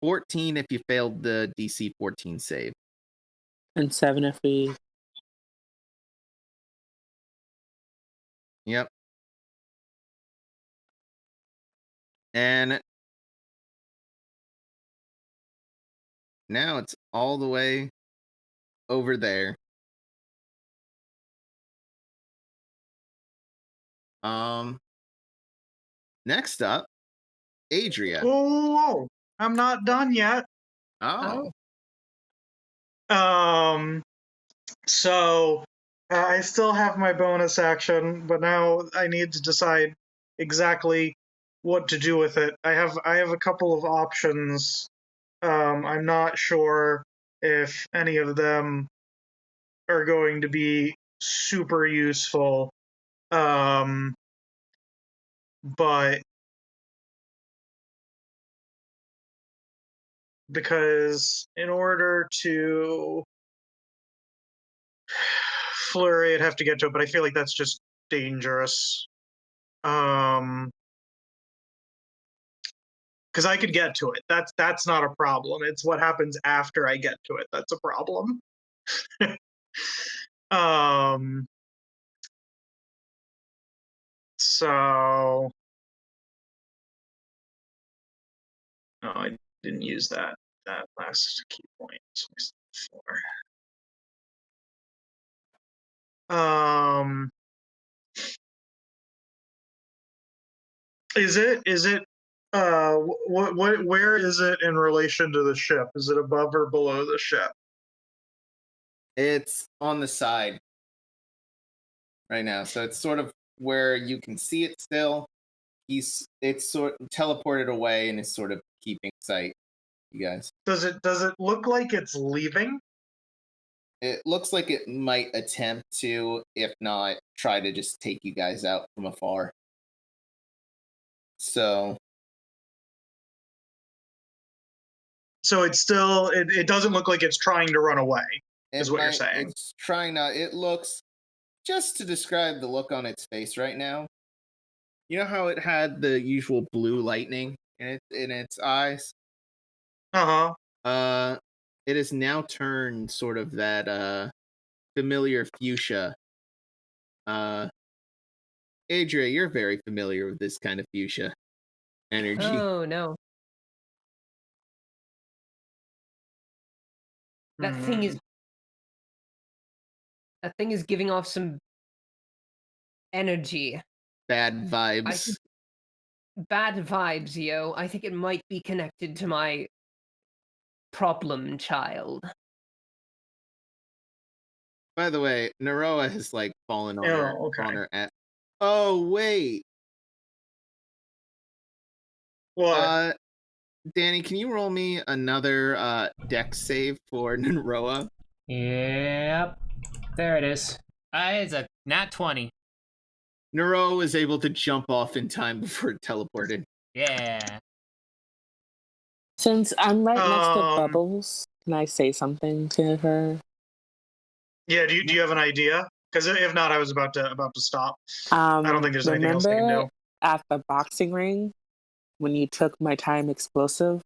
14 if you failed the DC 14 save. And 7 if we... Yep. And now it's all the way over there. Next up, Adria. Oh, I'm not done yet. Oh. So I still have my bonus action, but now I need to decide exactly what to do with it. I have a couple of options. I'm not sure if any of them are going to be super useful. But because in order to flurry, I'd have to get to it, but I feel like that's just dangerous. Because I could get to it. That's not a problem. It's what happens after I get to it that's a problem. So no, I didn't use that last key point. So is it Where is it in relation to the ship? Is it above or below the ship? It's on the side right now, so it's sort of where you can see it still. It's sort of teleported away and is sort of keeping sight. You guys. Does it look like it's leaving? It looks like it might attempt to, if not, try to just take you guys out from afar. So it's still it doesn't look like it's trying to run away, is what you're saying. It's trying not. It looks, just to describe the look on its face right now. You know how it had the usual blue lightning in its eyes? Uh-huh. It has now turned sort of that familiar fuchsia. Adria, you're very familiar with this kind of fuchsia energy. Oh no. That thing is giving off some energy. Bad vibes. Bad vibes, yo. I think it might be connected to my problem child. By the way, Naroa has like fallen on her. Okay. On her at. Oh wait. What? Danny, can you roll me another dex save for Naroa? Yep. There it is. It's a nat 20. Naroa was able to jump off in time before it teleported. Yeah. Since I'm right next to Bubbles, can I say something to her? Yeah, do you have an idea? Because if not, I was about to stop. I don't think there's anything else I can do. At the boxing ring, when you took my time explosive?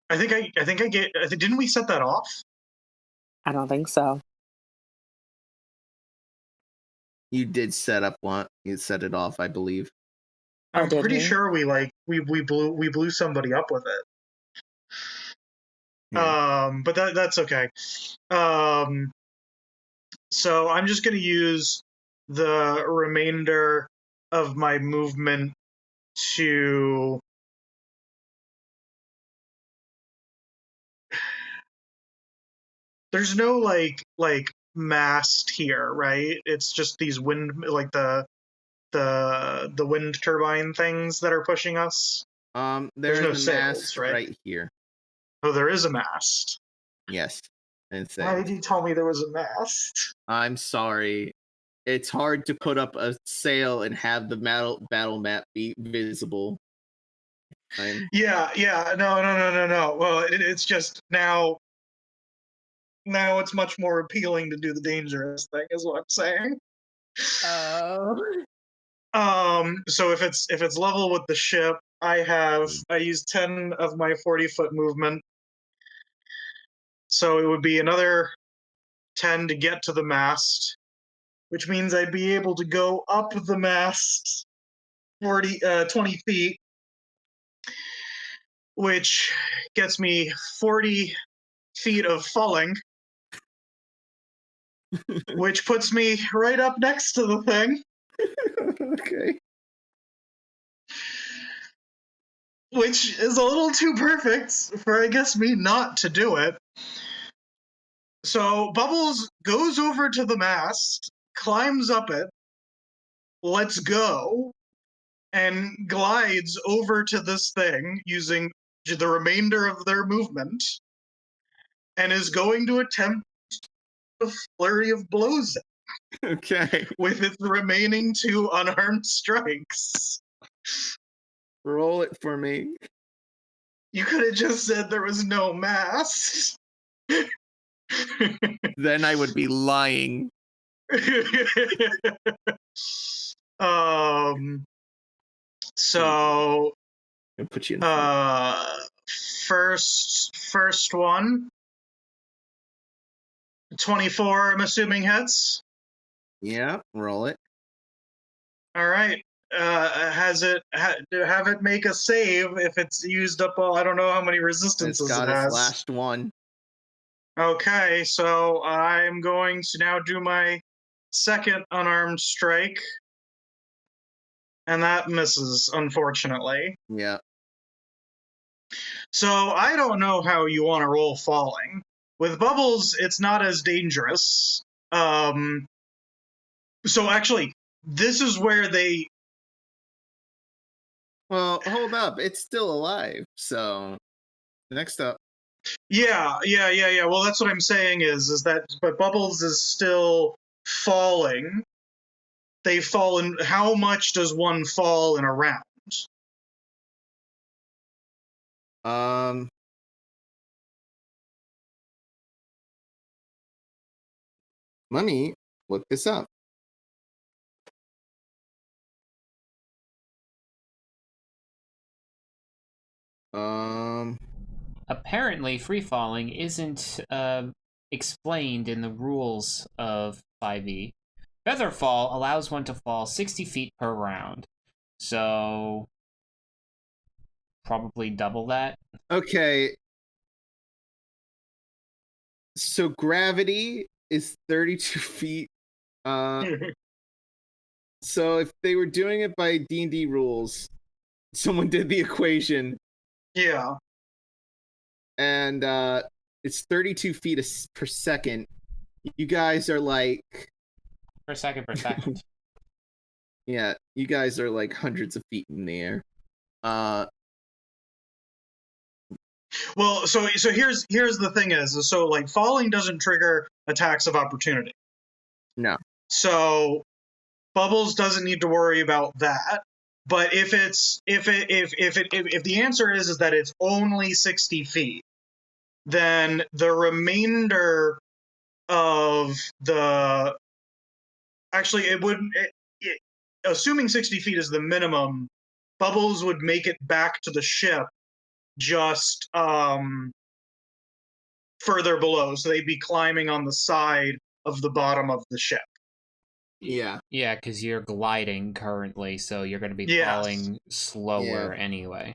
Didn't we set that off? I don't think so. You did set up one. You set it off, I believe. I'm pretty sure we blew somebody up with it. Yeah. But that's okay. So I'm just gonna use the remainder of my movement to there's no like mast here, right? It's just these wind, like the wind turbine things that are pushing us. There's no a sails, mast right here. Oh, there is a mast. Yes. And Why did you tell me there was a mast? I'm sorry. It's hard to put up a sail and have the battle map be visible. Yeah. No. Well, it's just now it's much more appealing to do the dangerous thing, is what I'm saying. So if it's level with the ship, I use 10 of my 40-foot movement. So it would be another 10 to get to the mast, which means I'd be able to go up the mast 20 feet, which gets me 40 feet of falling, which puts me right up next to the thing. Okay. Which is a little too perfect for, I guess, me not to do it. So Bubbles goes over to the mast, climbs up it, lets go, and glides over to this thing using the remainder of their movement, and is going to attempt a flurry of blows Okay. with its remaining 2 unarmed strikes. Roll it for me. You could have just said there was no mast. Then I would be lying. So I'll put you in first one. 24, I'm assuming hits. Yeah, roll it. All right. Have it make a save if it's used up all. I don't know how many resistances It's got it has. its last one. Okay, so I'm going to now do my second unarmed strike. And that misses, unfortunately. Yeah. So I don't know how you want to roll falling. With bubbles, it's not as dangerous. So actually, this is where they... Well, hold up. It's still alive. So, next up. Yeah. Well, that's what I'm saying is that, but bubbles is still falling. They fall in... How much does one fall in a round? Let me look this up. Apparently, free falling isn't explained in the rules of 5e. Featherfall allows one to fall 60 feet per round. So, probably double that. Okay. So gravity is 32 feet. So if they were doing it by D&D rules, someone did the equation. Yeah. And it's 32 feet per second. You guys are like... Per second. Yeah, you guys are like hundreds of feet in the air. Well, so here's the thing is, so like falling doesn't trigger attacks of opportunity. No. So Bubbles doesn't need to worry about that. But if the answer is that it's only 60 feet, then the remainder of the... Actually, it wouldn't... assuming 60 feet is the minimum, Bubbles would make it back to the ship just further below. So they'd be climbing on the side of the bottom of the ship. Yeah. Yeah, because you're gliding currently, so you're going to be falling slower anyway.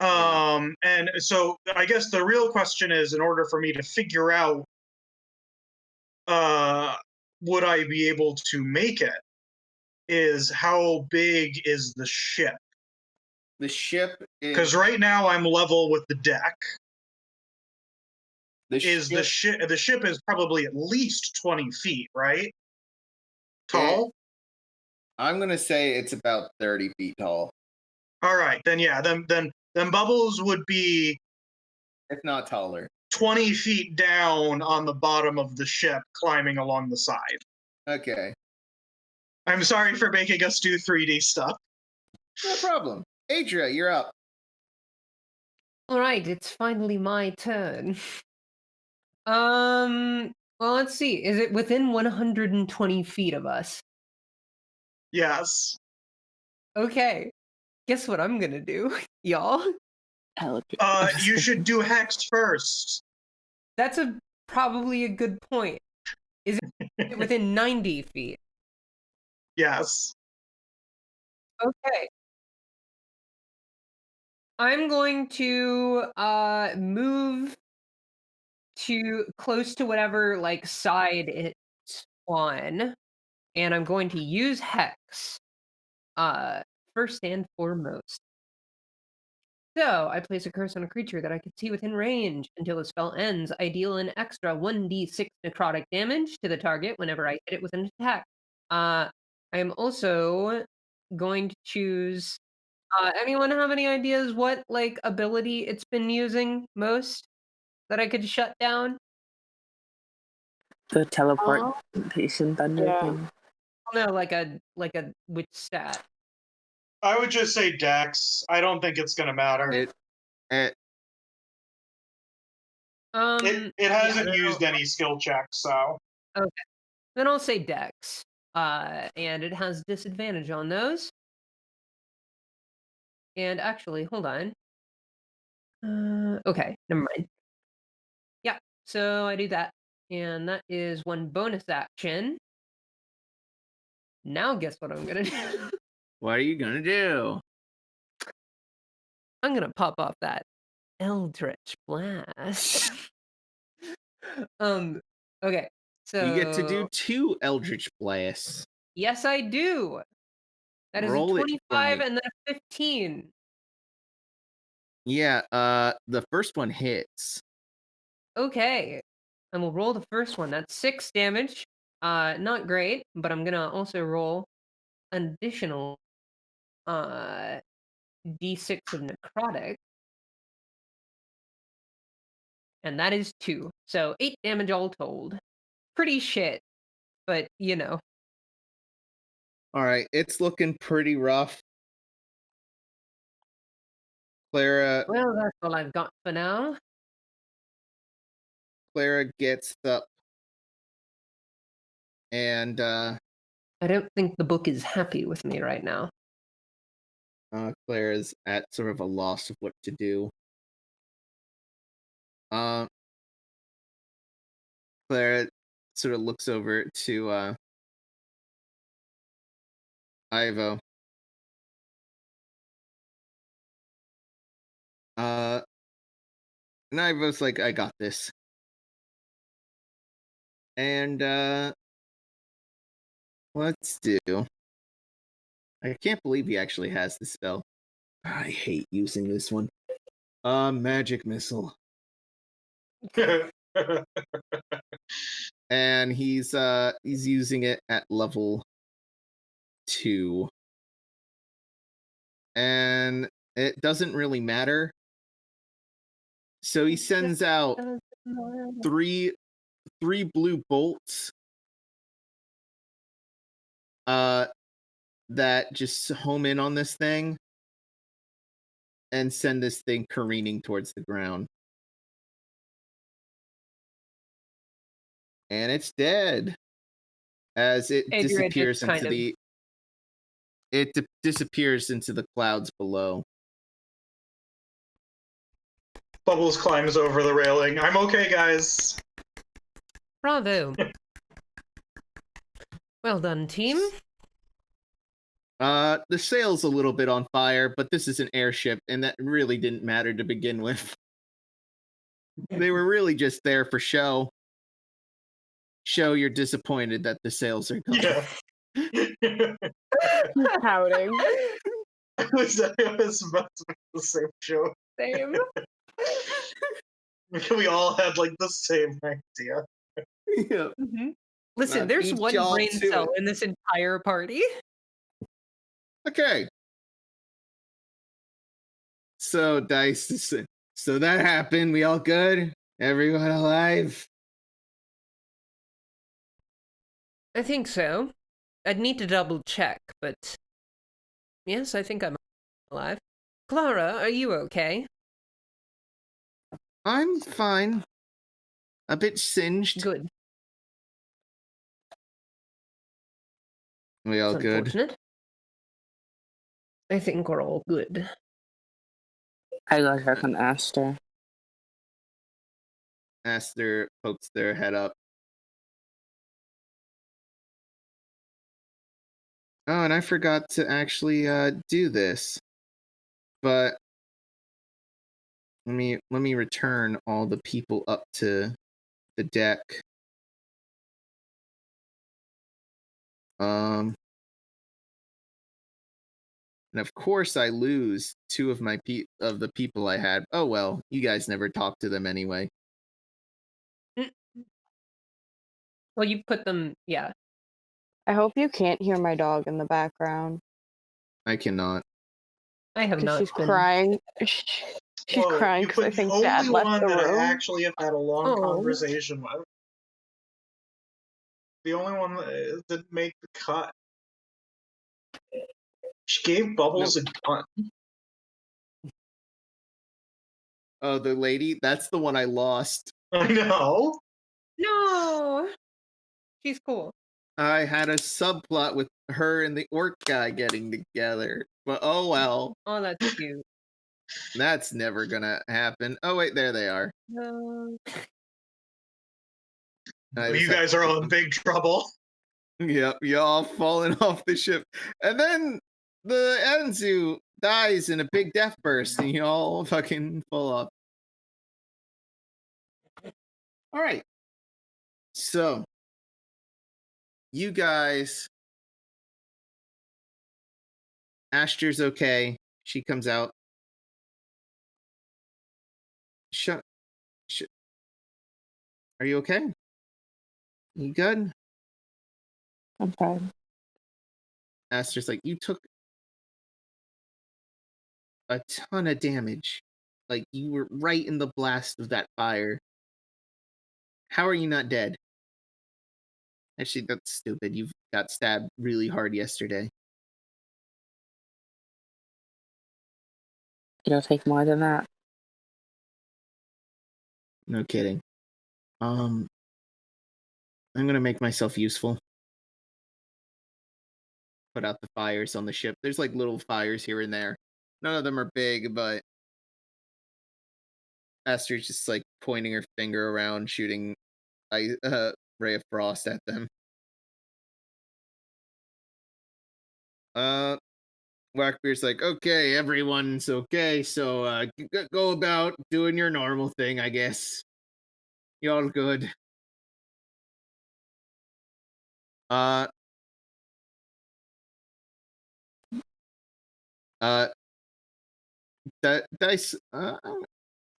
And so I guess the real question is, in order for me to figure out would I be able to make it, is how big is the ship? The ship is... Because right now I'm level with the deck. The ship is probably at least 20 feet, right? Tall? I'm going to say it's about 30 feet tall. All right, then yeah, then Bubbles would be... If not taller. 20 feet down on the bottom of the ship, climbing along the side. Okay. I'm sorry for making us do 3D stuff. No problem. Adria, you're up. Alright, it's finally my turn. Well, let's see. Is it within 120 feet of us? Yes. Okay. Guess what I'm gonna do, y'all? You should do Hex first. That's probably a good point. Is it within 90 feet? Yes. Okay. I'm going to move to close to whatever like side it's on, and I'm going to use Hex first and foremost. So I place a curse on a creature that I can see within range. Until the spell ends, I deal an extra 1d6 necrotic damage to the target whenever I hit it with an attack. I am also going to choose... anyone have any ideas what like ability it's been using most that I could shut down? The teleportation thunder thing. No, like a which stat? I would just say Dex. I don't think it's going to matter. It hasn't used any skill checks, so... Okay. Then I'll say Dex. And it has disadvantage on those. And actually, hold on. Okay, never mind. Yeah, so I do that. And that is one bonus action. Now guess what I'm gonna do? What are you gonna do? I'm gonna pop off that Eldritch Blast. Okay, so... You get to do 2 Eldritch Blasts. Yes, I do! That is Roll a it for 25 me. and then a 15. Yeah, the first one hits. Okay. And we'll roll the first one. That's 6 damage. Not great, but I'm gonna also roll an additional d6 of necrotic. And that is 2. So 8 damage all told. Pretty shit, but you know. All right, it's looking pretty rough. Clara Well, that's all I've got for now. gets up and I don't think the book is happy with me right now. Clara's at sort of a loss of what to do. Clara sort of looks over to Ivo. And Ivo's like, I got this. And let's do. I can't believe he actually has the spell. I hate using this one. Magic missile. And he's using it at level 2. And it doesn't really matter. So he sends out three blue bolts that just home in on this thing and send this thing careening towards the ground. And it's dead as it Adria disappears just kind into of- the disappears into the clouds below. Bubbles climbs over the railing. I'm okay, guys. Bravo. Well done, team. The sail's a little bit on fire, but this is an airship, and that really didn't matter to begin with. They were really just there for show. Show you're disappointed that the sails are gone. Yeah. Pouting. I was about to make the same joke. Same. We all had like the same idea. Yeah. Mm-hmm. Listen, there's beat one y'all brain to cell it. in this entire party. Okay. So Dice, so that happened. We all good? Everyone alive? I think so. I'd need to double check, but yes, I think I'm alive. Clara, are you okay? I'm fine. A bit singed. Good. We all It's good? unfortunate. I think we're all good. I got her from Aster. Aster pokes their head up. Oh, and I forgot to actually do this. But let me return all the people up to the deck. And of course I lose 2 of my of the people I had. Oh well, you guys never talked to them anyway. Well, you put them, yeah. I hope you can't hear my dog in the background. I cannot. I have Because not she's been... crying. She's Whoa, crying you because I put think the Dad only left one the that room. I actually have had a long Oh. conversation with. The only one that didn't make the cut. She gave Bubbles a gun. Oh, the lady? That's the one I lost. I know. No! She's cool. I had a subplot with her and the orc guy getting together. But oh well. Oh, that's cute. That's never gonna happen. Oh wait, there they are. No. You guys are all in big trouble. Yep, y'all falling off the ship. And then the Anzu dies in a big death burst and y'all fucking fall off. Alright. So you guys Ashter's okay. She comes out. Are you okay? You good? I'm fine. Ashter's like, you took a ton of damage. Like, you were right in the blast of that fire. How are you not dead? Actually, that's stupid. You got stabbed really hard yesterday. It'll take more than that. No kidding. I'm gonna make myself useful. Put out the fires on the ship. There's like little fires here and there. None of them are big, but Esther's just like pointing her finger around, shooting a ray of frost at them. Blackbeard's like, okay, everyone's okay, so go about doing your normal thing, I guess. You all good. Dice,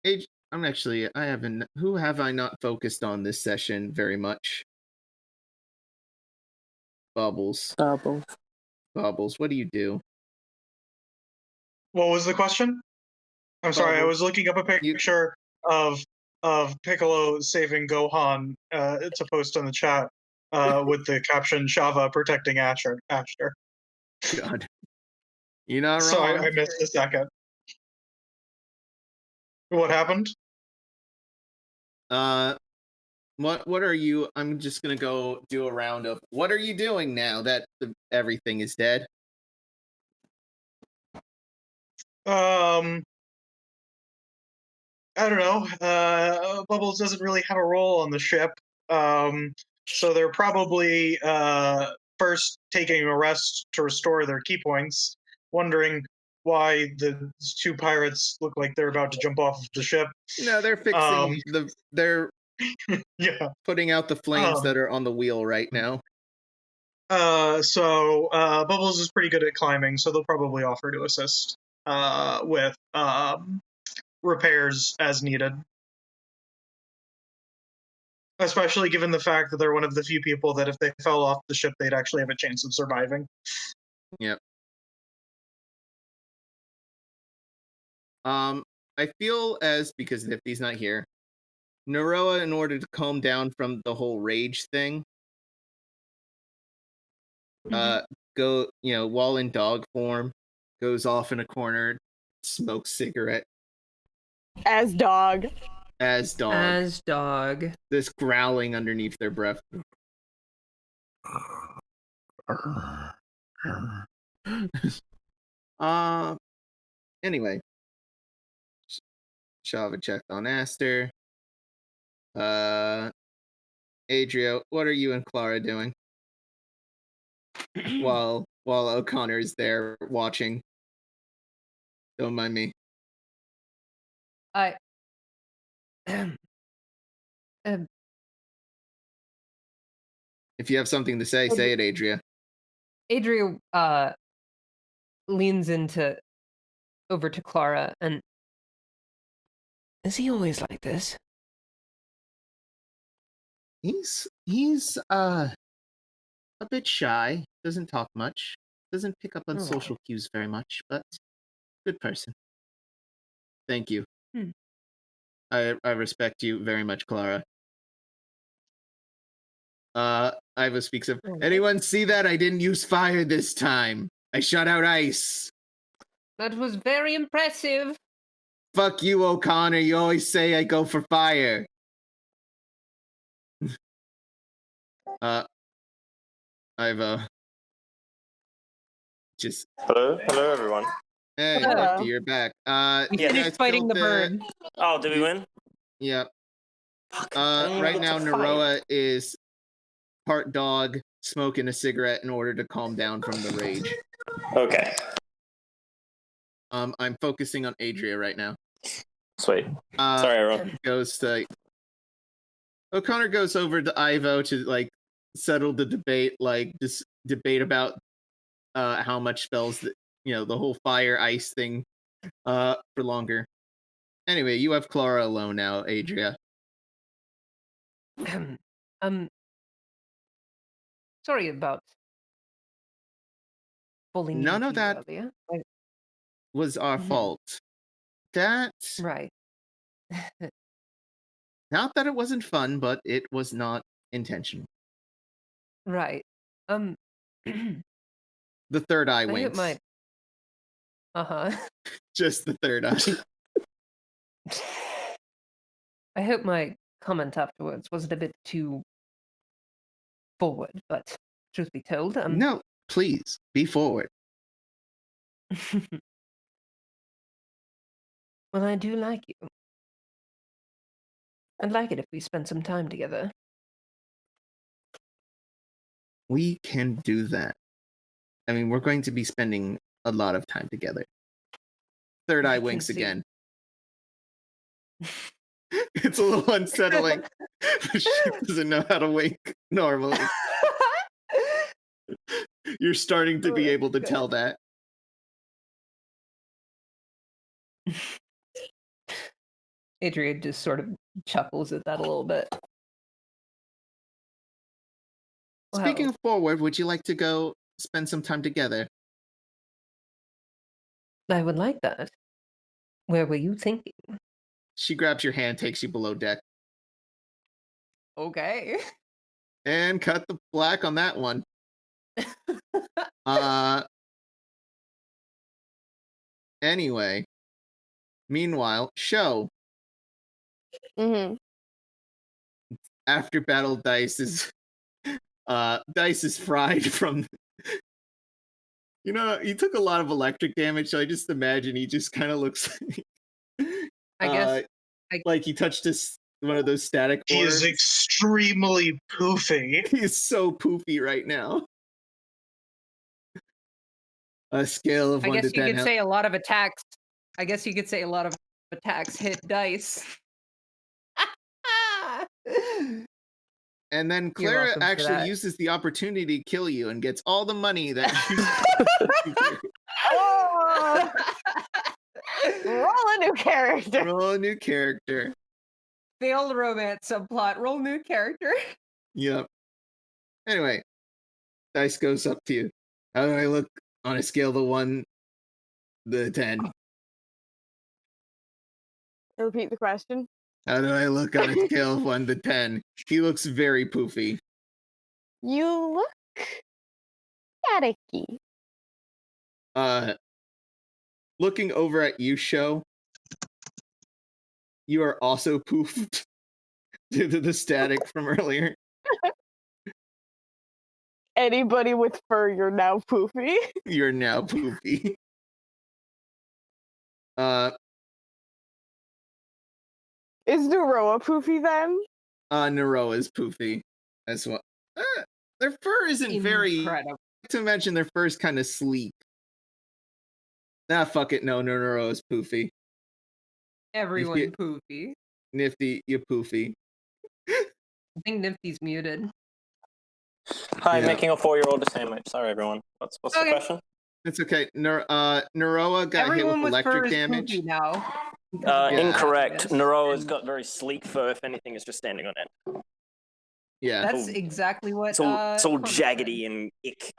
Age, who have I not focused on this session very much? Bubbles. Bubbles, what do you do? What was the question? I'm sorry, I was looking up a picture of Piccolo saving Gohan to post on the chat with the caption "Shava protecting Asher." God, you're not wrong. So I missed a second. What happened? What are you? I'm just gonna go do a round of what are you doing now that everything is dead? I don't know. Bubbles doesn't really have a role on the ship, so they're probably first taking a rest to restore their key points, wondering why the two pirates look like they're about to jump off of the ship. No, they're fixing they're yeah, putting out the flames that are on the wheel right now. So Bubbles is pretty good at climbing, so they'll probably offer to assist with repairs as needed. Especially given the fact that they're one of the few people that if they fell off the ship, they'd actually have a chance of surviving. Yep. I feel because Nifty's not here, Naroa, in order to calm down from the whole rage thing, go, while in dog form, goes off in a corner, smokes cigarette. As dog. This growling underneath their breath. Anyway. Shava checked on Aster. Adria, what are you and Clara doing? while O'Connor is there watching. Don't mind me. If you have something to say, say it, Adria. Adria leans over to Clara and is he always like this? He's a bit shy, doesn't talk much, doesn't pick up on social cues very much, but good person. Thank you. I respect you very much, Clara. Iva speaks of, anyone see that? I didn't use fire this time. I shot out ice. That was very impressive. Fuck you, O'Connor. You always say I go for fire. I've just hello everyone. Hey, Nifty, you're back. We finished fighting the bird. Oh, did we win? Yep. Right now Naroa is part dog, smoking a cigarette in order to calm down from the rage. Okay. I'm focusing on Adria right now. Sweet. Sorry, everyone. O'Connor goes over to Ivo to settle the debate, debate about how much spells the whole fire ice thing for longer. Anyway, you have Clara alone now, Adria. Sorry about bullying None of you that earlier. was our fault. That Right. Not that it wasn't fun, but it was not intentional. Right. The third eye I hope winks. my. Just the third eye. I hope my comment afterwards wasn't a bit too forward, but truth be told, No, please be forward. Well, I do like you. I'd like it if we spent some time together. We can do that. I mean, we're going to be spending a lot of time together. Third eye winks again. It's a little unsettling. She doesn't know how to wink normally. You're starting to be able to tell that. Adria just sort of chuckles at that a little bit. Speaking of forward, would you like to go spend some time together? I would like that. Where were you thinking? She grabs your hand, takes you below deck. Okay. And cut the black on that one. Anyway. Meanwhile, show. Mm-hmm. After battle, Dice is fried from. He took a lot of electric damage, so I just imagine he just kind of looks. I guess. Like he touched one of those static He orbs. is extremely poofy. He is so poofy right now. A scale of 1 to 10. I guess you could say a lot of attacks. I guess you could say a lot of attacks hit Dice. And then Clara actually uses the opportunity to kill you and gets all the money that you. Oh! Roll a new character. Roll a new character. Failed romance subplot. Roll new character. Yep. Anyway, Dice goes up to you. How do I look on a scale of 1 to 10? Repeat the question. How do I look on a scale of 1 to 10? He looks very poofy. You look staticky. Looking over at you, Show, you are also poofed due to the static from earlier. Anybody with fur, you're now poofy. You're now poofy. Is Neroa poofy then? Neroa is poofy as well. Their fur isn't very. I like to imagine their fur is kind of sleek. Nah, fuck it. No, Neroa is poofy. Everyone poofy. Nifty, you poofy. I think Nifty's muted. Hi, making a 4-year-old the same age. Sorry, everyone. What's the question? It's okay. Neroa got Everyone hit with electric fur is damage. poofy now. Incorrect. Neroa's got very sleek fur. If anything, it's just standing on end. Yeah, that's exactly what. It's all jaggedy and ick.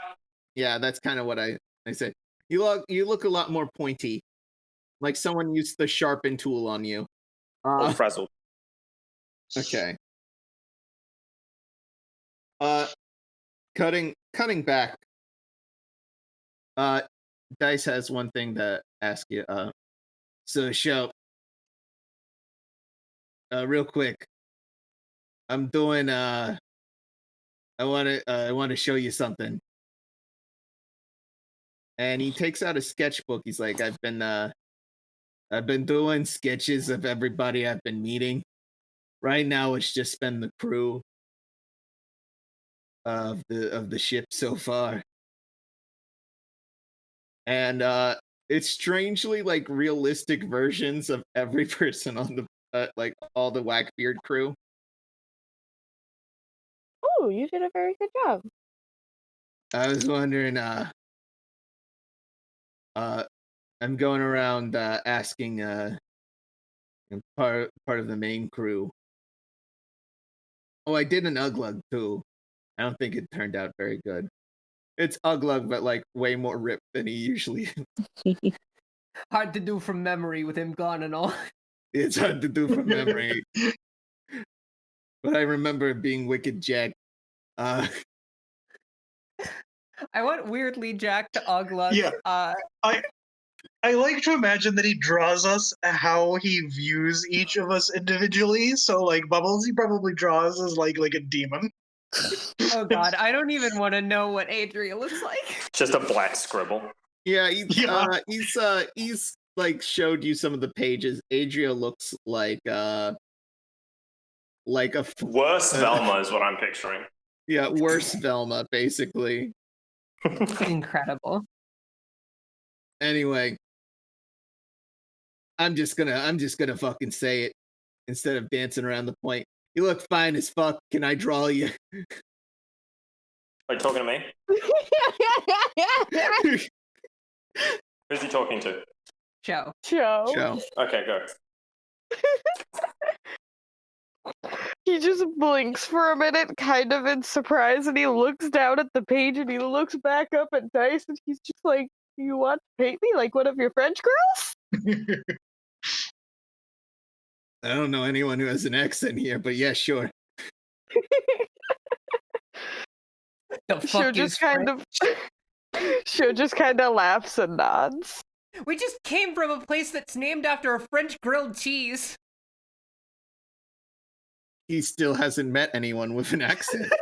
Yeah, that's kind of what I say. You look a lot more pointy, like someone used the sharpen tool on you. Frazzled. Okay. Cutting back. Dice has one thing to ask you. So Show. Real quick. I'm doing. I want to show you something. And he takes out a sketchbook. He's like, I've been doing sketches of everybody I've been meeting. Right now, it's just been the crew of the ship so far. And it's strangely like realistic versions of every person on the like all the Whackbeard crew. Oh, you did a very good job. I was wondering, I'm going around asking part of the main crew. Oh, I did an Uglug too. I don't think it turned out very good. It's Uglug, but like way more ripped than he usually is. Hard to do from memory with him gone and all. It's hard to do from memory. But I remember it being wicked jacked. I went weirdly jacked to Oglug. Yeah. I like to imagine that he draws us how he views each of us individually. So, like, Bubbles, he probably draws as like a demon. Oh god, I don't even want to know what Adria looks like. Just a black scribble. Yeah, he's like showed you some of the pages. Adria looks like a worse Velma is what I'm picturing. Yeah, worse Velma, basically. Incredible. Anyway, I'm just gonna fucking say it instead of dancing around the point. You look fine as fuck. Can I draw you? Are you talking to me? Who's he talking to? Show. Okay, go. He just blinks for a minute, kind of in surprise, and he looks down at the page and he looks back up at Dice and he's just like, "You want to paint me like one of your French girls?" I don't know anyone who has an accent here, but yeah, sure. Show just kind of laughs and nods. We just came from a place that's named after a French grilled cheese. He still hasn't met anyone with an accent.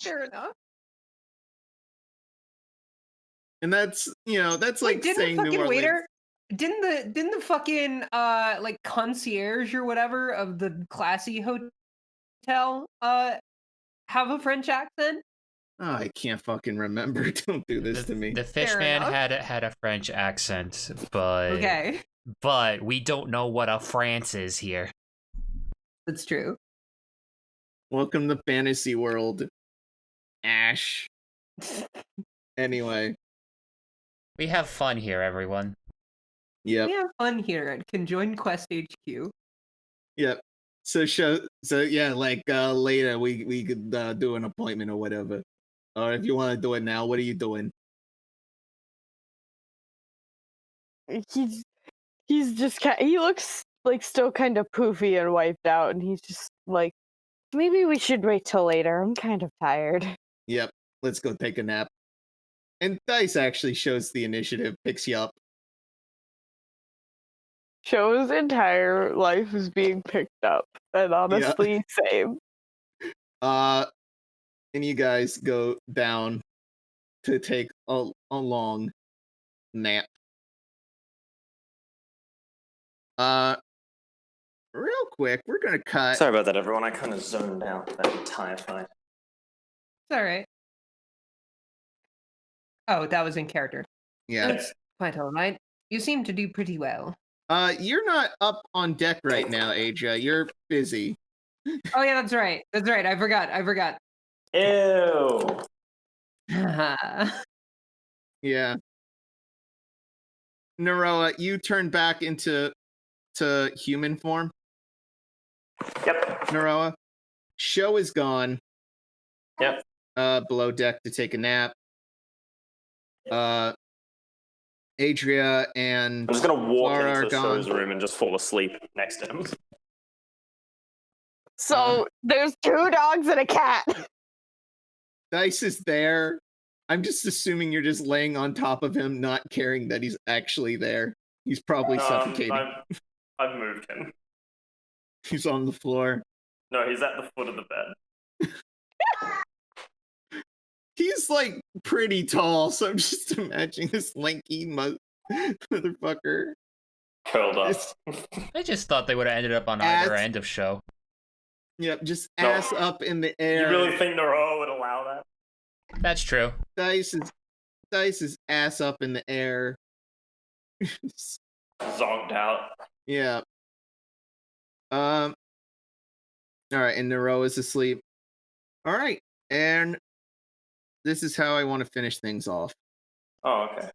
Fair enough. And that's like didn't saying the New fucking Orleans. waiter, didn't the fucking like concierge or whatever of the classy hotel have a French accent? Oh, I can't fucking remember. Don't do this to me. The fishman had a French accent, but okay. But we don't know what a France is here. That's true. Welcome to fantasy world, Ashe. Anyway, we have fun here, everyone. Yep. We have fun here at Conjoined Quest HQ. Yep. So yeah, like later we could do an appointment or whatever. Or if you want to do it now, what are you doing? He's just he looks like still kind of poofy and wiped out, and he's just like, maybe we should wait till later. I'm kind of tired. Yep. Let's go take a nap. And Dice actually shows the initiative, picks you up. Show's entire life is being picked up, and honestly, same. And you guys go down to take a long nap. Real quick, we're gonna cut. Sorry about that, everyone. I kind of zoned out that entire fight. It's all right. Oh, that was in character. Yeah. That's quite all right. You seem to do pretty well. You're not up on deck right now, Adria. You're busy. Oh yeah, that's right. That's right. I forgot. Ew. Yeah. Naroa, you turn back into human form. Yep. Naroa. Show is gone. Yep. Below deck to take a nap. Adria and I'm just gonna walk Clara into are Show's gone. room and just fall asleep next to him. So there's 2 dogs and a cat. Dice is there. I'm just assuming you're just laying on top of him, not caring that he's actually there. He's probably suffocating. I've moved him. He's on the floor. No, he's at the foot of the bed. He's like pretty tall, so I'm just imagining this lanky motherfucker. Curled up. I just thought they would have ended up on either end of show. Yep, just ass up in the air. You really think Nero would allow that? That's true. Dice is ass up in the air. Zonked out. Yeah. All right, and Nero is asleep. All right, and this is how I want to finish things off. Oh, okay.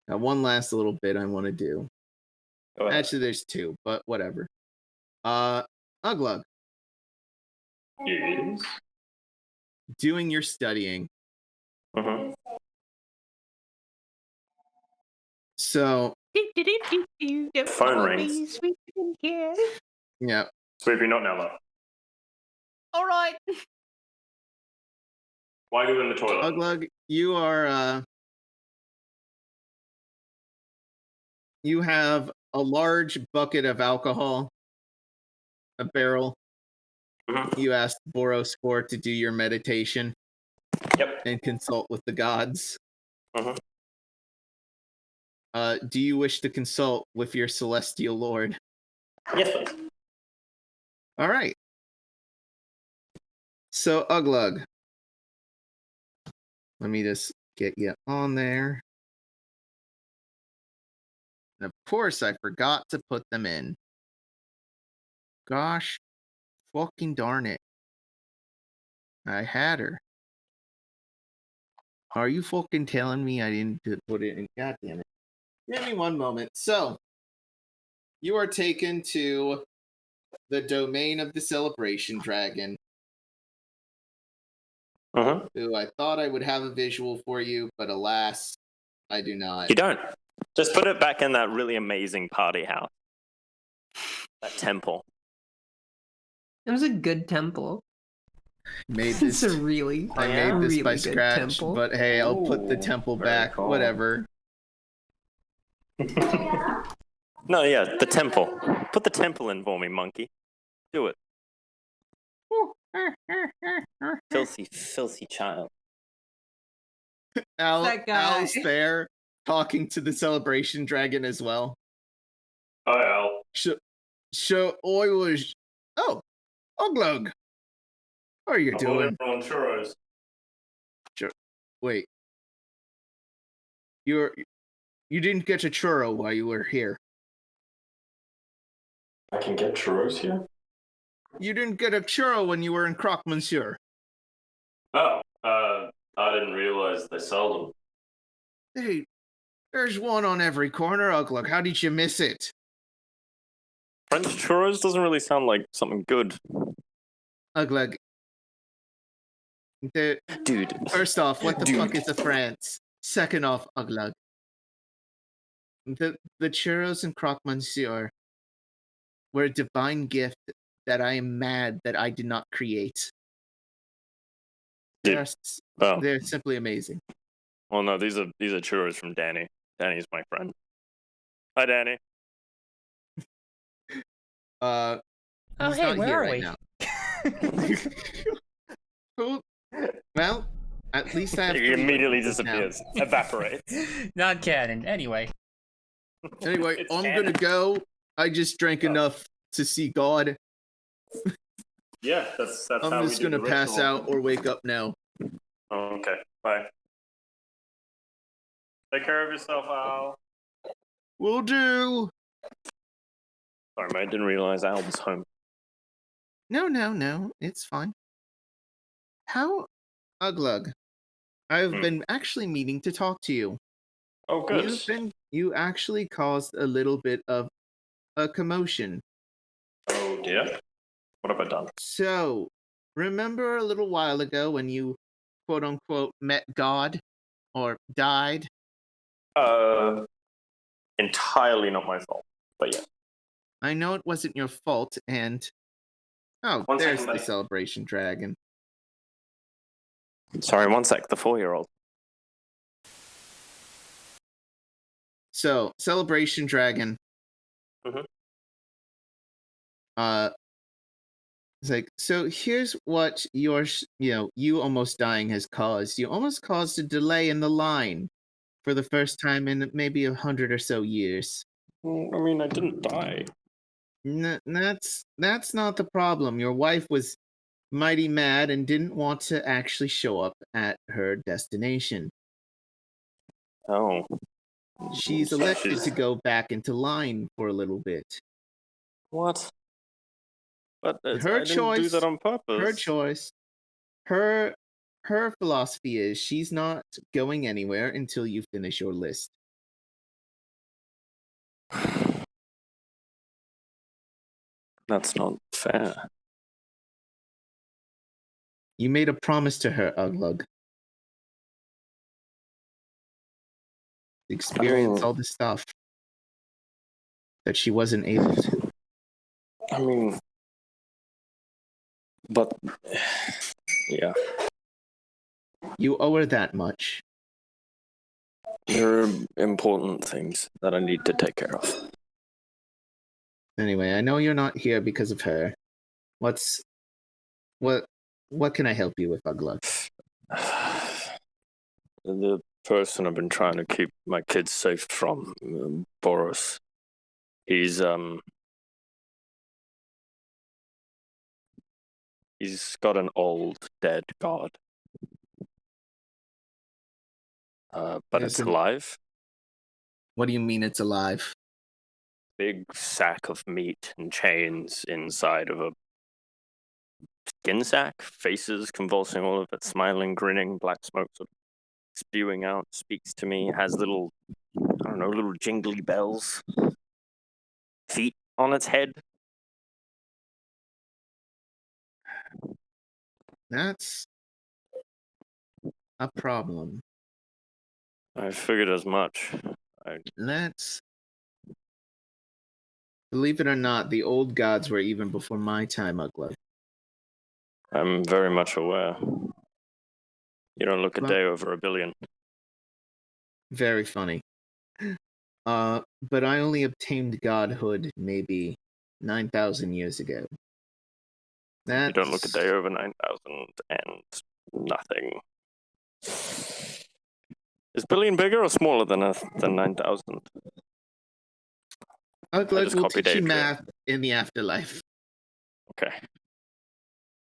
Now, one last little bit I want to do. Go ahead. Actually, there's two, but whatever. Oglug, Yes. doing your studying. Mm-hmm. So, Phone rings. yeah. Sweepy, not now, love. All right. Why are you in the toilet? Oglug, you are, you have a large bucket of alcohol, a barrel. Mm-hmm. You asked Boros for to do your meditation. Yep. And consult with the gods. Mm-hmm. Do you wish to consult with your celestial lord? Yes, please. All right. So, Oglug, let me just get you on there. And of course, I forgot to put them in. Gosh, fucking darn it. I had her. Are you fucking telling me I didn't put it in? God damn it. Give me one moment. So, you are taken to the domain of the Celebration Dragon, Mm-hmm. who I thought I would have a visual for you, but alas, I do not. You don't. Just put it back in that really amazing party house. That temple. It was a good temple. Made It's this. a really, I made this really by good scratch, temple. but hey, I'll put the Ooh, temple very back. cool. Whatever. No, yeah, the temple. Put the temple in for me, monkey. Do it. Filthy, filthy child. That guy. Al's there, talking to the Celebration Dragon as well. Hi, Al. So I was. Oh, Oglug. How are you doing? On churros. Wait. You didn't get a churro while you were here. I can get churros here? You didn't get a churro when you were in Croque Monsieur. Oh, I didn't realize they sell them. Hey, there's one on every corner, Oglug. How did you miss it? French churros doesn't really sound like something good. Oglug. Dude. First off, what the Dude. fuck is a France? Second off, Oglug. The churros in Croque Monsieur were a divine gift that I am mad that I did not create. Dude. They're simply amazing. Well, no, these are churros from Danny. Danny's my friend. Hi, Danny. Oh, He's hey, not where here are right we? now. Well, at least I have. He immediately disappears, evaporates. Not canon. Anyway. Anyway, It's I'm canon. gonna go. I just drank enough to see God. Yeah, that's how I'm we just do gonna the pass ritual. out or wake up now. Oh, okay, bye. Take care of yourself, Al. Will do. Sorry, mate, I didn't realize Al was home. No, it's fine. How, Oglug? I've been actually meaning to talk to you. Oh, good. You actually caused a little bit of a commotion. Oh dear. What have I done? So, remember a little while ago when you, quote unquote, met God or died? Entirely not my fault, but yeah. I know it wasn't your fault, and One there's second, the buddy. Celebration Dragon. Sorry, one sec. The 4-year-old. So, Celebration Dragon. Mhm. It's like, so here's what you almost dying has caused. You almost caused a delay in the line for the first time in maybe 100 or so years. I mean, I didn't die. That's not the problem. Your wife was mighty mad and didn't want to actually show up at her destination. Oh. She's elected to go back into line for a little bit. What? But Her I didn't do choice. that on purpose. Her choice. Her her philosophy is she's not going anywhere until you finish your list. That's not fair. You made a promise to her, Oglug. Experience all the stuff that she wasn't able to. I mean, but yeah, You owe her that much. there are important things that I need to take care of. Anyway, I know you're not here because of her. What can I help you with, Oglug? The person I've been trying to keep my kids safe from, Boris. He's got an old dead god. But it's alive. What do you mean it's alive? Big sack of meat and chains inside of a skin sack. Faces convulsing all of it, smiling, grinning, black smoke sort of spewing out. Speaks to me. Has little, I don't know, little jingly bells. Feet on its head. That's a problem. I figured as much. Let's... Believe it or not, the old gods were even before my time, Oglug. I'm very much aware. You don't look a day over 1 billion. Very funny. But I only obtained godhood maybe 9,000 years ago. You don't look a day over 9,000 and nothing. Is billion bigger or smaller than 9,000? Oglug will teach you math in the afterlife. Okay.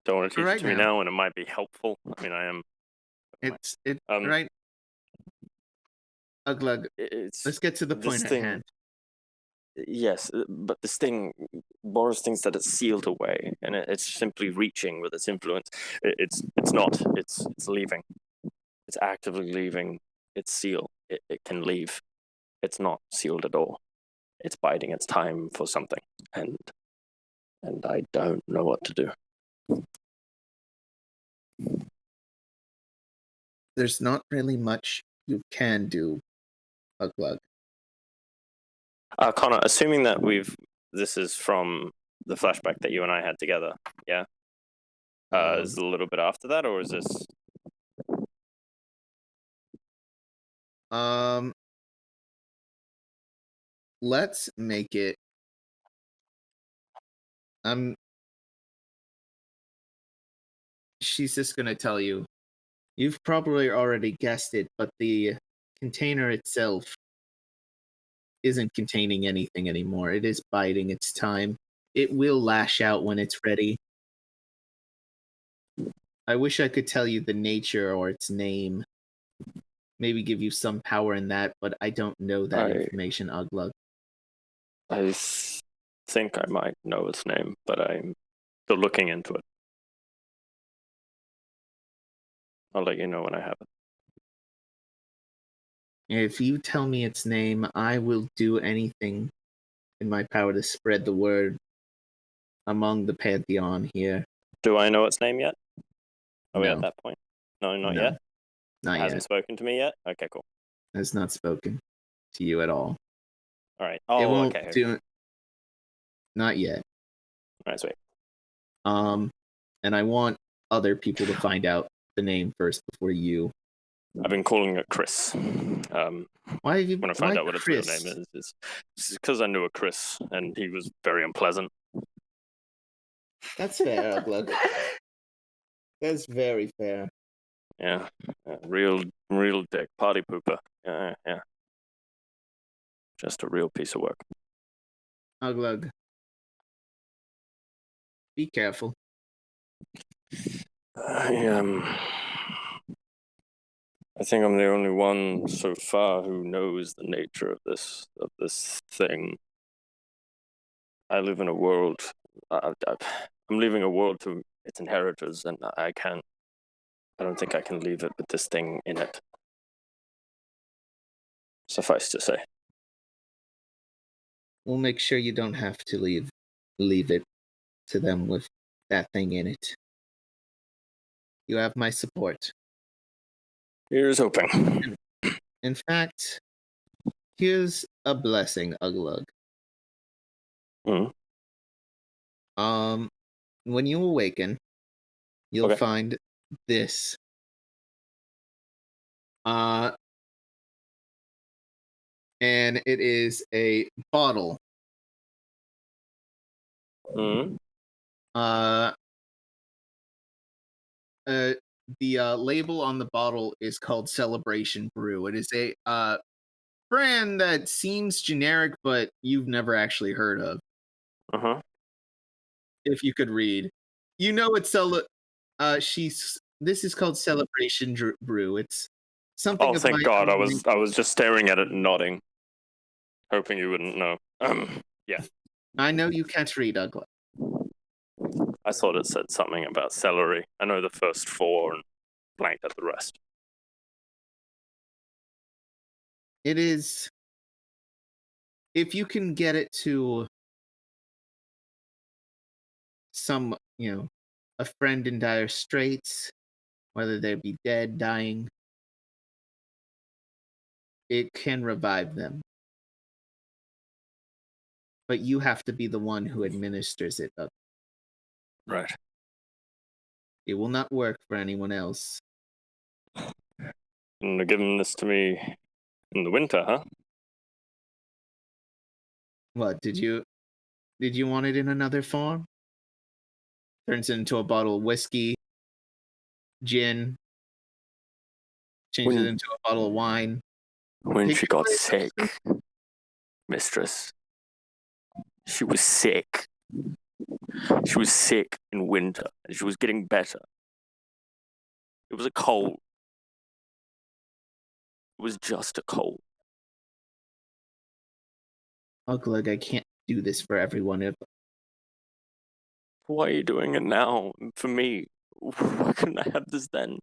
Don't want to teach Right it to me now. now, and it might be helpful. I mean, I am. It's right. Oglug, let's get to the point at hand. Yes, but this thing, Boris thinks that it's sealed away, and it's simply reaching with its influence. It's not. It's leaving. It's actively leaving its seal. It can leave. It's not sealed at all. It's biding its time for something, and I don't know what to do. There's not really much you can do, Oglug. Connar, assuming that this is from the flashback that you and I had together, yeah? Is it a little bit after that, or is this... Let's make it... She's just gonna tell you. You've probably already guessed it, but the container itself isn't containing anything anymore. It is biding its time. It will lash out when it's ready. I wish I could tell you the nature or its name. Maybe give you some power in that, but I don't know that information, Oglug. I think I might know its name, but I'm still looking into it. I'll let you know when I have it. If you tell me its name, I will do anything in my power to spread the word among the Pantheon here. Do I know its name yet? Are we at that point? No, not yet? Not yet. Hasn't spoken to me yet? Okay, cool. Has not spoken to you at all. All right. It won't okay. do... Not yet. All right, sweet. And I want other people to find out the name first before you. I've been calling it Chris. Why have you? When I find out what Chris? its real name is, it's because I knew a Chris, and he was very unpleasant. That's fair, Oglug. That's very fair. Yeah, real dick, party pooper. Yeah. Just a real piece of work. Oglug, be careful. I think I'm the only one so far who knows the nature of this thing. I live in a world. I'm leaving a world to its inheritors, and I can't I don't think I can leave it with this thing in it. Suffice to say. We'll make sure you don't have to leave it to them with that thing in it. You have my support. Here's hoping. In fact, here's a blessing, Oglug. Mm. When you awaken, you'll Okay. find this. And it is a bottle. Mm. The label on the bottle is called Celebration Brew. It is a brand that seems generic, but you've never actually heard of. Uh-huh. If you could read, you know it's this is called Celebration Brew. It's something. Oh, thank God! I was just staring at it and nodding, hoping you wouldn't know. Yeah. I know you can't read, Oglug. I thought it said something about celery. I know the first 4 and blanked at the rest. It is. If you can get it to some, a friend in dire straits, whether they be dead, dying, it can revive them. But you have to be the one who administers it. Right. It will not work for anyone else. And they're giving this to me in the winter, huh? What, did you want it in another form? Turns it into a bottle of whiskey, gin, changes it into a bottle of wine. When she got sick, mistress, she was sick. She was sick in winter, and she was getting better. It was a cold. It was just a cold. Oglug, I can't do this for everyone. Why are you doing it now? For me? Why couldn't I have this then?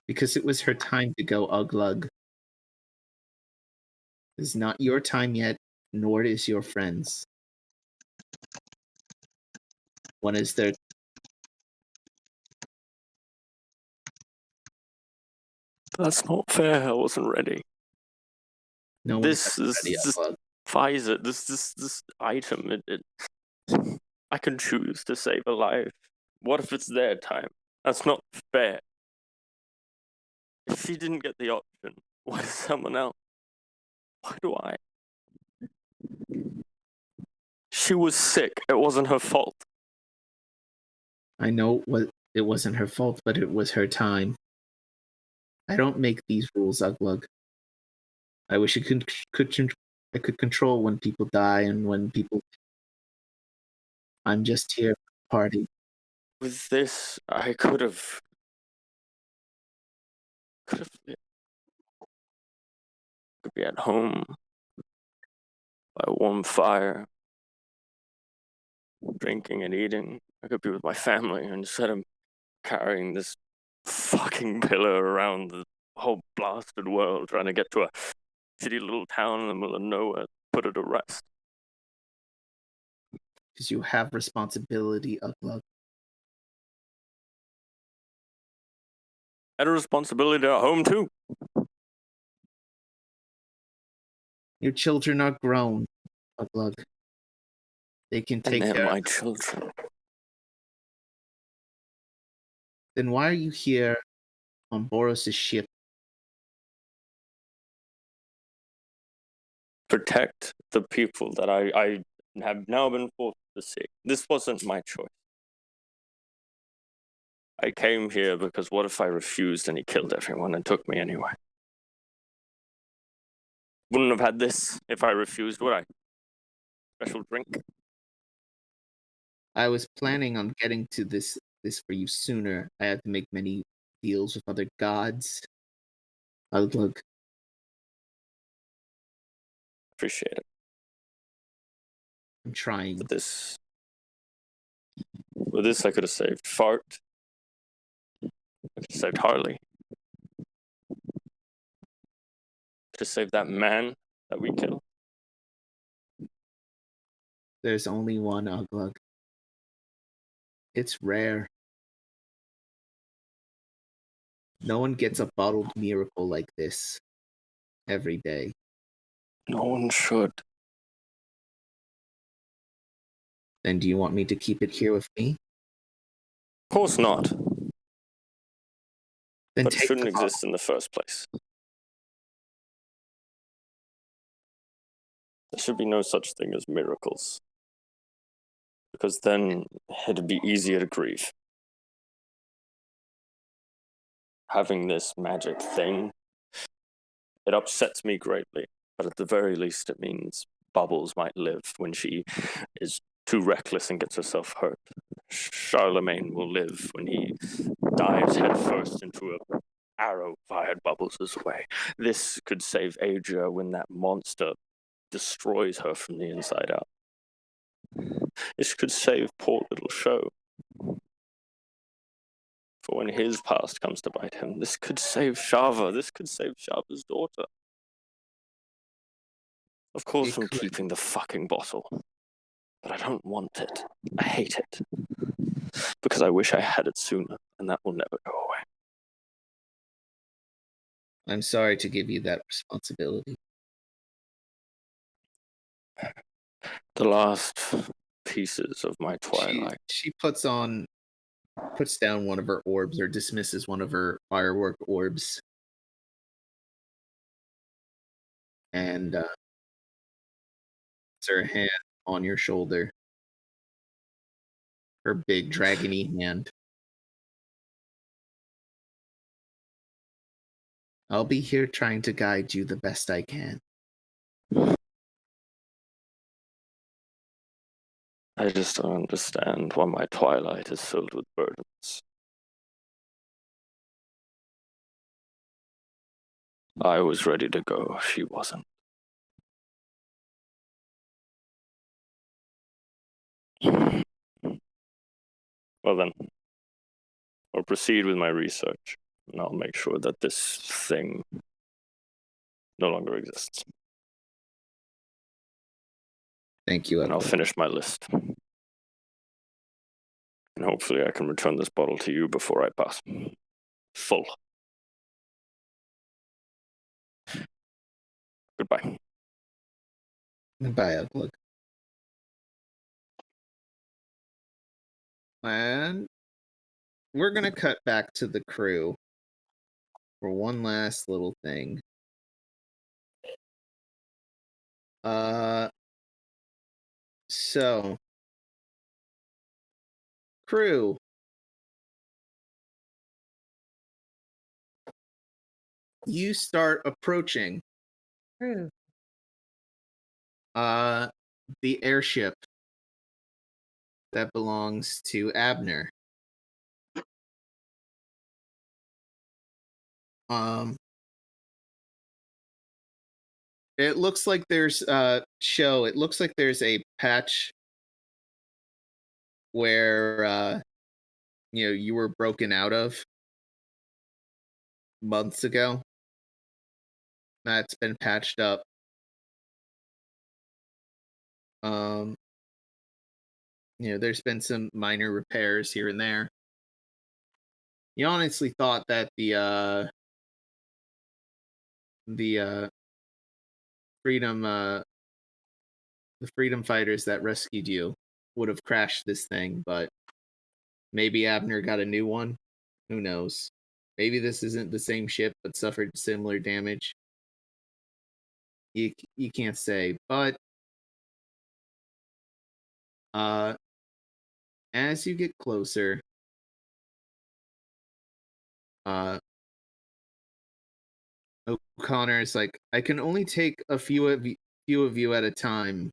Because it was her time to go, Oglug. It's not your time yet, nor is your friends. When is their... That's not fair. I wasn't ready. No, this ready, Pfizer, this item, I can choose to save a life. What if it's their time? That's not fair. If she didn't get the option, why does someone else? Why do I? She was sick. It wasn't her fault. I know it wasn't her fault, but it was her time. I don't make these rules, Oglug. I wish I could control when people die and when people... I'm just here for the party. With this, I could have be at home by a warm fire, drinking and eating. I could be with my family instead of carrying this fucking pillar around the whole blasted world, trying to get to a shitty little town in the middle of nowhere, put it to rest. Because you have responsibility, Oglug. And a responsibility at home too. Your children are grown, Oglug. They can take And they're care my of them. children. Then why are you here on Boros' ship? Protect the people that I have now been forced to see. This wasn't my choice. I came here because what if I refused and he killed everyone and took me anyway? Wouldn't have had this if I refused, would I? Special drink? I was planning on getting to this for you sooner. I had to make many deals with other gods. Oglug. Appreciate it. I'm trying. With this I could have saved Fart. Could have saved Harley. Could have saved that man that we killed. There's only one Oglug. It's rare. No one gets a bottled miracle like this every day. No one should. Then do you want me to keep it here with me? Of course not. Then But it take shouldn't the bottle. exist in the first place. There should be no such thing as miracles. Because then it'd be easier to grieve. Having this magic thing, it upsets me greatly. But at the very least, it means Bubbles might live when she is too reckless and gets herself hurt. Charlemagne will live when he dives headfirst into an arrow fired Bubbles' way. This could save Adria when that monster destroys her from the inside out. This could save poor little Show. For when his past comes to bite him, this could save Shava. This could save Shava's daughter. Of course, I'm keeping the fucking bottle. But I don't want it. I hate it. Because I wish I had it sooner, and that will never go away. I'm sorry to give you that responsibility. The last pieces of my twilight. She puts down one of her orbs, or dismisses one of her firework orbs. And puts her hand on your shoulder. Her big dragony hand. I'll be here trying to guide you the best I can. I just don't understand why my twilight is filled with burdens. I was ready to go, she wasn't. Well then, I'll proceed with my research, and I'll make sure that this thing no longer exists. Thank you, and I'll finish my list. And hopefully I can return this bottle to you before I pass. Full. Goodbye. Goodbye, Oglug. And we're going to cut back to the crew for one last little thing. So, crew. You start approaching the airship that belongs to Abner. It looks like there's it looks like there's a patch where you were broken out of months ago. That's been patched up. There's been some minor repairs here and there. You honestly thought that the freedom fighters that rescued you would have crashed this thing, but maybe Abner got a new one. Who knows? Maybe this isn't the same ship, but suffered similar damage. You can't say, but as you get closer, Connar is like, I can only take a few of you at a time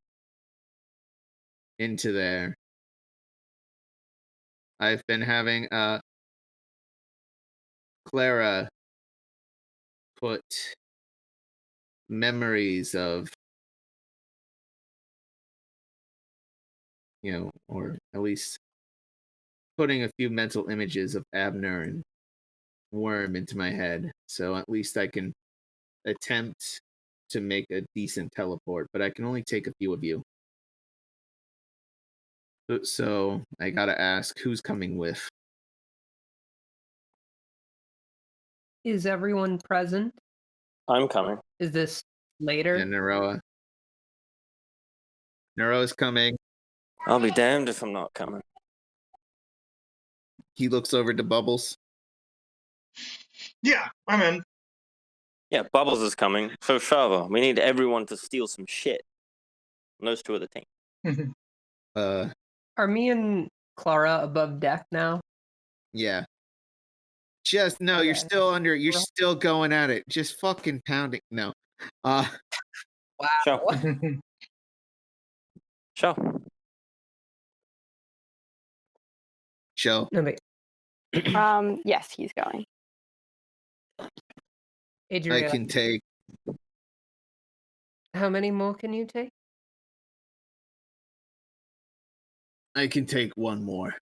into there. I've been having Clara put memories of, or at least putting a few mental images of Abner and worm into my head, so at least I can attempt to make a decent teleport, but I can only take a few of you. So I gotta ask, who's coming with? Is everyone present? I'm coming. Is this later? And Naroa. Naroa's coming. I'll be damned if I'm not coming. He looks over to Bubbles. Yeah, I'm in. Yeah, Bubbles is coming. So Shava, we need everyone to steal some shit. And those two are the team. Are me and Clara above deck now? Yeah. Just no, you're Okay. still under. You're still going at it. Just fucking pounding. No. Wow. Show. Show. Show. No, wait. Yes, he's going. Adria, I can take. how many more can you take? I can take one more.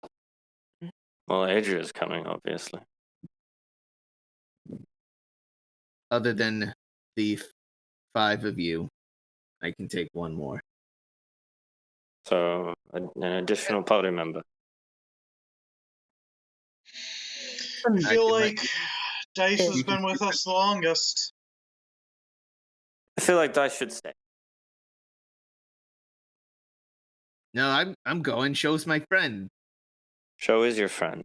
Well, Adria's coming, obviously. Other than the 5 of you, I can take one more. So an additional party member. I feel I- like Dice has been with us the longest. I feel like Dice should stay. No, I'm going. Show's my friend. Show is your friend.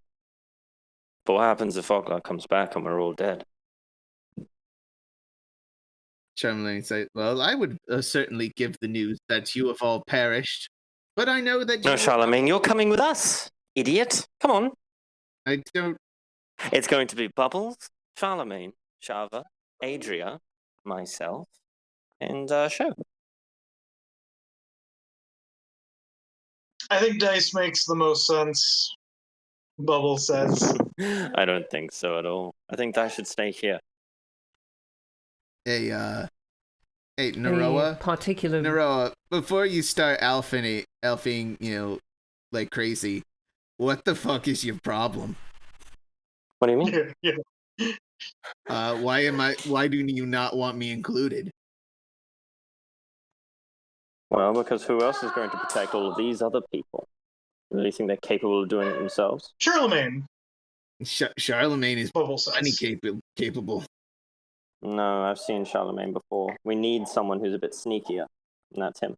But what happens if Oglug comes back and we're all dead? Chamberlain said, "Well, I would certainly give the news that you have all perished, but I know that you." No, Charlemagne, you're coming with us, idiot. Come on. I don't. It's going to be Bubbles, Charlemagne, Shava, Adria, myself, and Show. I think Dice makes the most sense. Bubble says. I don't think so at all. I think Dice should stay here. Hey, Any Naroa. particular? Naroa, before you start elfing, like crazy, what the fuck is your problem? What do you mean? Yeah. Why do you not want me included? Well, because who else is going to protect all of these other people? You really think they're capable of doing it themselves? Charlemagne, Charlemagne is Bubble says. plenty capable. No, I've seen Charlemagne before. We need someone who's a bit sneakier, and that's him.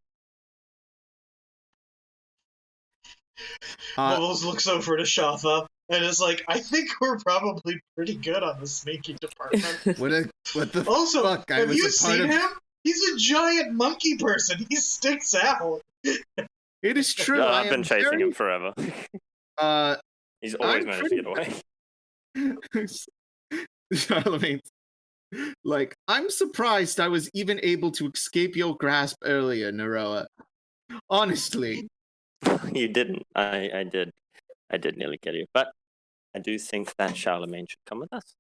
Bubbles looks over to Shava and is like, I think we're probably pretty good on the sneaky department. What the Also, fuck? I have was you a part seen of. him? He's a giant monkey person. He sticks out. It is true. I've been chasing him forever. He's always I'm managed to get away. Charlemagne, like, I'm surprised I was even able to escape your grasp earlier, Naroa. Honestly. You didn't. I did. I did nearly get you. But I do think that Charlemagne should come with us.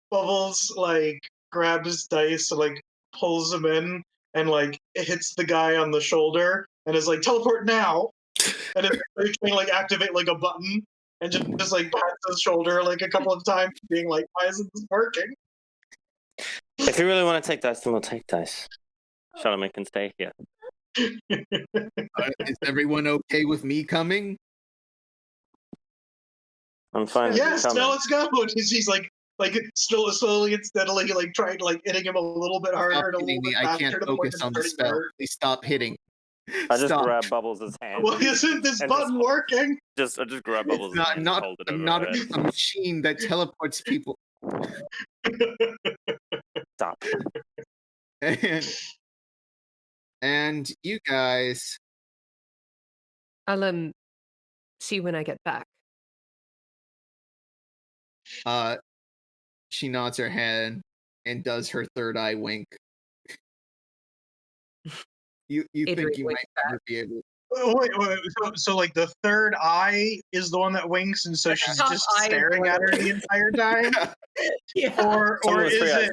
Bubbles, like, grabs Dice and, like, pulls him in and, like, hits the guy on the shoulder and is like, teleport now! And then they can, like, activate, like, a button and just like, pats his shoulder, like, a couple of times, being like, why isn't this working? If you really want to take Dice, then we'll take Dice. Charlemagne can stay here. Is everyone okay with me coming? I'm fine. Yes, with you now coming. let's go! And she's like still slowly and steadily, like, trying to, like, hitting him a little bit harder Stop and a hitting little me. bit I faster can't to the point focus that on the it's spell. starting to hurt. Please stop hitting. I just Stop. grab Bubbles' hand. Why isn't this And button working? I just grab It's Bubbles' not, hand not, and hold it I'm over not her head. a machine that teleports people. Stop. And you guys, I'll see when I get back. she nods her head and does her third eye wink. You think Adria you winks might never be able. Wait. So, like, the third eye is the one that winks, and so she's top just eye is staring the at her one the entire time, Yeah. or Some of the is three eyes,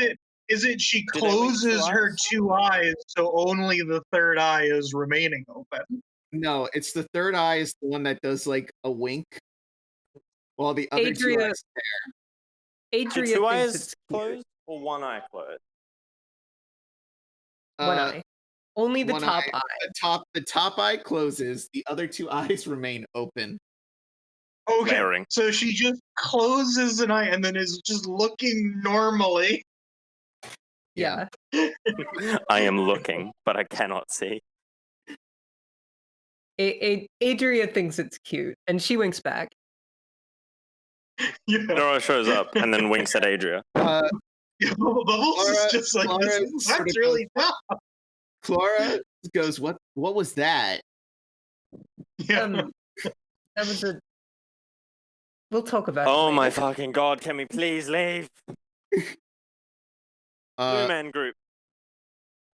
it is it she Do they wink closes two her eyes? 2 eyes, so only the third eye is remaining open? No, it's the third eye is the one that does like a wink, while the other two Adria- eyes Do Adria two thinks eyes it's closed or one eye closed? one eye. Only the one top eye. eye. The top eye closes. The other two eyes remain open. Okay, Glaring. so she just closes an eye and then is just looking normally. Yeah. I am looking, but I cannot see. Adria thinks it's cute, and she winks back. Yeah. Nora shows up and then winks at Adria. Bubbles is just like, Clara that's sort of really goes, tough. Clara goes, "What was that?" Yeah. That was a. We'll talk about it. Oh my later. fucking god, can we please leave? Blue man group.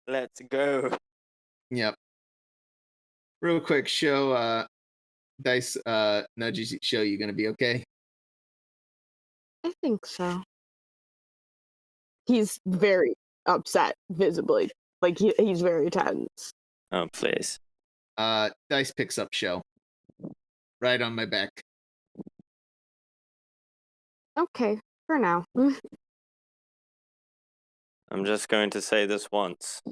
Let's go. Yep. Real quick, show dice nudges. Show you gonna be okay? I think so. He's very upset, visibly. Like he's very tense. Oh please. Dice picks up show. Right on my back. Okay, for now. I'm just going to say this once.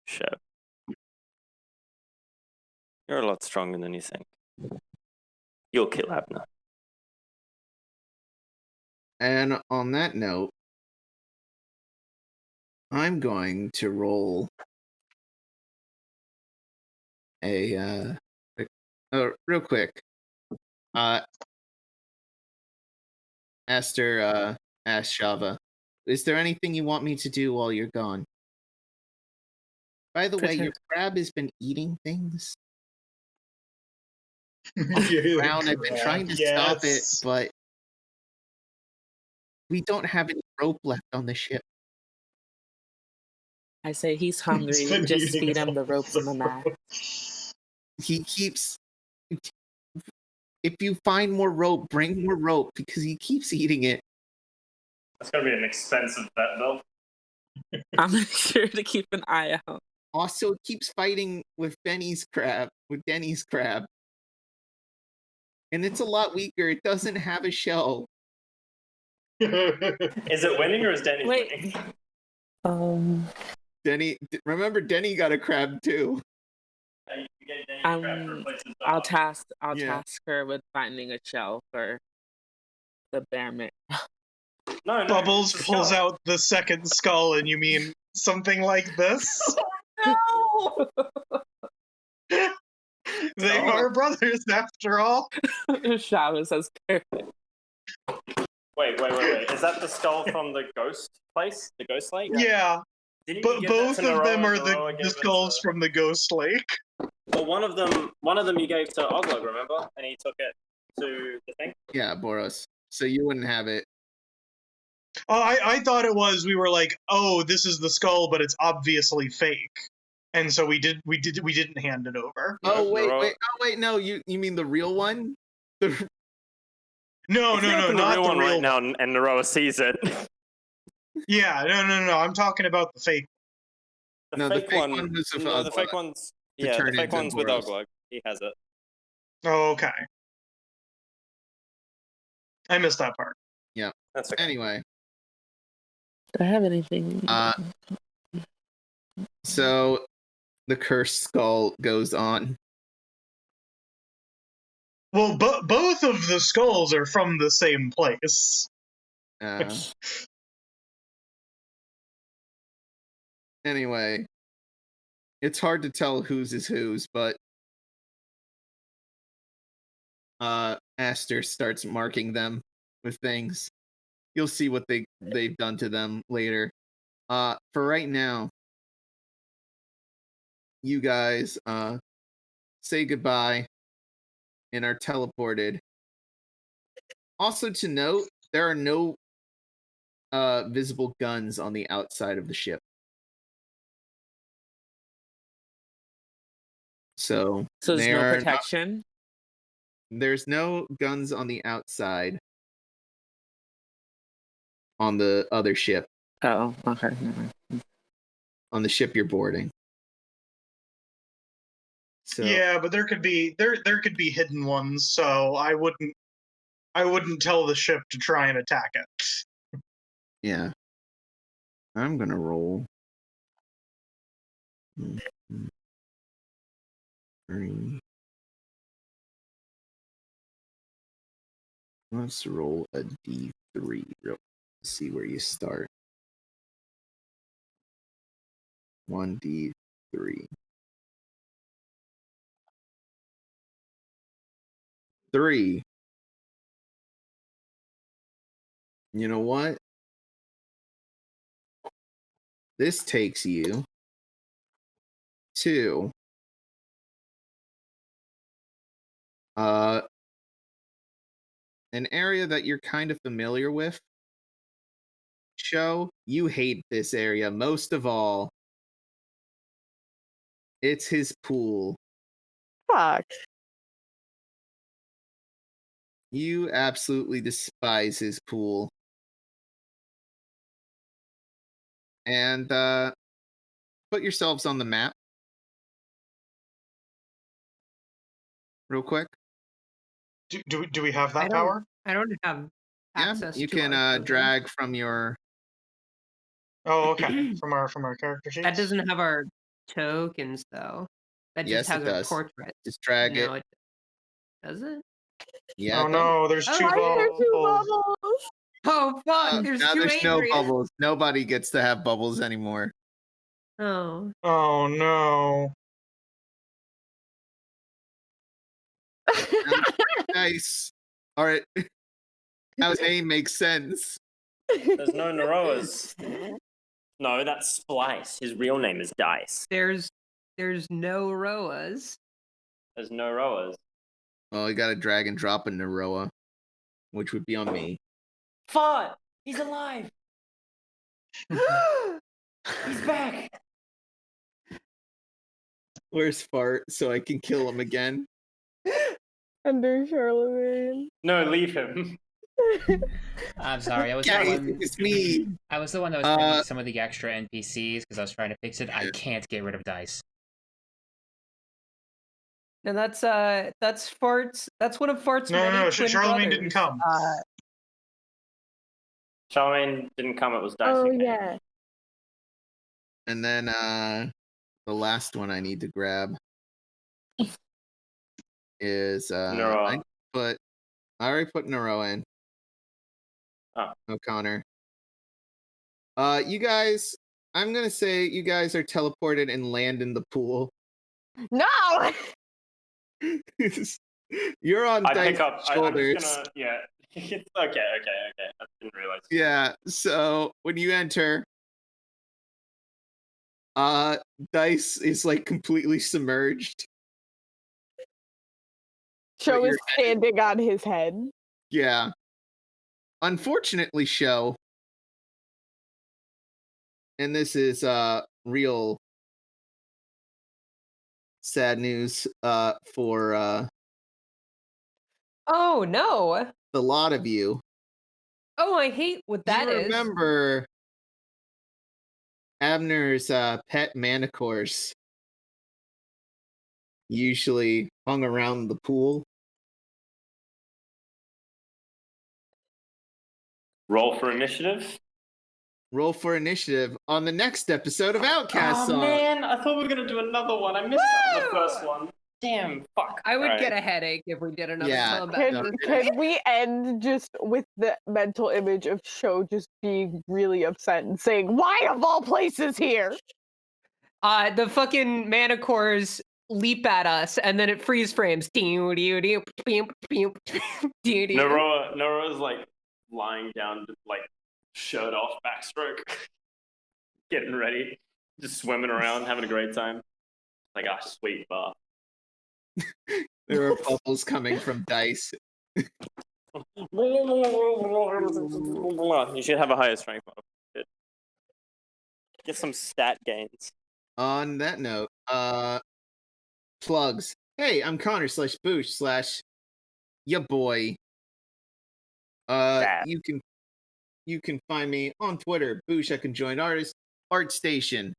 Show. You're a lot stronger than you think. You'll kill Abner. And on that note, I'm going to roll a real quick. Ashe Shava. Is there anything you want me to do while you're gone? By the way, your crab has been eating things. Brown, I've been trying to stop it, but we don't have any rope left on the ship. I say he's hungry. been Just eating feed him the ropes and the mat. He keeps. If you find more rope, bring more rope because he keeps eating it. That's gonna be an expensive bet, though. I'll make sure to keep an eye out. Also, it keeps fighting with Denny's crab. And it's a lot weaker. It doesn't have a shell. Is it winning or is Danny winning? Remember Denny got a crab too. I'll task her with finding a shell for the bear mitt. No, Bubbles pulls out the second skull, and you mean something like this? No! They are brothers after all. Shava says perfect. Wait. Is that the skull from the ghost place? The ghost lake? Yeah. Didn't But you give that both to of Nora them are and Nora the gave it skulls to- from the Ghost Lake. Well, one of them you gave to Oglug, remember? And he took it to the thing. Yeah, Boros. So you wouldn't have it. Oh, I thought it was. We were like, oh, this is the skull, but it's obviously fake, and so we didn't hand it over. Oh wait, no, you mean the real one? No, If you open not the real one real right now, and Nora sees it. Yeah, no. I'm talking about the fake. The fake one was of the fake one's to the turn fake into one's with Boros. Oglug. He has it. Oh, okay. I missed that part. Yeah. That's okay. Anyway, Do I have anything? so the cursed skull goes on. Well, both of the skulls are from the same place. Anyway, it's hard to tell whose is whose, but Aster starts marking them with things. You'll see what they've done to them later. For right now, you guys say goodbye and are teleported. Also to note, there are no visible guns on the outside of the ship. So there's no protection? There's no guns on the outside on the other ship. Oh, okay. On the ship you're boarding. So Yeah, but there could be hidden ones, so I wouldn't I wouldn't tell the ship to try and attack it. Yeah. I'm gonna roll. 3. Let's roll a d3 real. See where you start. 1d3. 3. You know what? This takes you to an area that you're kind of familiar with. Show, you hate this area most of all. It's his pool. Fuck. You absolutely despise his pool. And put yourselves on the map real quick. Do we have that power? I don't have access. You to can our token. drag from your. Oh, okay. from our character sheets. That doesn't have our tokens though. That Yes, just has it our does. portrait. Just drag No, it. Does it? Yeah. Oh no, there's two Why are there two bubbles. bubbles? Oh fuck! There's now two there's no Adria. bubbles. Nobody gets to have bubbles anymore. Oh. Oh no. Nice. All right. Now his name makes sense. There's no Naroas. No, that's Splice. His real name is Dice. There's no Roas. There's no Roas. Well, you got to drag and drop a Naroa, which would be on me. Fart! He's alive! He's back! Where's Fart so I can kill him again? Under Charlemagne. No, leave him. I'm sorry. I was Yeah, the one. it's me. I was the one that was picking some of the extra NPCs because I was trying to fix it. I can't get rid of dice. No, that's Fart's. That's one of Fart's many No. twin Charlemagne brothers. didn't come. Charlemagne didn't come, it was Dice. Oh who came. yeah. And then the last one I need to grab is Nora. I already put Nero in. Oh. Connar. You guys, I'm gonna say you guys are teleported and land in the pool. No. You're on I Dice's pick up. I'm shoulders. just gonna. Yeah. Okay. I didn't realize. Yeah, so when you enter, Dice is like completely submerged. Show is standing on his head. Yeah. Unfortunately, Show, and this is real sad news for Oh no! the lot of you. Oh, I hate what that you is. remember Abner's pet manticores usually hung around the pool? Roll for initiative. Roll for initiative on the next episode of Outcast. Oh man, I thought we were gonna do another one. I missed out on the first one. Damn, fuck. I would Alright. get a headache if we did another Yeah. combat. Can we end just with the mental image of Show just being really upset and saying, "Why of all places here?" The fucking manicores leap at us, and then it freeze frames. Noroa's like lying down, like shirt off, backstroke, getting ready, just swimming around, having a great time. Like, ah, sweet bar. There are bubbles coming from Dice. You should have a higher strength model. Good. Get some stat gains. On that note, plugs. Hey, I'm Connar /Boosh / ya boy. You can find me on Twitter, Boosh. I can join artist, ArtStation.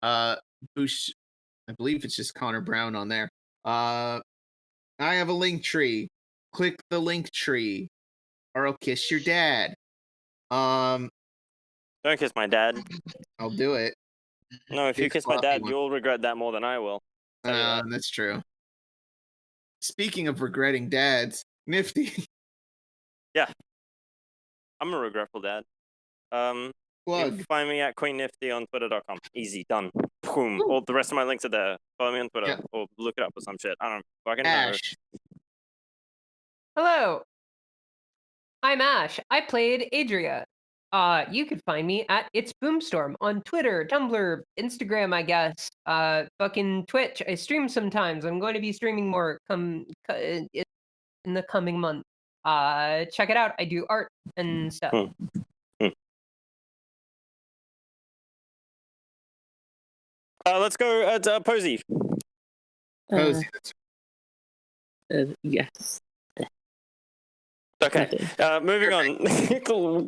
Boosh, I believe it's just Connar Brown on there. I have a link tree. Click the link tree. or I'll kiss your dad. Don't kiss my dad. I'll do it. No, if you Big kiss my floppy dad, one. you'll regret that more than I will. Tell you that. That's true. Speaking of regretting dads, Nifty. I'm a regretful dad. You Plug. can find me at QueenNifty on Twitter.com. Easy, done. Boom. All the rest of my links are there. Follow me on Twitter or look it up or some shit. I don't fucking know. Ashe. Hello. I'm Ashe. I played Adria. You could find me at It's Boomstorm on Twitter, Tumblr, Instagram, I guess. Fucking Twitch. I stream sometimes. I'm going to be streaming more in the coming month. Check it out. I do art and stuff. Let's go at Posie. Posie. Yes. Okay. Moving on.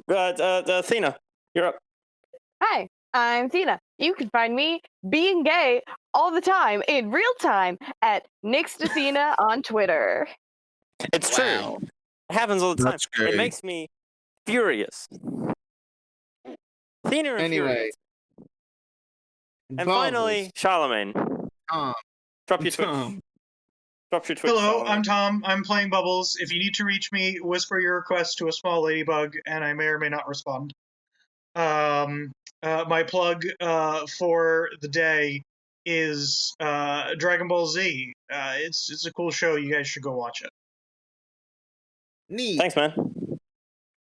Athena, you're up. Hi, I'm Athena. You can find me being gay all the time in real time at NixtAthena on Twitter. It's true. It happens all the time. That's great. It makes me furious. Athena Anyway. And finally, Charlemagne. Drop your Twitch. Drop your Twitch. Hello, Charlemagne. I'm Tom. I'm playing Bubbles. If you need to reach me, whisper your request to a small ladybug, and I may or may not respond. My plug for the day is Dragon Ball Z. It's a cool show. You guys should go watch it. Neat. Thanks, man.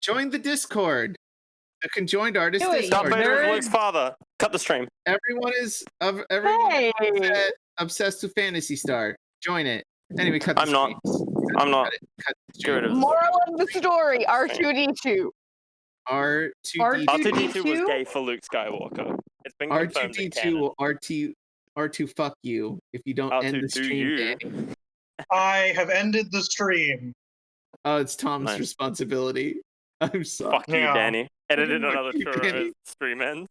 Join the Discord. The conjoined artist Wait, Darth Discord. Vader is Luke's father. Cut the stream. Everyone is obsessed with Fantasy Star. Join it. Anyway, cut the I'm not. streams. I'm not. Cut the Get rid of streams. Moral of the story: R2D2. R2D2. R2D2 was gay for Luke Skywalker. It's been confirmed in canon. R2 will R2 fuck you if you don't R2 end the do stream. you. Danny. I have ended the stream. Oh, it's Tom's Nice. responsibility. I'm sorry. Fuck you, Yeah. Danny. Edited Fuck another you, Churro Danny. as stream ends.